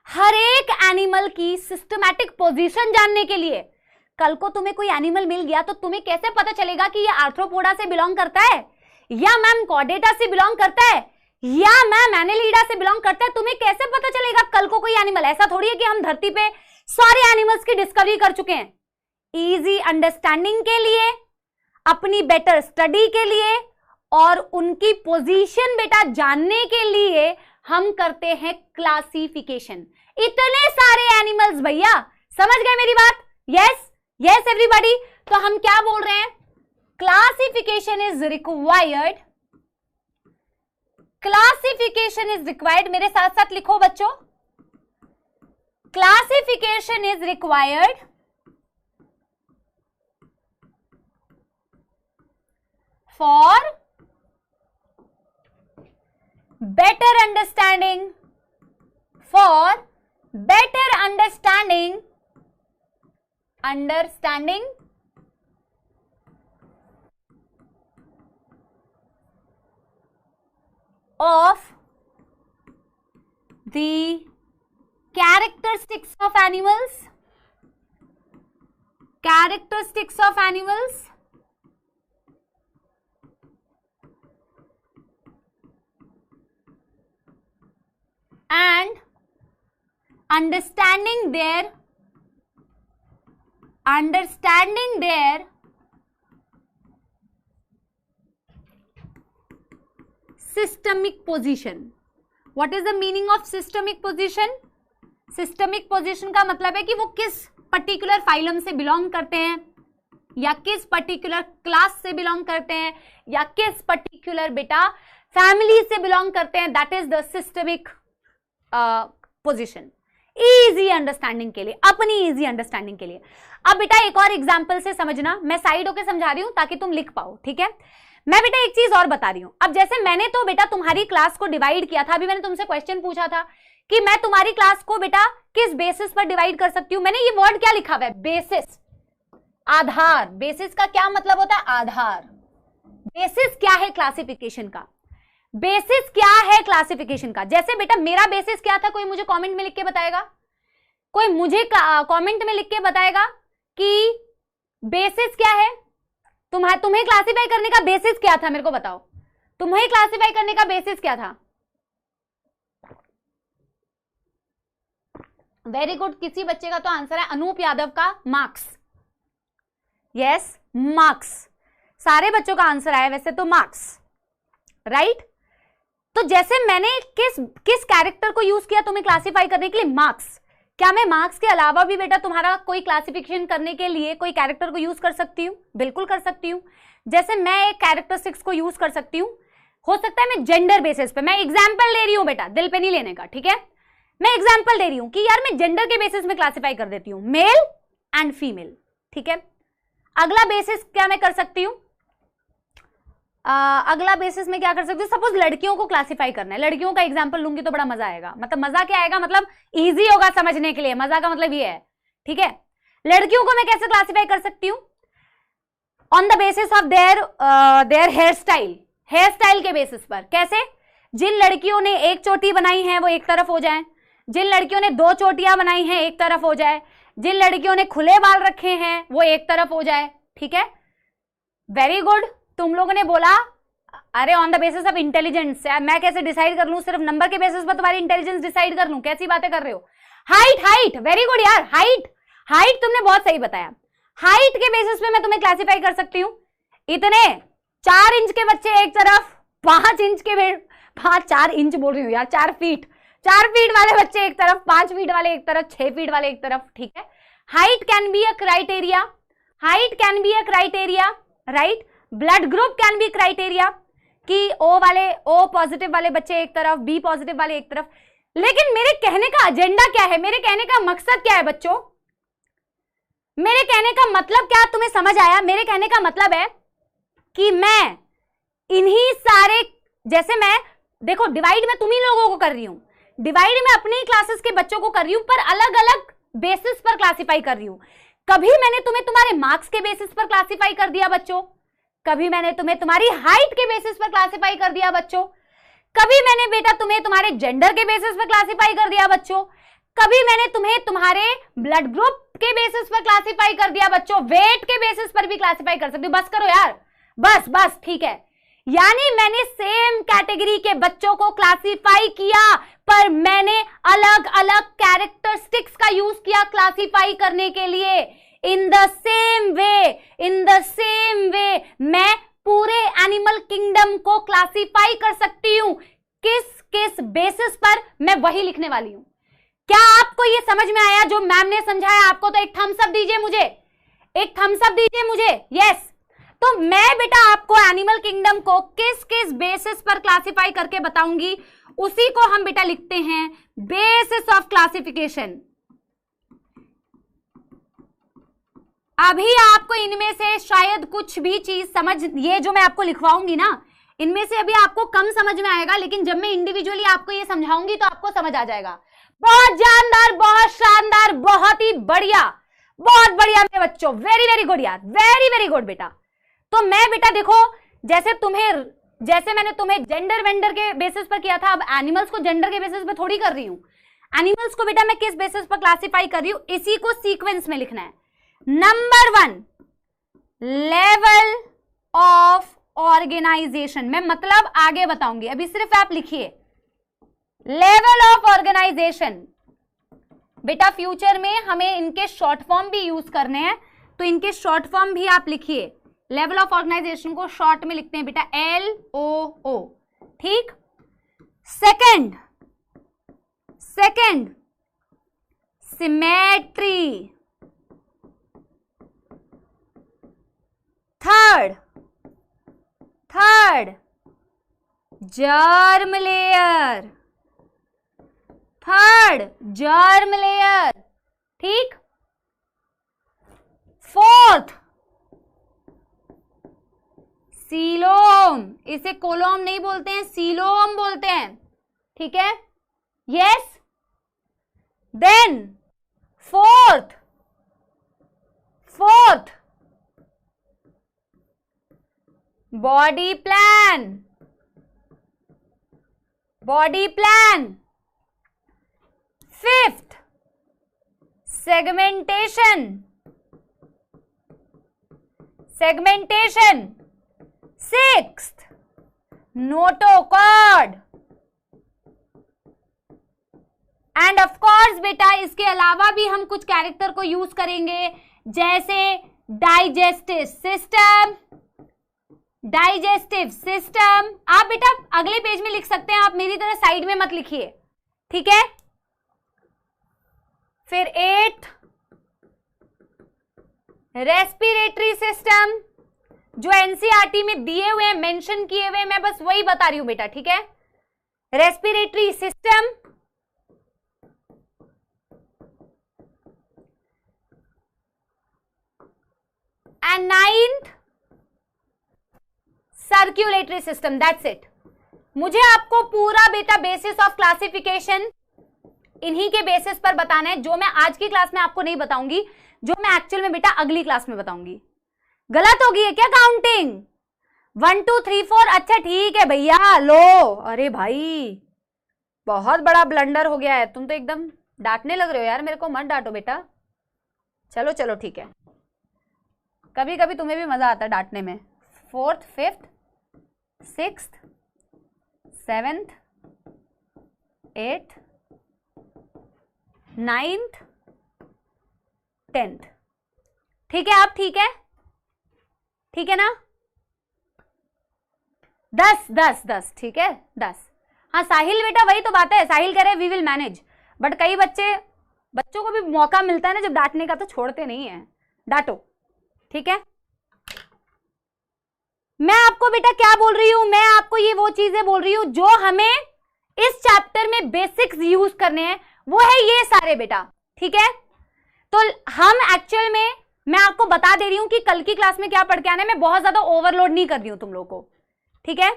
S1: हर एक एनिमल की सिस्टमैटिक पोजीशन जानने के लिए, कल को तुम्हें कोई एनिमल मिल गया तो तुम्हें कैसे पता चलेगा कि ये आर्थ्रोपोडा से बिलोंग करता है, या मैम कॉर्डेटा से बिलोंग करता है, या मैम एनेलिडा से बिलोंग करता है, तुम्हें कैसे पता चलेगा कल को कोई एनिमल, ऐसा थोड़ी है कि हम धरती पे सारे एनिमल्स की डिस्कवरी कर चुके हैं। इजी अंडरस्टैंडिंग के लिए, अपनी बेटर स्टडी के लिए, और उनकी पोजीशन बेटा जानने के लिए हम करते हैं क्लासिफिकेशन। इतने सारे एनिमल्स भैया, समझ गए मेरी बात, यस यस एवरीबॉडी। तो हम क्या बोल रहे हैं, classification is required, classification is required, मेरे साथ साथ लिखो बच्चों, classification is required for better understanding, for better understanding of the characteristics of animals, and understanding their systemic position. What is the meaning of systemic position? Systemic position का मतलब है कि वो किस पर्टिकुलर फाइलम से बिलोंग करते हैं, या किस पर्टिकुलर क्लास से बिलोंग करते हैं या किस पर्टिकुलर बेटा फैमिली से बिलोंग करते हैं, that is the systemic position. Easy understanding के लिए, अपनी इजी अंडरस्टैंडिंग के लिए। अब बेटा एक और एग्जांपल से समझना, मैं साइड होके समझा रही हूं ताकि तुम लिख पाओ, ठीक है। मैं बेटा एक चीज और बता रही हूं, अब जैसे मैंने तो बेटा तुम्हारी क्लास को डिवाइड किया था, अभी मैंने तुमसे क्वेश्चन पूछा था कि मैं तुम्हारी क्लास को बेटा किस बेसिस पर डिवाइड कर सकती हूं। मैंने ये वर्ड क्या लिखा हुआ है, बेसिस, आधार। बेसिस का क्या मतलब होता है, आधार। बेसिस क्या है क्लासिफिकेशन का, बेसिस क्या है क्लासिफिकेशन का। जैसे बेटा मेरा बेसिस क्या था, कोई मुझे कमेंट में लिख के बताएगा, कोई मुझे कमेंट में लिख के बताएगा कि बेसिस क्या है। तुम्हें क्लासिफाई करने का बेसिस क्या था, मेरे को बताओ, तुम्हें क्लासिफाई करने का बेसिस क्या था। वेरी गुड, किसी बच्चे का तो आंसर है अनूप यादव का मार्क्स। यस, मार्क्स, सारे बच्चों का आंसर आया वैसे तो मार्क्स, राइट। तो जैसे मैंने किस कैरेक्टर को यूज किया तुम्हें क्लासिफाई करने के लिए, मार्क्स। क्या मैं मार्क्स के अलावा भी बेटा तुम्हारा कोई क्लासिफिकेशन करने के लिए कोई कैरेक्टर को यूज कर सकती हूँ, बिल्कुल कर सकती हूँ। जैसे मैं एक कैरेक्टरिस्टिक्स को यूज कर सकती हूँ, हो सकता है मैं जेंडर बेसिस पे, मैं एग्जाम्पल ले रही हूँ बेटा, दिल पे नहीं लेने का, ठीक है। मैं एग्जाम्पल दे रही हूँ कि यार मैं जेंडर के बेसिस में क्लासिफाई कर देती हूँ, मेल एंड फीमेल, ठीक है। अगला बेसिस क्या मैं कर सकती हूँ, अगला बेसिस में क्या कर सकती हूँ, सपोज लड़कियों को क्लासिफाई करना है, लड़कियों का एग्जांपल लूंगी तो बड़ा मजा आएगा। मतलब मजा क्या आएगा, मतलब इजी होगा समझने के लिए, मजा का मतलब ये है, ठीक है। लड़कियों को मैं कैसे क्लासिफाई कर सकती हूँ, on the basis of their hair style, hair style के बेसिस पर। कैसे, जिन लड़कियों ने एक चोटी बनाई है वो एक तरफ हो जाए, जिन लड़कियों ने दो चोटियां बनाई हैं एक तरफ हो जाए, जिन लड़कियों ने खुले बाल रखे हैं वो एक तरफ हो जाए, ठीक है। वेरी गुड, तुम लोगों ने बोला अरे on the basis of intelligence, मैं कैसे डिसाइड कर लूं, सिर्फ नंबर के बेसिस पर तुम्हारी इंटेलिजेंस डिसाइड कर लूं, कैसी बातें कर रहे हो। हाइट, हाइट, वेरी गुड यार, हाइट, हाइट तुमने बहुत सही बताया। हाइट के बेसिस पे मैं तुम्हें क्लासिफाई कर सकती हूं। इतने 4 इंच के बच्चे एक तरफ, 5 इंच के 4 इंच बोल रही हूँ यार, 4 फीट, 4 फीट वाले बच्चे एक तरफ, 5 फीट वाले एक तरफ, 6 फीट वाले एक तरफ, ठीक है। Height can be a criteria, height can be a criteria, right. Blood group can be criteria कि ओ पॉजिटिव वाले बच्चे एक तरफ, बी पॉजिटिव वाले एक तरफ। लेकिन मेरे कहने का एजेंडा क्या है, मेरे कहने का मकसद क्या है बच्चों, मेरे कहने का मतलब क्या तुम्हें समझ आया। मेरे कहने का मतलब है कि मैं इन्हीं सारे, जैसे मैं देखो डिवाइड मैं तुम्ही लोगों को कर रही हूं, डिवाइड मैं अपनी क्लासेस के बच्चों को कर रही हूं, पर अलग अलग बेसिस पर क्लासिफाई कर रही हूं। कभी मैंने तुम्हें तुम्हारे मार्क्स के बेसिस पर क्लासिफाई कर दिया बच्चों, कभी मैंने तुम्हें तुम्हारी हाइट के बेसिस पर क्लासिफाई कर दिया बच्चों, कभी मैंने बेटा तुम्हें तुम्हारे जेंडर के बेसिस पर क्लासिफाई कर दिया बच्चों, कभी मैंने तुम्हें तुम्हारे ब्लड ग्रुप के बेसिस पर क्लासिफाई कर दिया बच्चों, वेट के बेसिस पर भी क्लासिफाई कर सकती हूँ। बस करो यार, बस बस ठीक है। यानी मैंने सेम कैटेगरी के बच्चों को क्लासिफाई किया, पर मैंने अलग अलग कैरेक्टरिस्टिक्स का यूज किया क्लासिफाई करने के लिए। इन द सेम वे मैं पूरे एनिमल किंगडम को क्लासिफाई कर सकती हूं। किस किस बेसिस पर, मैं वही लिखने वाली हूं। क्या आपको ये समझ में आया जो मैम ने समझाया आपको? तो एक थम्स अप दीजिए मुझे, एक थम्स अप दीजिए मुझे, यस। तो मैं बेटा आपको एनिमल किंगडम को किस किस बेसिस पर क्लासिफाई करके बताऊंगी, उसी को हम बेटा लिखते हैं बेसिस ऑफ क्लासिफिकेशन। अभी आपको इनमें से शायद कुछ भी चीज समझ, ये जो मैं आपको लिखवाऊंगी ना, इनमें से अभी आपको कम समझ में आएगा, लेकिन जब मैं इंडिविजुअली आपको ये समझाऊंगी तो आपको समझ आ जाएगा। बहुत जानदार, बहुत शानदार, बहुत ही बढ़िया, बहुत बढ़िया मेरे बच्चों, वेरी वेरी गुड यार, वेरी वेरी गुड बेटा। तो मैं बेटा देखो, जैसे मैंने तुम्हें जेंडर वेंडर के बेसिस पर किया था, अब एनिमल्स को जेंडर के बेसिस पर थोड़ी कर रही हूं। एनिमल्स को बेटा मैं किस बेसिस पर क्लासिफाई कर रही हूं, इसी को सीक्वेंस में लिखना है। Number 1, level of organisation. मैं मतलब आगे बताऊंगी, अभी सिर्फ आप लिखिए लेवल ऑफ ऑर्गेनाइजेशन। बेटा फ्यूचर में हमें इनके शॉर्ट फॉर्म भी यूज करने हैं, तो इनके शॉर्ट फॉर्म भी आप लिखिए। लेवल ऑफ ऑर्गेनाइजेशन को शॉर्ट में लिखते हैं बेटा LOO, ठीक। Second symmetry, third germ layer, third germ layer, ठीक। फोर्थ सीलोम, इसे कोलोम नहीं बोलते हैं, सीलोम बोलते हैं, ठीक है, yes. Then fourth body plan, fifth segmentation, sixth notochord, and of course बेटा इसके अलावा भी हम कुछ कैरेक्टर को यूज करेंगे, जैसे डाइजेस्टिव सिस्टम। आप बेटा अगले पेज में लिख सकते हैं, आप मेरी तरह साइड में मत लिखिए, ठीक है। फिर 8th रेस्पिरेटरी सिस्टम, जो एनसीईआरटी में दिए हुए हैं, मेंशन किए हुए, मैं बस वही बता रही हूं बेटा, ठीक है। Respiratory system, and 9th circulatory system, that's it. मुझे आपको पूरा बेटा बेसिस ऑफ क्लासिफिकेशन इन्हीं के बेसिस पर बताना है, जो मैं आज की क्लास में आपको नहीं बताऊंगी, जो मैं एक्चुअल में बेटा अगली क्लास में बताऊंगी। गलत हो गई है क्या काउंटिंग? 1 2 3 4, अच्छा ठीक है भैया, लो। अरे भाई बहुत बड़ा ब्लंडर हो गया है, तुम तो एकदम डांटने लग रहे हो यार, मेरे को मत डांटो बेटा। चलो चलो ठीक है, कभी कभी तुम्हें भी मजा आता है डांटने में। 4th 5th 6th 7th 8th 9th 10th, ठीक है। आप ठीक है ना? 10 ठीक है, 10। हाँ साहिल बेटा वही तो बात है, साहिल कह रहे वी विल मैनेज, बट कई बच्चों को भी मौका मिलता है ना जब डांटने का, तो छोड़ते नहीं है, डांटो, ठीक है। मैं आपको बेटा क्या बोल रही हूं, मैं आपको ये वो चीजें बोल रही हूं जो हमें इस चैप्टर में बेसिक्स यूज करने हैं, वो है ये सारे बेटा, ठीक है। तो हम एक्चुअल में, मैं आपको बता दे रही हूं कि कल की क्लास में क्या पढ़ के आना है, मैं बहुत ज्यादा ओवरलोड नहीं कर रही हूं तुम लोगों को, ठीक है।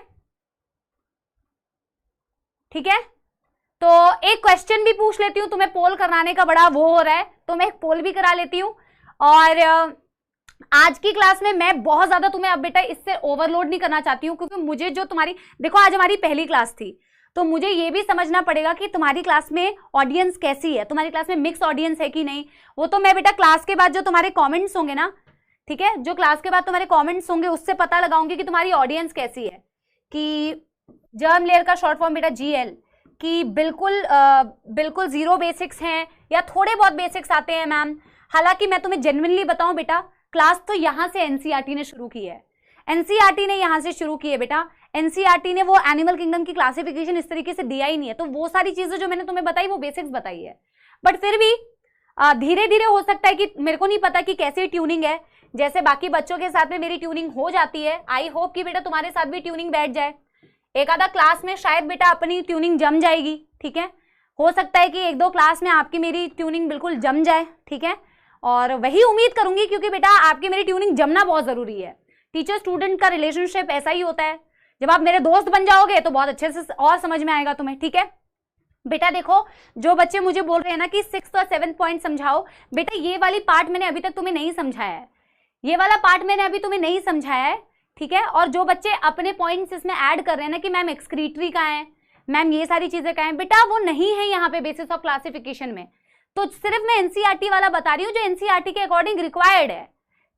S1: तो एक क्वेश्चन भी पूछ लेती हूं, तुम्हें पोल कराने का बड़ा वो हो रहा है, तो मैं एक पोल भी करा लेती हूं। और आज की क्लास में मैं बहुत ज्यादा तुम्हें अब बेटा इससे ओवरलोड नहीं करना चाहती हूँ, क्योंकि मुझे जो तुम्हारी, देखो आज हमारी पहली क्लास थी, तो मुझे ये भी समझना पड़ेगा कि तुम्हारी क्लास में ऑडियंस कैसी है, तुम्हारी क्लास में मिक्स ऑडियंस है कि नहीं। वो तो मैं बेटा क्लास के बाद जो तुम्हारे कमेंट्स होंगे ना, ठीक है, जो क्लास के बाद तुम्हारे कमेंट्स होंगे उससे पता लगाऊंगी कि तुम्हारी ऑडियंस कैसी है, कि जर्म लेयर का शॉर्ट फॉर्म बेटा GL, कि बिल्कुल जीरो बेसिक्स हैं या थोड़े बहुत बेसिक्स आते हैं मैम। हालांकि मैं तुम्हें जेन्युइनली बताऊं बेटा, क्लास तो यहां से एनसीईआरटी ने शुरू की है, एनसीईआरटी ने यहां से शुरू की है बेटा। एनसीईआरटी ने वो एनिमल किंगडम की क्लासिफिकेशन इस तरीके से दिया ही नहीं है, तो वो सारी चीजें जो मैंने तुम्हें बताई वो बेसिक्स बताई है। बट फिर भी धीरे धीरे हो सकता है कि, मेरे को नहीं पता कि कैसी ट्यूनिंग है, जैसे बाकी बच्चों के साथ में मेरी ट्यूनिंग हो जाती है, आई होप कि बेटा तुम्हारे साथ भी ट्यूनिंग बैठ जाए। एक आधा क्लास में शायद बेटा अपनी ट्यूनिंग जम जाएगी, ठीक है। हो सकता है कि 1-2 क्लास में आपकी मेरी ट्यूनिंग बिल्कुल जम जाए, ठीक है। और वही उम्मीद करूंगी, क्योंकि बेटा आपकी मेरी ट्यूनिंग जमना बहुत जरूरी है। टीचर स्टूडेंट का रिलेशनशिप ऐसा ही होता है, जब आप मेरे दोस्त बन जाओगे तो बहुत अच्छे से और समझ में आएगा तुम्हें, ठीक है। बेटा देखो, जो बच्चे मुझे बोल रहे हैं ना कि 6th और 7th पॉइंट समझाओ, बेटा ये वाली पार्ट मैंने अभी तक तुम्हें नहीं समझाया है, ये वाला पार्ट मैंने अभी तुम्हें नहीं समझाया है, ठीक है। और जो बच्चे अपने पॉइंट्स इसमें ऐड कर रहे हैं ना कि मैम एक्सक्रीटरी का है, मैम ये सारी चीजें का है, बेटा वो नहीं है यहाँ पे बेसिस ऑफ क्लासिफिकेशन में। तो सिर्फ मैं एनसीईआरटी वाला बता रही हूँ जो एनसीईआरटी के अकॉर्डिंग रिक्वायर्ड है,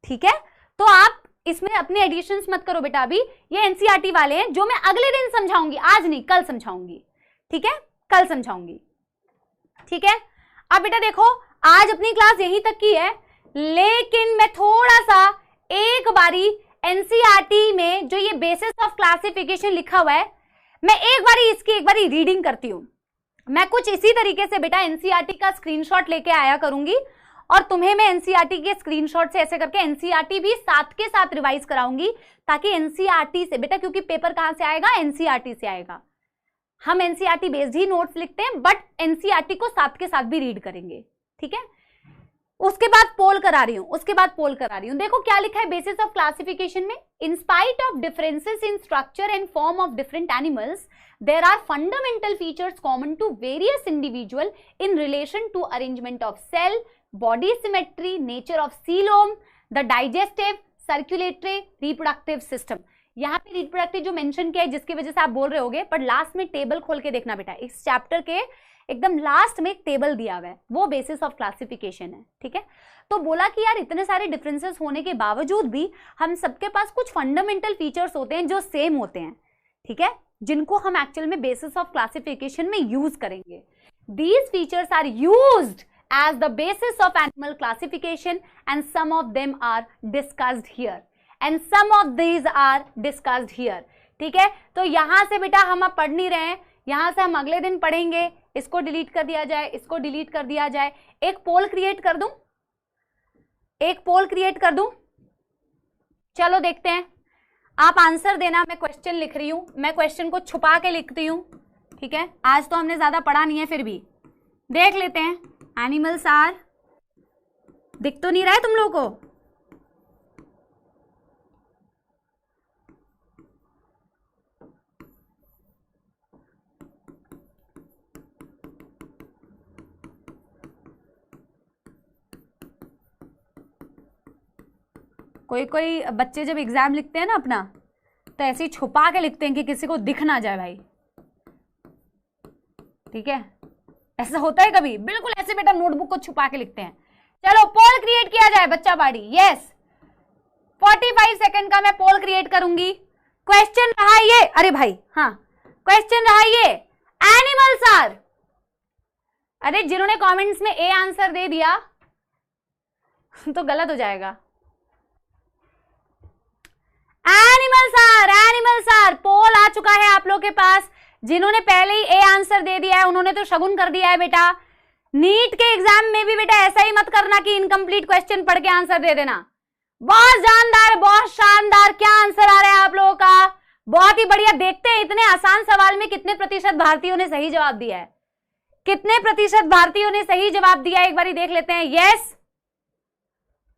S1: ठीक है। तो आप इसमें अपने एडिशंस मत करो बेटा, अभी ये एनसीईआरटी वाले हैं जो मैं अगले दिन समझाऊंगी, आज नहीं कल समझाऊंगी, ठीक है, कल समझाऊंगी, ठीक है। अब बेटा देखो, आज अपनी क्लास यहीं तक की है, लेकिन मैं थोड़ा सा एक बारी एनसीईआरटी में जो ये बेसिस ऑफ क्लासिफिकेशन लिखा हुआ है, मैं एक बारी रीडिंग करती हूँ। मैं कुछ इसी तरीके से बेटा एनसीईआरटी का स्क्रीनशॉट लेके आया करूंगी और तुम्हें मैं एनसीईआरटी के स्क्रीनशॉट से ऐसे करके एनसीईआरटी भी साथ के साथ रिवाइज कराऊंगी, ताकि एनसीईआरटी से बेटा, क्योंकि पेपर कहां से आएगा, एनसीईआरटी से आएगा। हम एनसीईआरटी बेस्ड ही नोट्स लिखते हैं, बट एनसीईआरटी को साथ के साथ भी रीड करेंगे, ठीक है। उसके बाद पोल करा रही हूं, देखो क्या लिखा है बेसिस ऑफ क्लासिफिकेशन में। In spite of differences in structure and form of different animals, there are fundamental features common to various individual in relation to arrangement of cell, body symmetry, nature of coelom, the digestive, circulatory, reproductive system. यहाँ पे reproductive जो mention किया है, जिसकी वजह से आप बोल रहे होगे, पर लास्ट में टेबल खोल के देखना बेटा, इस चैप्टर के एकदम लास्ट में एक टेबल दिया हुआ है, वो बेसिस ऑफ क्लासिफिकेशन है, ठीक है। तो बोला कि यार इतने सारे डिफरेंसेस होने के बावजूद भी हम सबके पास कुछ फंडामेंटल फीचर्स होते हैं जो सेम होते हैं, ठीक है, जिनको हम एक्चुअल में बेसिस ऑफ क्लासिफिकेशन में यूज करेंगे। These features are used as the basis of animal classification and some of them are discussed here and some of these are discussed here, ठीक है। तो यहां से बेटा हम अब पढ़ नहीं रहे हैं, यहां से हम अगले दिन पढ़ेंगे। इसको डिलीट कर दिया जाए, इसको डिलीट कर दिया जाए। एक पोल क्रिएट कर दूं, चलो देखते हैं। आप आंसर देना, मैं क्वेश्चन लिख रही हूं, मैं क्वेश्चन को छुपा के लिखती हूं, ठीक है। आज तो हमने ज्यादा पढ़ा नहीं है, फिर भी देख लेते हैं। एनिमल्स आर, दिख तो नहीं रहा है तुम लोगों को? कोई बच्चे जब एग्जाम लिखते हैं ना अपना, तो ऐसे ही छुपा के लिखते हैं कि किसी को दिख ना जाए भाई, ठीक है। ऐसा होता है कभी? बिल्कुल ऐसे बेटा नोटबुक को छुपा के लिखते हैं। चलो पोल क्रिएट किया जाए बच्चा बाड़ी। यस, 45 सेकंड का मैं पोल क्रिएट करूंगी। क्वेश्चन रहा ये, अरे भाई हाँ, क्वेश्चन रहा ये, एनिमल्स आर, अरे जिन्होंने कमेंट्स में ए आंसर दे दिया तो गलत हो जाएगा। एनिमल्स आर पोल आ चुका है आप लोग के पास। जिन्होंने पहले ही ए आंसर दे दिया है उन्होंने तो शगुन कर दिया है बेटा। नीट के एग्जाम में भी बेटा ऐसा ही मत करना कि इनकम्प्लीट क्वेश्चन पढ़ के आंसर दे देना। बहुत जानदार, बहुत शानदार, क्या आंसर आ रहा है आप लोगों का, बहुत ही बढ़िया। देखते हैं इतने आसान सवाल में कितने प्रतिशत भारतीयों ने सही जवाब दिया है, कितने प्रतिशत भारतीयों ने सही जवाब दिया है, एक बार देख लेते हैं। यस,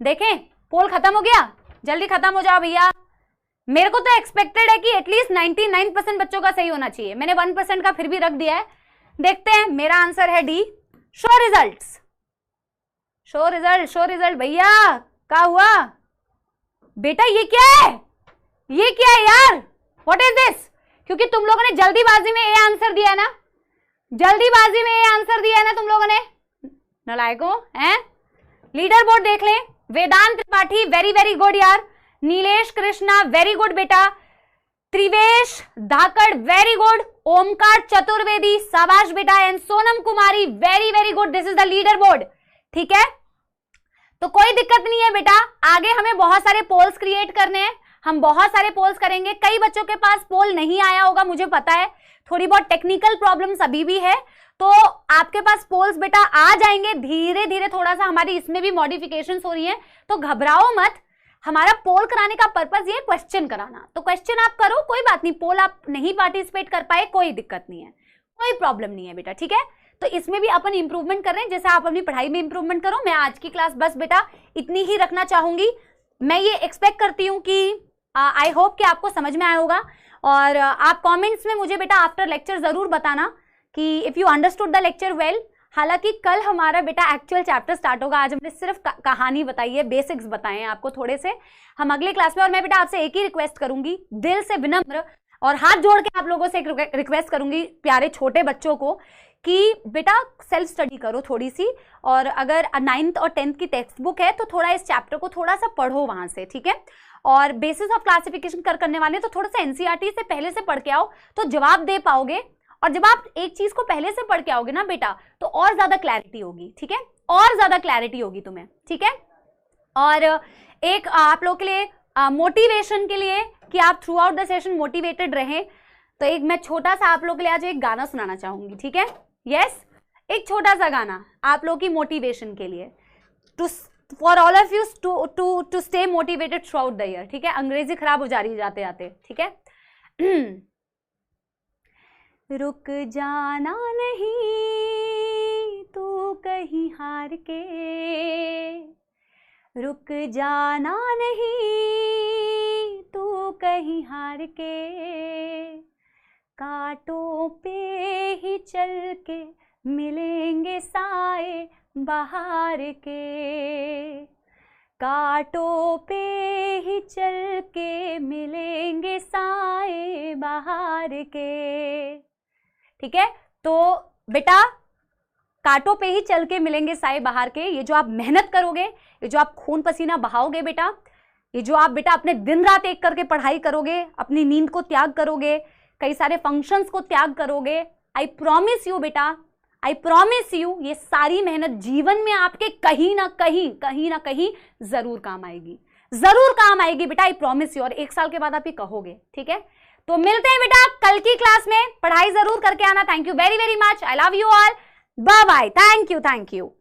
S1: देखें पोल खत्म हो गया, जल्दी खत्म हो जाओ भैया। मेरे को तो एक्सपेक्टेड है कि एटलीस्ट 99% बच्चों का सही होना चाहिए, मैंने 1% का फिर भी रख दिया है। देखते हैं, मेरा आंसर है D. Show results, show result, show result भैया। क्या हुआ बेटा, ये क्या है, ये क्या है यार, व्हाट इज दिस? क्योंकि तुम लोगों ने जल्दीबाजी में ए आंसर दिया ना, जल्दीबाजी में ए आंसर दिया ना तुम लोगों ने, नलायकों हैं। लीडर बोर्ड देख लें। वेदांत त्रिपाठी वेरी वेरी गुड यार। नीलेश कृष्णा वेरी गुड बेटा। त्रिवेश धाकड़ वेरी गुड। ओमकार चतुर्वेदी शाबाश बेटा। And Sonam Kumari very very good. This is the leader board, ठीक है। तो कोई दिक्कत नहीं है बेटा, आगे हमें बहुत सारे पोल्स क्रिएट करने हैं, हम बहुत सारे पोल्स करेंगे। कई बच्चों के पास पोल नहीं आया होगा, मुझे पता है, थोड़ी बहुत टेक्निकल प्रॉब्लम्स अभी भी है, तो आपके पास पोल्स बेटा आ जाएंगे धीरे धीरे। थोड़ा सा हमारी इसमें भी मॉडिफिकेशंस हो रही हैं, तो घबराओ मत। हमारा पोल कराने का पर्पस ये क्वेश्चन कराना, तो क्वेश्चन आप करो, कोई बात नहीं। पोल आप नहीं पार्टिसिपेट कर पाए, कोई दिक्कत नहीं है, कोई प्रॉब्लम नहीं है बेटा, ठीक है। तो इसमें भी अपन इंप्रूवमेंट कर रहे हैं, जैसे आप अपनी पढ़ाई में इंप्रूवमेंट करो। मैं आज की क्लास बस बेटा इतनी ही रखना चाहूंगी। मैं ये एक्सपेक्ट करती हूँ कि आई होप कि आपको समझ में आया होगा। और आप कमेंट्स में मुझे बेटा आफ्टर लेक्चर जरूर बताना कि if you understood the lecture well. हालांकि कल हमारा बेटा एक्चुअल चैप्टर स्टार्ट होगा, आज हमने सिर्फ कहानी बताई है, बेसिक्स बताए हैं आपको थोड़े से। हम अगले क्लास में, और मैं बेटा आपसे एक ही रिक्वेस्ट करूंगी, दिल से विनम्र और हाथ जोड़ के आप लोगों से एक रिक्वेस्ट करूंगी, प्यारे छोटे बच्चों को, कि बेटा सेल्फ स्टडी करो थोड़ी सी। और अगर 9th और 10th की टेक्स्ट बुक है तो थोड़ा इस चैप्टर को थोड़ा सा पढ़ो वहां से, ठीक है। और बेसिस ऑफ क्लासिफिकेशन करने वाले तो थोड़ा सा एनसीईआरटी से पहले से पढ़ के आओ, तो जवाब दे पाओगे। और जब आप एक चीज को पहले से पढ़ के आओगे ना बेटा, तो और ज्यादा क्लैरिटी होगी, ठीक है, और ज्यादा क्लैरिटी होगी तुम्हें, ठीक है। और एक आप लोग के लिए मोटिवेशन के लिए, कि आप through out the session motivated रहें, तो एक मैं छोटा सा आप लोग के लिए आज एक गाना सुनाना चाहूंगी, ठीक है। यस, एक छोटा सा गाना आप लोग की मोटिवेशन के लिए। For all of you to stay motivated throughout the year, ठीक है। अंग्रेजी खराब हो जा रही है जाते जाते, ठीक है। रुक जाना नहीं तू कहीं हार के, रुक जाना नहीं तू कहीं हार के, कांटों पे ही चल के मिलेंगे साए बहार के, कांटों पे ही चल के मिलेंगे साए बहार के, ठीक है। तो बेटा कांटों पे ही चल के मिलेंगे साए बहार के, ये जो आप मेहनत करोगे, ये जो आप खून पसीना बहाओगे बेटा, ये जो आप बेटा अपने दिन रात एक करके पढ़ाई करोगे, अपनी नींद को त्याग करोगे, कई सारे फंक्शंस को त्याग करोगे, आई प्रॉमिस यू बेटा, आई प्रॉमिस यू, ये सारी मेहनत जीवन में आपके कहीं ना कहीं जरूर काम आएगी, जरूर काम आएगी बेटा, आई प्रॉमिस यू। और 1 साल के बाद आप ये कहोगे, ठीक है। तो मिलते हैं बेटा कल की क्लास में, पढ़ाई जरूर करके आना। Thank you very very much, I love you all, bye bye, thank you.